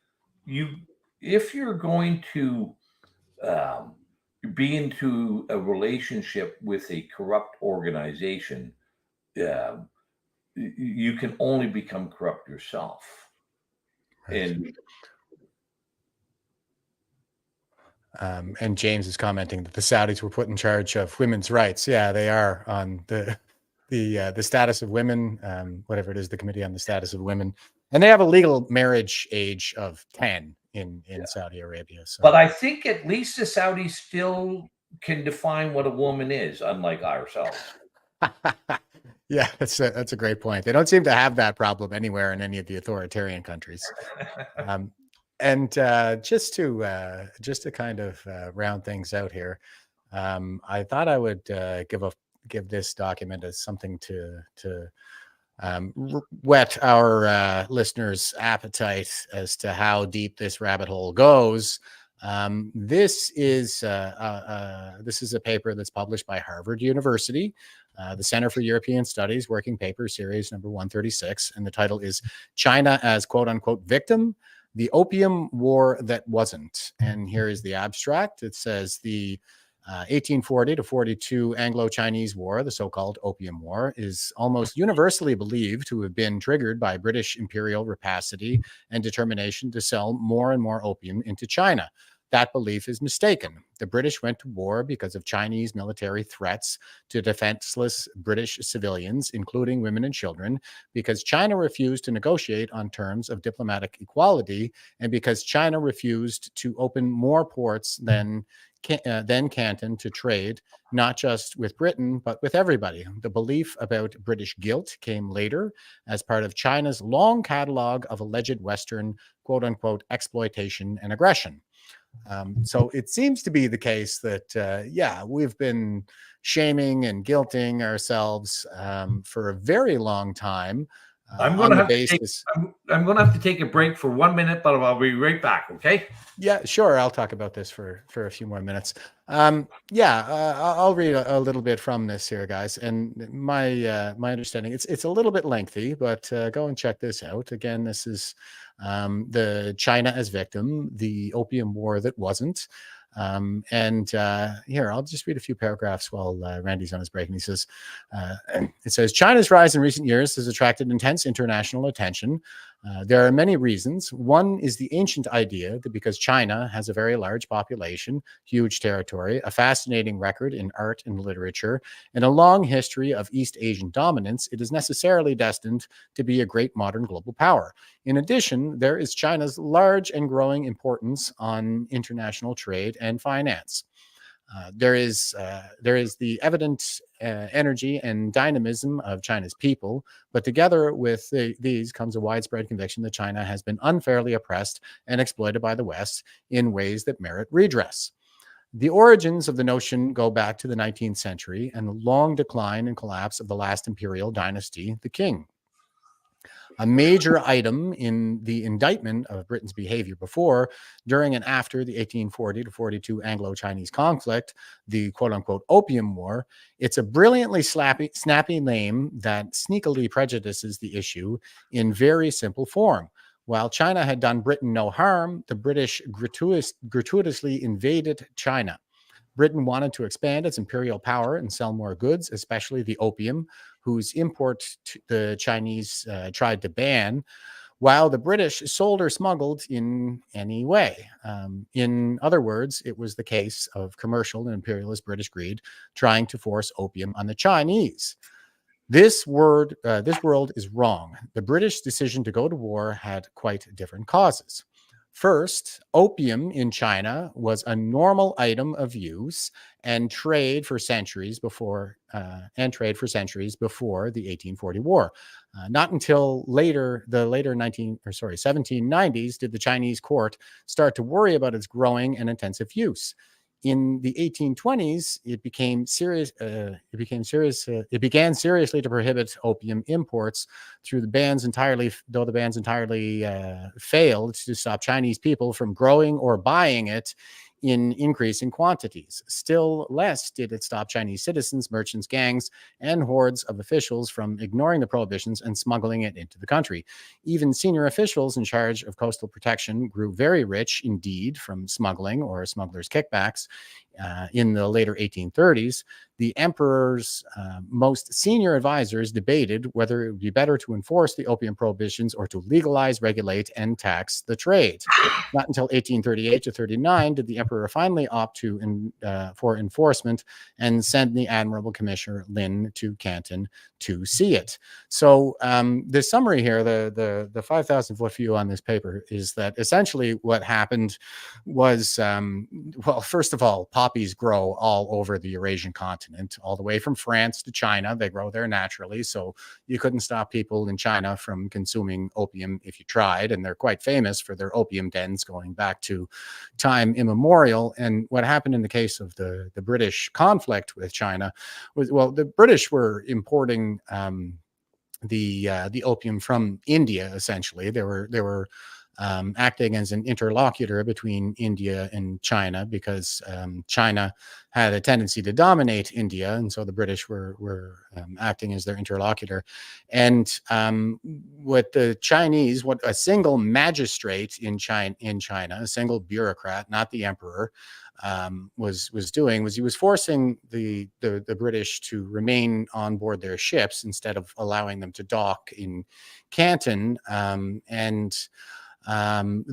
if you're going to be into a relationship with a corrupt organization, you can only become corrupt yourself. And James is commenting that the Saudis were put in charge of women's rights. Yeah, they are on the status of women, whatever it is, the Committee on the Status of Women, and they have a legal marriage age of 10 in Saudi Arabia. So. But I think at least the Saudis still can define what a woman is, unlike ourselves. Yeah, that's a great point. They don't seem to have that problem anywhere in any of the authoritarian countries. And just to kind of round things out here, I thought I would give this document as something to whet our listeners' appetite as to how deep this rabbit hole goes. This is a paper that's published by Harvard University, the Center for European Studies, working paper series number 136, and the title is "China as quote unquote victim: The Opium War That Wasn't." And here is the abstract. It says the 1840 to 42 Anglo-Chinese War, the so-called Opium War, is almost universally believed to have been triggered by British imperial rapacity and determination to sell more and more opium into China. That belief is mistaken. The British went to war because of Chinese military threats to defenseless British civilians, including women and children, because China refused to negotiate on terms of diplomatic equality, and because China refused to open more ports than Canton to trade, not just with Britain, but with everybody. The belief about British guilt came later as part of China's long catalog of alleged Western, quote unquote, exploitation and aggression. So it seems to be the case that, we've been shaming and guilting ourselves for a very long time. I'm going to have to take a break for 1 minute, but I'll be right back. Okay? Yeah, sure. I'll talk about this for a few more minutes. I'll read a little bit from this here, guys. And my understanding, it's a little bit lengthy, but go and check this out. Again, this is the China as Victim: The Opium War That Wasn't. Here, I'll just read a few paragraphs while Randy's on his break. And he says, it says, China's rise in recent years has attracted intense international attention. There are many reasons. One is the ancient idea that because China has a very large population, huge territory, a fascinating record in art and literature, and a long history of East Asian dominance, it is necessarily destined to be a great modern global power. In addition, there is China's large and growing importance on international trade and finance. There is the evident energy and dynamism of China's people, but together with these comes a widespread conviction that China has been unfairly oppressed and exploited by the West in ways that merit redress. The origins of the notion go back to the 19th century and the long decline and collapse of the last imperial dynasty, the Qing. A major item in the indictment of Britain's behavior before, during, and after the 1840 to 42 Anglo-Chinese conflict, the quote-unquote Opium War, it's a brilliantly snappy name that sneakily prejudices the issue in very simple form. While China had done Britain no harm, the British gratuitously invaded China. Britain wanted to expand its imperial power and sell more goods, especially the opium, whose import the Chinese tried to ban, while the British sold or smuggled in any way. In other words, it was the case of commercial and imperialist British greed trying to force opium on the Chinese. This world is wrong. The British decision to go to war had quite different causes. First, opium in China was a normal item of use and trade for centuries before the 1840 war. Not until the later 1790s did the Chinese court start to worry about its growing and intensive use. In the 1820s, it began seriously to prohibit opium imports though the bans entirely failed to stop Chinese people from growing or buying it in increasing quantities. Still less did it stop Chinese citizens, merchants, gangs, and hordes of officials from ignoring the prohibitions and smuggling it into the country. Even senior officials in charge of coastal protection grew very rich indeed from smuggling or smugglers' kickbacks. in the later 1830s, the emperor's most senior advisors debated whether it would be better to enforce the opium prohibitions or to legalize, regulate, and tax the trade. Not until 1838 to 39 did the emperor finally opt for enforcement and send the Admirable Commissioner Lin to Canton to see it. So the summary here, the 5,000-foot view on this paper, is that essentially what happened was, well, first of all, poppies grow all over the Eurasian continent, all the way from France to China. They grow there naturally, so you couldn't stop people in China from consuming opium if you tried, and they're quite famous for their opium dens going back to time immemorial. And what happened in the case of the British conflict with China was, well, the British were importing the opium from India. Essentially, they were acting as an interlocutor between India and China, because China had a tendency to dominate India, and so the British were acting as their interlocutor. And what the Chinese, what a single magistrate in China, a single bureaucrat, not the emperor, was doing was he was forcing the British to remain on board their ships instead of allowing them to dock in Canton,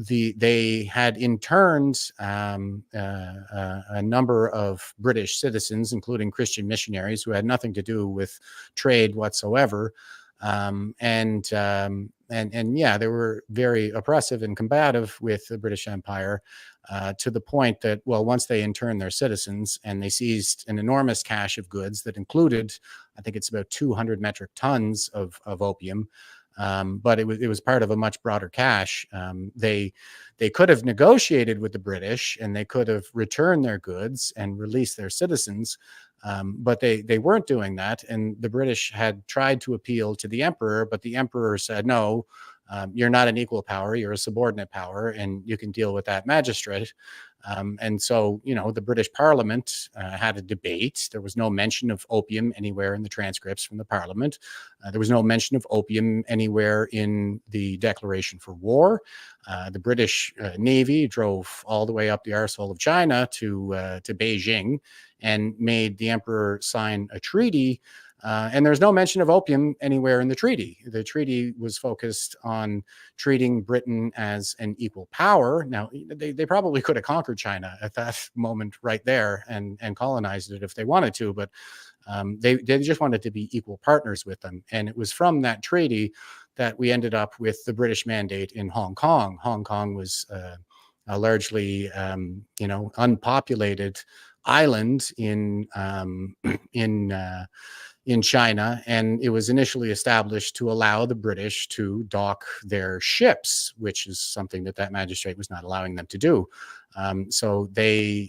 they had interned a number of British citizens, including Christian missionaries, who had nothing to do with trade whatsoever. And yeah, they were very oppressive and combative with the British Empire, to the point that, well, once they interned their citizens and they seized an enormous cache of goods that included, I think it's about 200 metric tons of opium. But it was part of a much broader cache. They could have negotiated with the British, and they could have returned their goods and released their citizens, but they weren't doing that. And the British had tried to appeal to the emperor, but the emperor said, no, you're not an equal power, you're a subordinate power, and you can deal with that magistrate. And so, the British Parliament had a debate. There was no mention of opium anywhere in the transcripts from the Parliament. There was no mention of opium anywhere in the declaration for war. The British Navy drove all the way up the arsehole of China to Beijing and made the emperor sign a treaty. And there's no mention of opium anywhere in the treaty. The treaty was focused on treating Britain as an equal power. Now, they probably could have conquered China at that moment right there and colonized it if they wanted to, but they just wanted to be equal partners with them. And it was from that treaty that we ended up with the British mandate in Hong Kong. Hong Kong was a largely, unpopulated island in China, and it was initially established to allow the British to dock their ships, which is something that magistrate was not allowing them to do. So they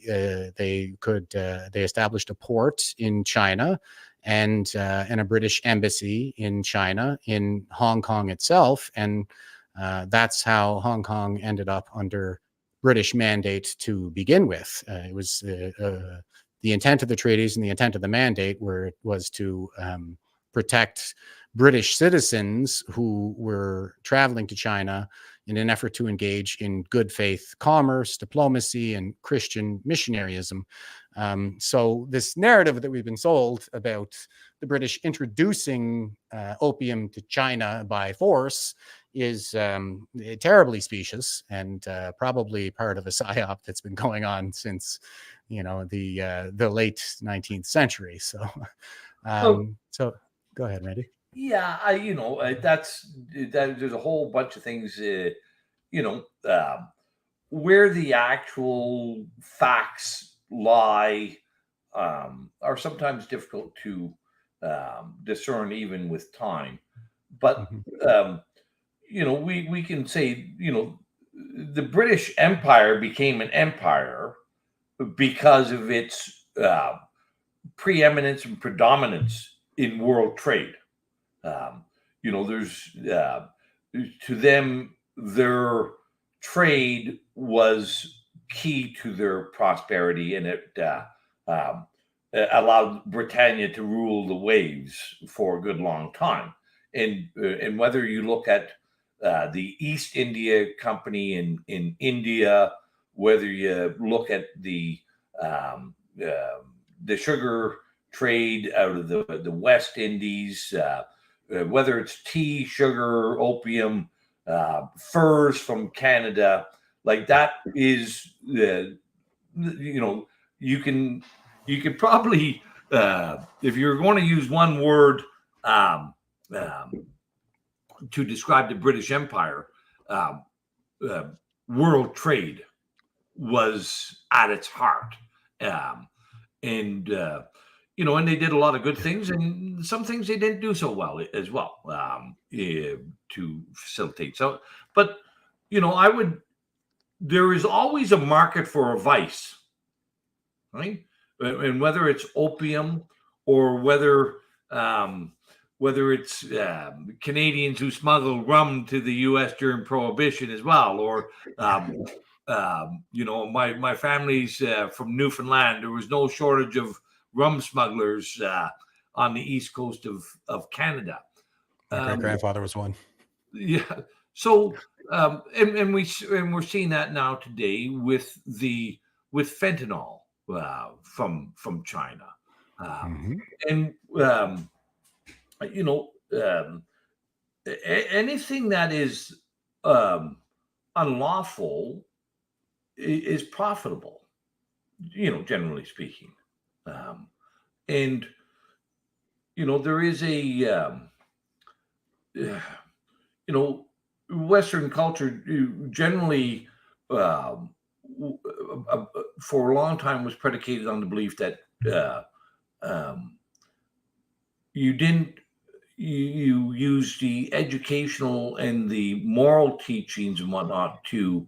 established a port in China and a British embassy in China, in Hong Kong itself, and that's how Hong Kong ended up under British mandate to begin with. It was the intent of the treaties and the intent of the mandate was to protect British citizens who were traveling to China in an effort to engage in good faith commerce, diplomacy, and Christian missionaryism. So this narrative that we've been sold about the British introducing opium to China by force is terribly specious and probably part of a psyop that's been going on since the late 19th century. So so go ahead, Randy. Yeah, there's a whole bunch of things, where the actual facts lie are sometimes difficult to discern even with time. But, we can say, the British Empire became an empire because of its preeminence and predominance in world trade. There's to them, their trade was key to their prosperity, and it allowed Britannia to rule the waves for a good long time. And whether you look at the East India Company in India, whether you look at the the sugar trade out of the West Indies, whether it's tea, sugar, opium, furs from Canada, like that is, you know, you can probably, if you're going to use one word to describe the British Empire, world trade was at its heart. And they did a lot of good things, and some things they didn't do so well as well, to facilitate. So, but, there is always a market for a vice, right? And whether it's opium or whether it's Canadians who smuggle rum to the U.S. during Prohibition as well, or my family's from Newfoundland. There was no shortage of rum smugglers on the east coast of Canada. My grandfather was one. Yeah. So and we're seeing that now today with fentanyl from China, and anything that is unlawful is profitable, generally speaking. And there is a Western culture generally for a long time was predicated on the belief that you use the educational and the moral teachings and whatnot to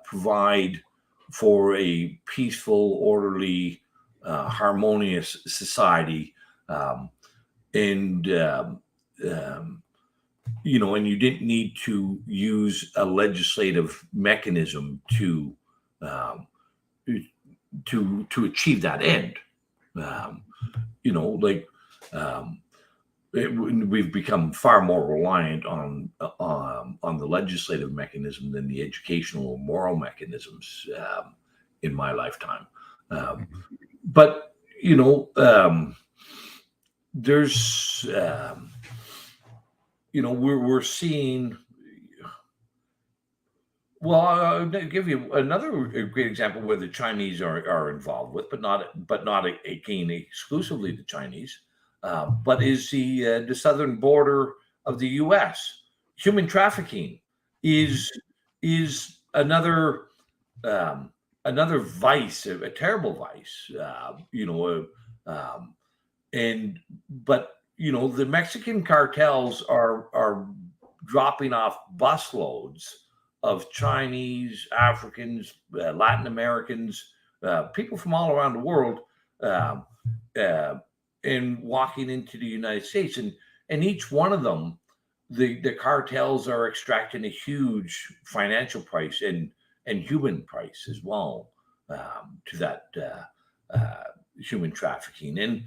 provide for a peaceful, orderly, harmonious society, and you didn't need to use a legislative mechanism to achieve that end. We've become far more reliant on the legislative mechanism than the educational or moral mechanisms in my lifetime. But there's we're seeing. Well, I'll give you another great example where the Chinese are involved with, but not again exclusively the Chinese. But is the southern border of the U.S. Human trafficking is another vice, a terrible vice. But the Mexican cartels are dropping off busloads of Chinese, Africans, Latin Americans, people from all around the world. And walking into the United States, and each one of them, the cartels are extracting a huge financial price and human price as well to that human trafficking, and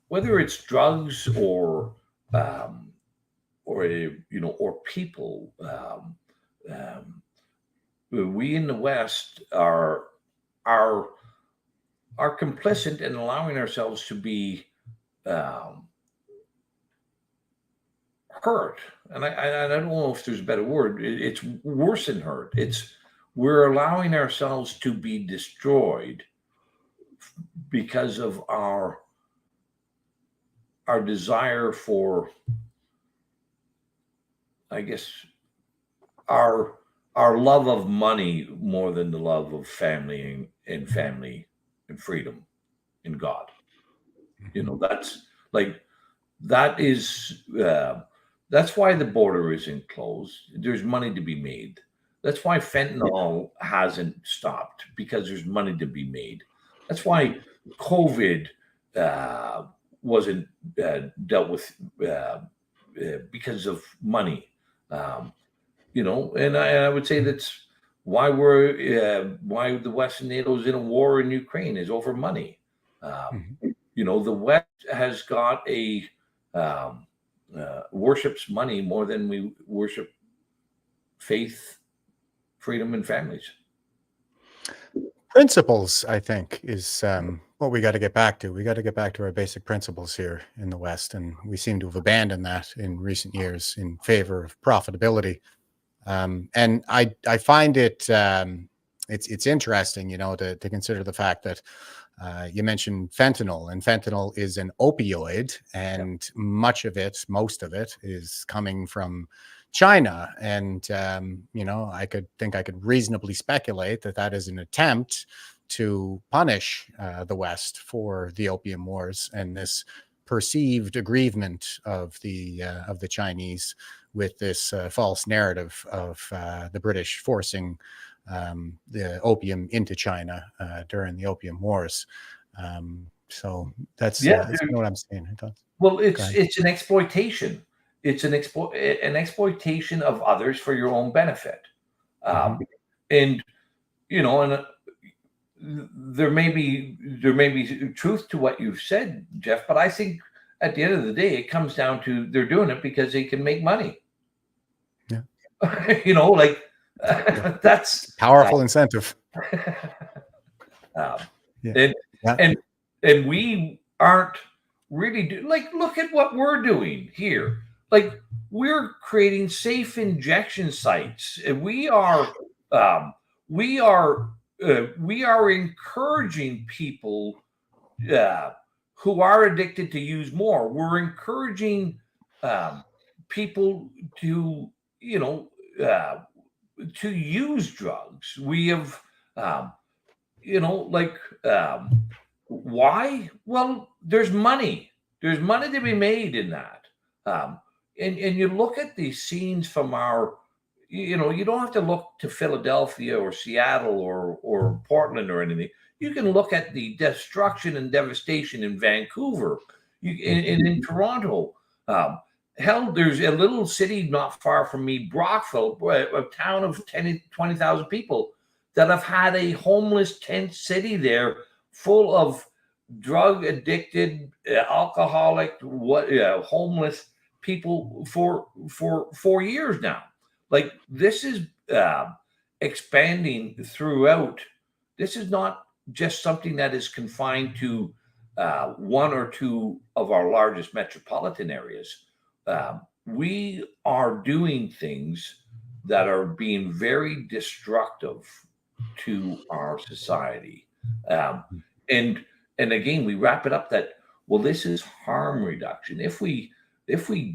whether it's drugs or people, we in the West are complicit in allowing ourselves to be hurt. And I don't know if there's a better word. It's worse than hurt. We're allowing ourselves to be destroyed because of our desire for, I guess, our love of money more than the love of family and family and freedom in God. That's why the border isn't closed. There's money to be made. That's why fentanyl hasn't stopped, because there's money to be made. That's why COVID wasn't dealt with because of money. And I would say that's why why the West and NATO is in a war in Ukraine is over money. The West has got worships money more than we worship faith, freedom, and families. Principles, I think, is what we got to get back to. We got to get back to our basic principles here in the West, and we seem to have abandoned that in recent years in favor of profitability. And I find it it's interesting, to consider the fact that you mentioned fentanyl, and fentanyl is an opioid, and most of it is coming from China. And, I could reasonably speculate that that is an attempt to punish the West for the opium wars and this perceived aggrievement of the Chinese with this false narrative of the British forcing the opium into China during the Opium Wars. So that's what I'm saying. Well, it's an exploitation. It's an exploitation of others for your own benefit. And there may be truth to what you've said, Jeff, but I think at the end of the day, it comes down to they're doing it because they can make money. Yeah. That's powerful incentive. And we aren't really look at what we're doing here. We're creating safe injection sites. We are encouraging people who are addicted to use more. We're encouraging people to use drugs. We have why? Well, there's money. There's money to be made in that. And you look at these scenes from our, you don't have to look to Philadelphia or Seattle or Portland or anything. You can look at the destruction and devastation in Vancouver, in Toronto. Hell, there's a little city not far from me, Brockville, a town of 20,000 people that have had a homeless tent city there full of drug addicted, alcoholic, homeless people for 4 years now. This is expanding throughout. This is not just something that is confined to one or two of our largest metropolitan areas. We are doing things that are being very destructive to our society. And again, we wrap it up that, well, this is harm reduction. If we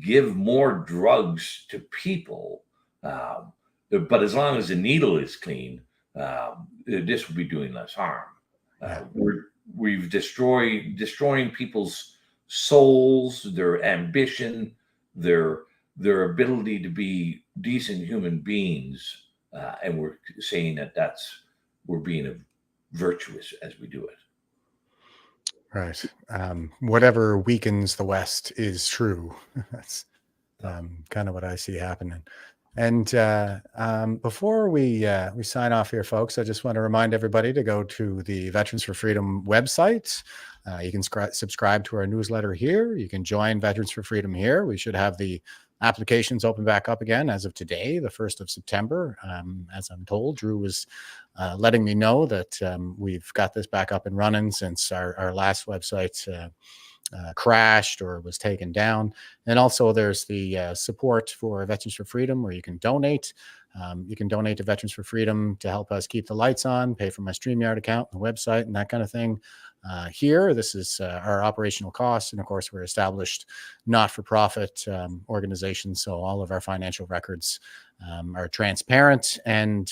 give more drugs to people, but as long as the needle is clean, this will be doing less harm. We've destroying people's souls, their ambition, their ability to be decent human beings, and we're saying that we're being virtuous as we do it. Right. Whatever weakens the West is true. That's kind of what I see happening. And before we sign off here, folks, I just want to remind everybody to go to the Veterans for Freedom website. You can subscribe to our newsletter here. You can join Veterans for Freedom here. We should have the applications open back up again as of today, the 1st of September. As I'm told, Drew was letting me know that we've got this back up and running since our last website crashed or was taken down. And also there's the support for Veterans for Freedom, where you can donate. You can donate to Veterans for Freedom to help us keep the lights on, pay for my StreamYard account, the website, and that kind of thing. Here, this is our operational costs. And of course, we're established not-for-profit organization. So all of our financial records are transparent. And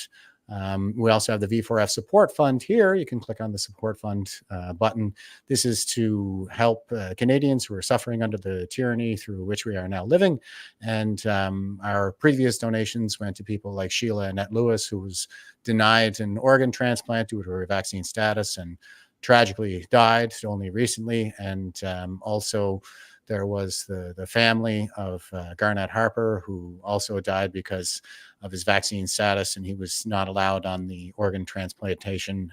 we also have the V4F support fund here. You can click on the support fund button. This is to help Canadians who are suffering under the tyranny through which we are now living. And our previous donations went to people like Sheila Annette Lewis, who was denied an organ transplant due to her vaccine status and tragically died only recently. And also there was the family of Garnett Harper, who also died because of his vaccine status, and he was not allowed on the organ transplantation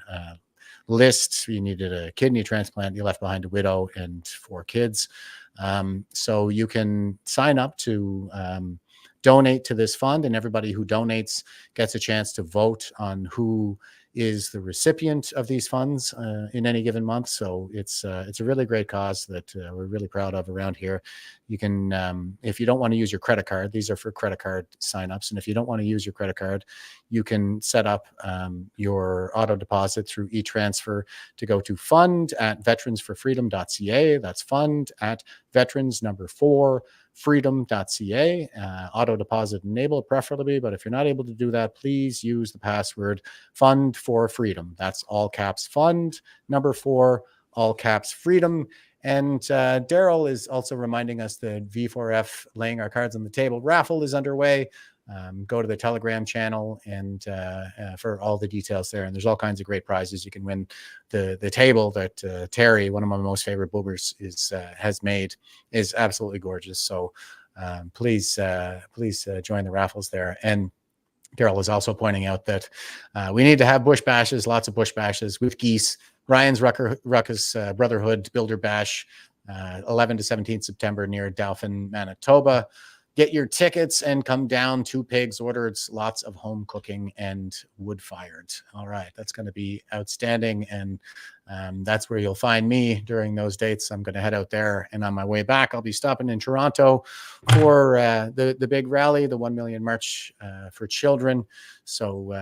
list. He needed a kidney transplant. He left behind a widow and 4 kids. So you can sign up to donate to this fund, and everybody who donates gets a chance to vote on who is the recipient of these funds in any given month. So it's a really great cause that we're really proud of around here. You can, if you don't want to use your credit card, these are for credit card signups. And if you don't want to use your credit card, you can set up your auto deposit through e-transfer to go to fund@veteransforfreedom.ca. That's fund@veterans4freedom.ca. Auto deposit enabled preferably, but if you're not able to do that, please use the password Fund for Freedom. That's all caps Fund, 4, all caps Freedom. And Daryl is also reminding us that V4F Laying Our Cards on the Table raffle is underway. Go to the Telegram channel and for all the details there. And there's all kinds of great prizes. You can win the table that Terry, one of my most favorite boomers, has made. Is absolutely gorgeous. So please join the raffles there. And Daryl is also pointing out that we need to have bush bashes, lots of bush bashes with geese. Ryan's Ruckus Brotherhood Builder Bash, 11 to 17 September near Dauphin, Manitoba. Get your tickets and come down. 2 pigs ordered, lots of home cooking and wood fired. All right, that's going to be outstanding. And that's where you'll find me during those dates. I'm going to head out there. And on my way back, I'll be stopping in Toronto for the big rally, the 1 Million March for Children. So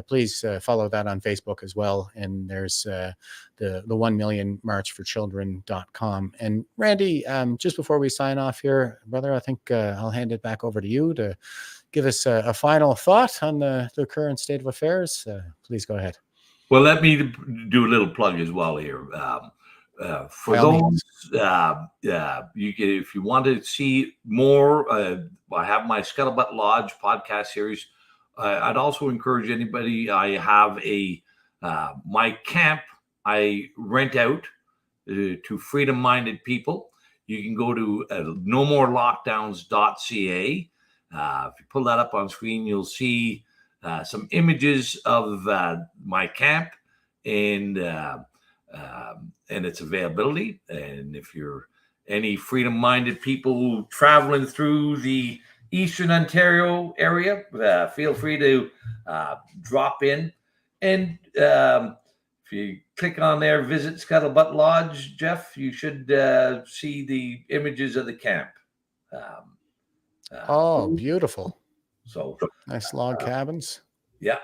please follow that on Facebook as well. And there's the 1 Million March for Children.com. And Randy, just before we sign off here, brother, I think I'll hand it back over to you to give us a final thought on the current state of affairs. Please go ahead. Well, let me do a little plug as well here. For those, you can, if you want to see more, I have my Scuttlebutt Lodge podcast series. I'd also encourage anybody. I have my camp I rent out to freedom-minded people. You can go to nomorlockdowns.ca. If you pull that up on screen, you'll see some images of my camp and its availability. And if you're any freedom-minded people traveling through the Eastern Ontario area, feel free to drop in. And if you click on there, visit Scuttlebutt Lodge, Jeff, you should see the images of the camp. Oh, beautiful. So nice log cabins. Yeah,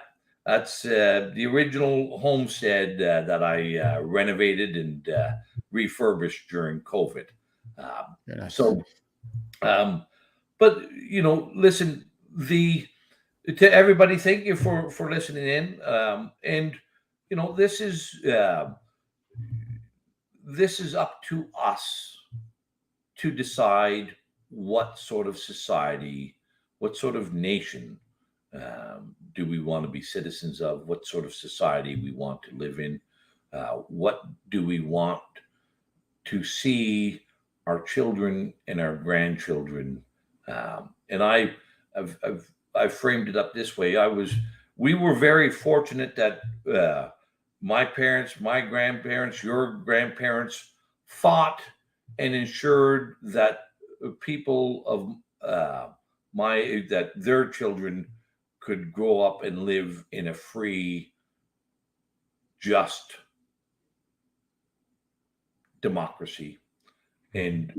that's the original homestead that I renovated and refurbished during COVID. Nice. But listen, to everybody, thank you for listening in. And this is up to us to decide what sort of society, what sort of nation do we want to be citizens of? What sort of society we want to live in? What do we want to see our children and our grandchildren? And I've framed it up this way. We were very fortunate that my parents, my grandparents, your grandparents fought and ensured that people of that their children could grow up and live in a free, just democracy. And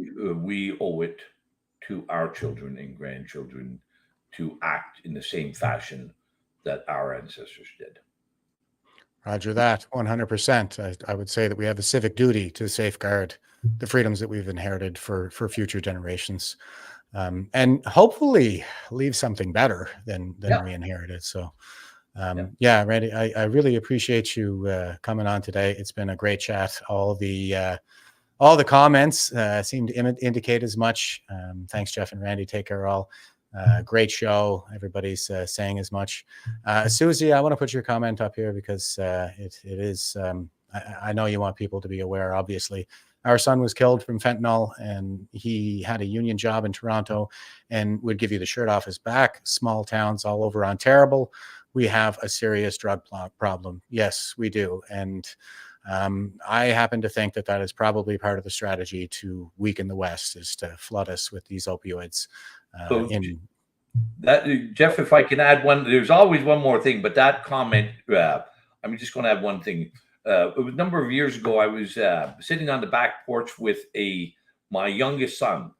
we owe it to our children and grandchildren to act in the same fashion that our ancestors did. Roger that, 100%. I would say that we have a civic duty to safeguard the freedoms that we've inherited for future generations. And hopefully leave something better than we inherited. So, Randy, I really appreciate you coming on today. It's been a great chat. All the comments seem to indicate as much. Thanks, Jeff and Randy. Take care, all. Great show. Everybody's saying as much. Susie, I want to put your comment up here because it is. I know you want people to be aware. Obviously, our son was killed from fentanyl, and he had a union job in Toronto, and would give you the shirt off his back. Small towns all over Ontario, we have a serious drug problem. Yes, we do, and I happen to think that is probably part of the strategy to weaken the West, is to flood us with these opioids. Jeff, if I can add one, there's always one more thing, but that comment, I'm just going to add one thing. It was a number of years ago. I was sitting on the back porch with my youngest son,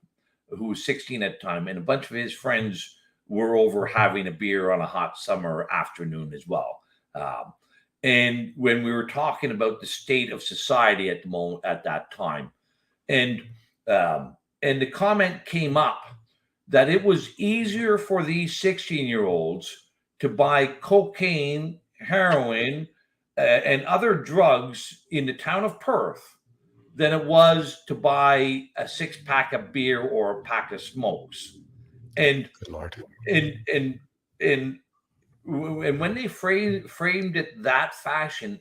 who was 16 at the time, and a bunch of his friends were over having a beer on a hot summer afternoon as well. And when we were talking about the state of society at that time, and the comment came up that it was easier for these 16-year-olds to buy cocaine, heroin, and other drugs in the town of Perth than it was to buy a 6-pack of beer or a pack of smokes. And Good Lord. And when they framed it that fashion,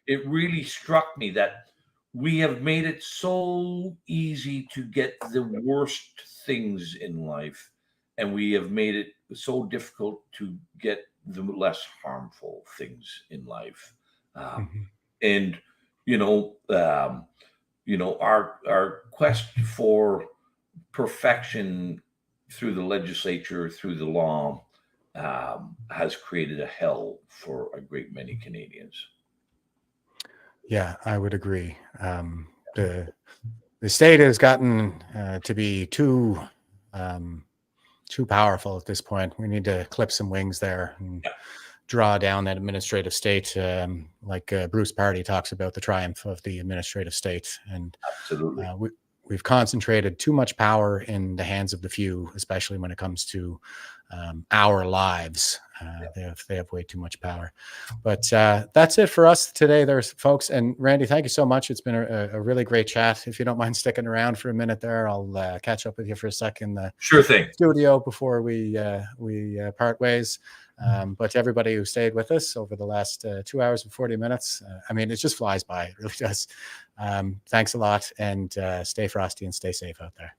it really struck me that we have made it so easy to get the worst things in life, and we have made it so difficult to get the less harmful things in life. And our quest for perfection through the legislature, through the law, has created a hell for a great many Canadians. Yeah, I would agree. The state has gotten to be too powerful at this point. We need to clip some wings there and draw down that administrative state, like Bruce Party talks about the triumph of the administrative state. And absolutely, we've concentrated too much power in the hands of the few, especially when it comes to our lives. They have way too much power. But that's it for us today, there's folks. And Randy, thank you so much. It's been a really great chat. If you don't mind sticking around for a minute there, I'll catch up with you for a sec in the sure thing studio before we part ways. But to everybody who stayed with us over the last 2 hours and 40 minutes, I mean, it just flies by. It really does. Thanks a lot, and stay frosty and stay safe out there.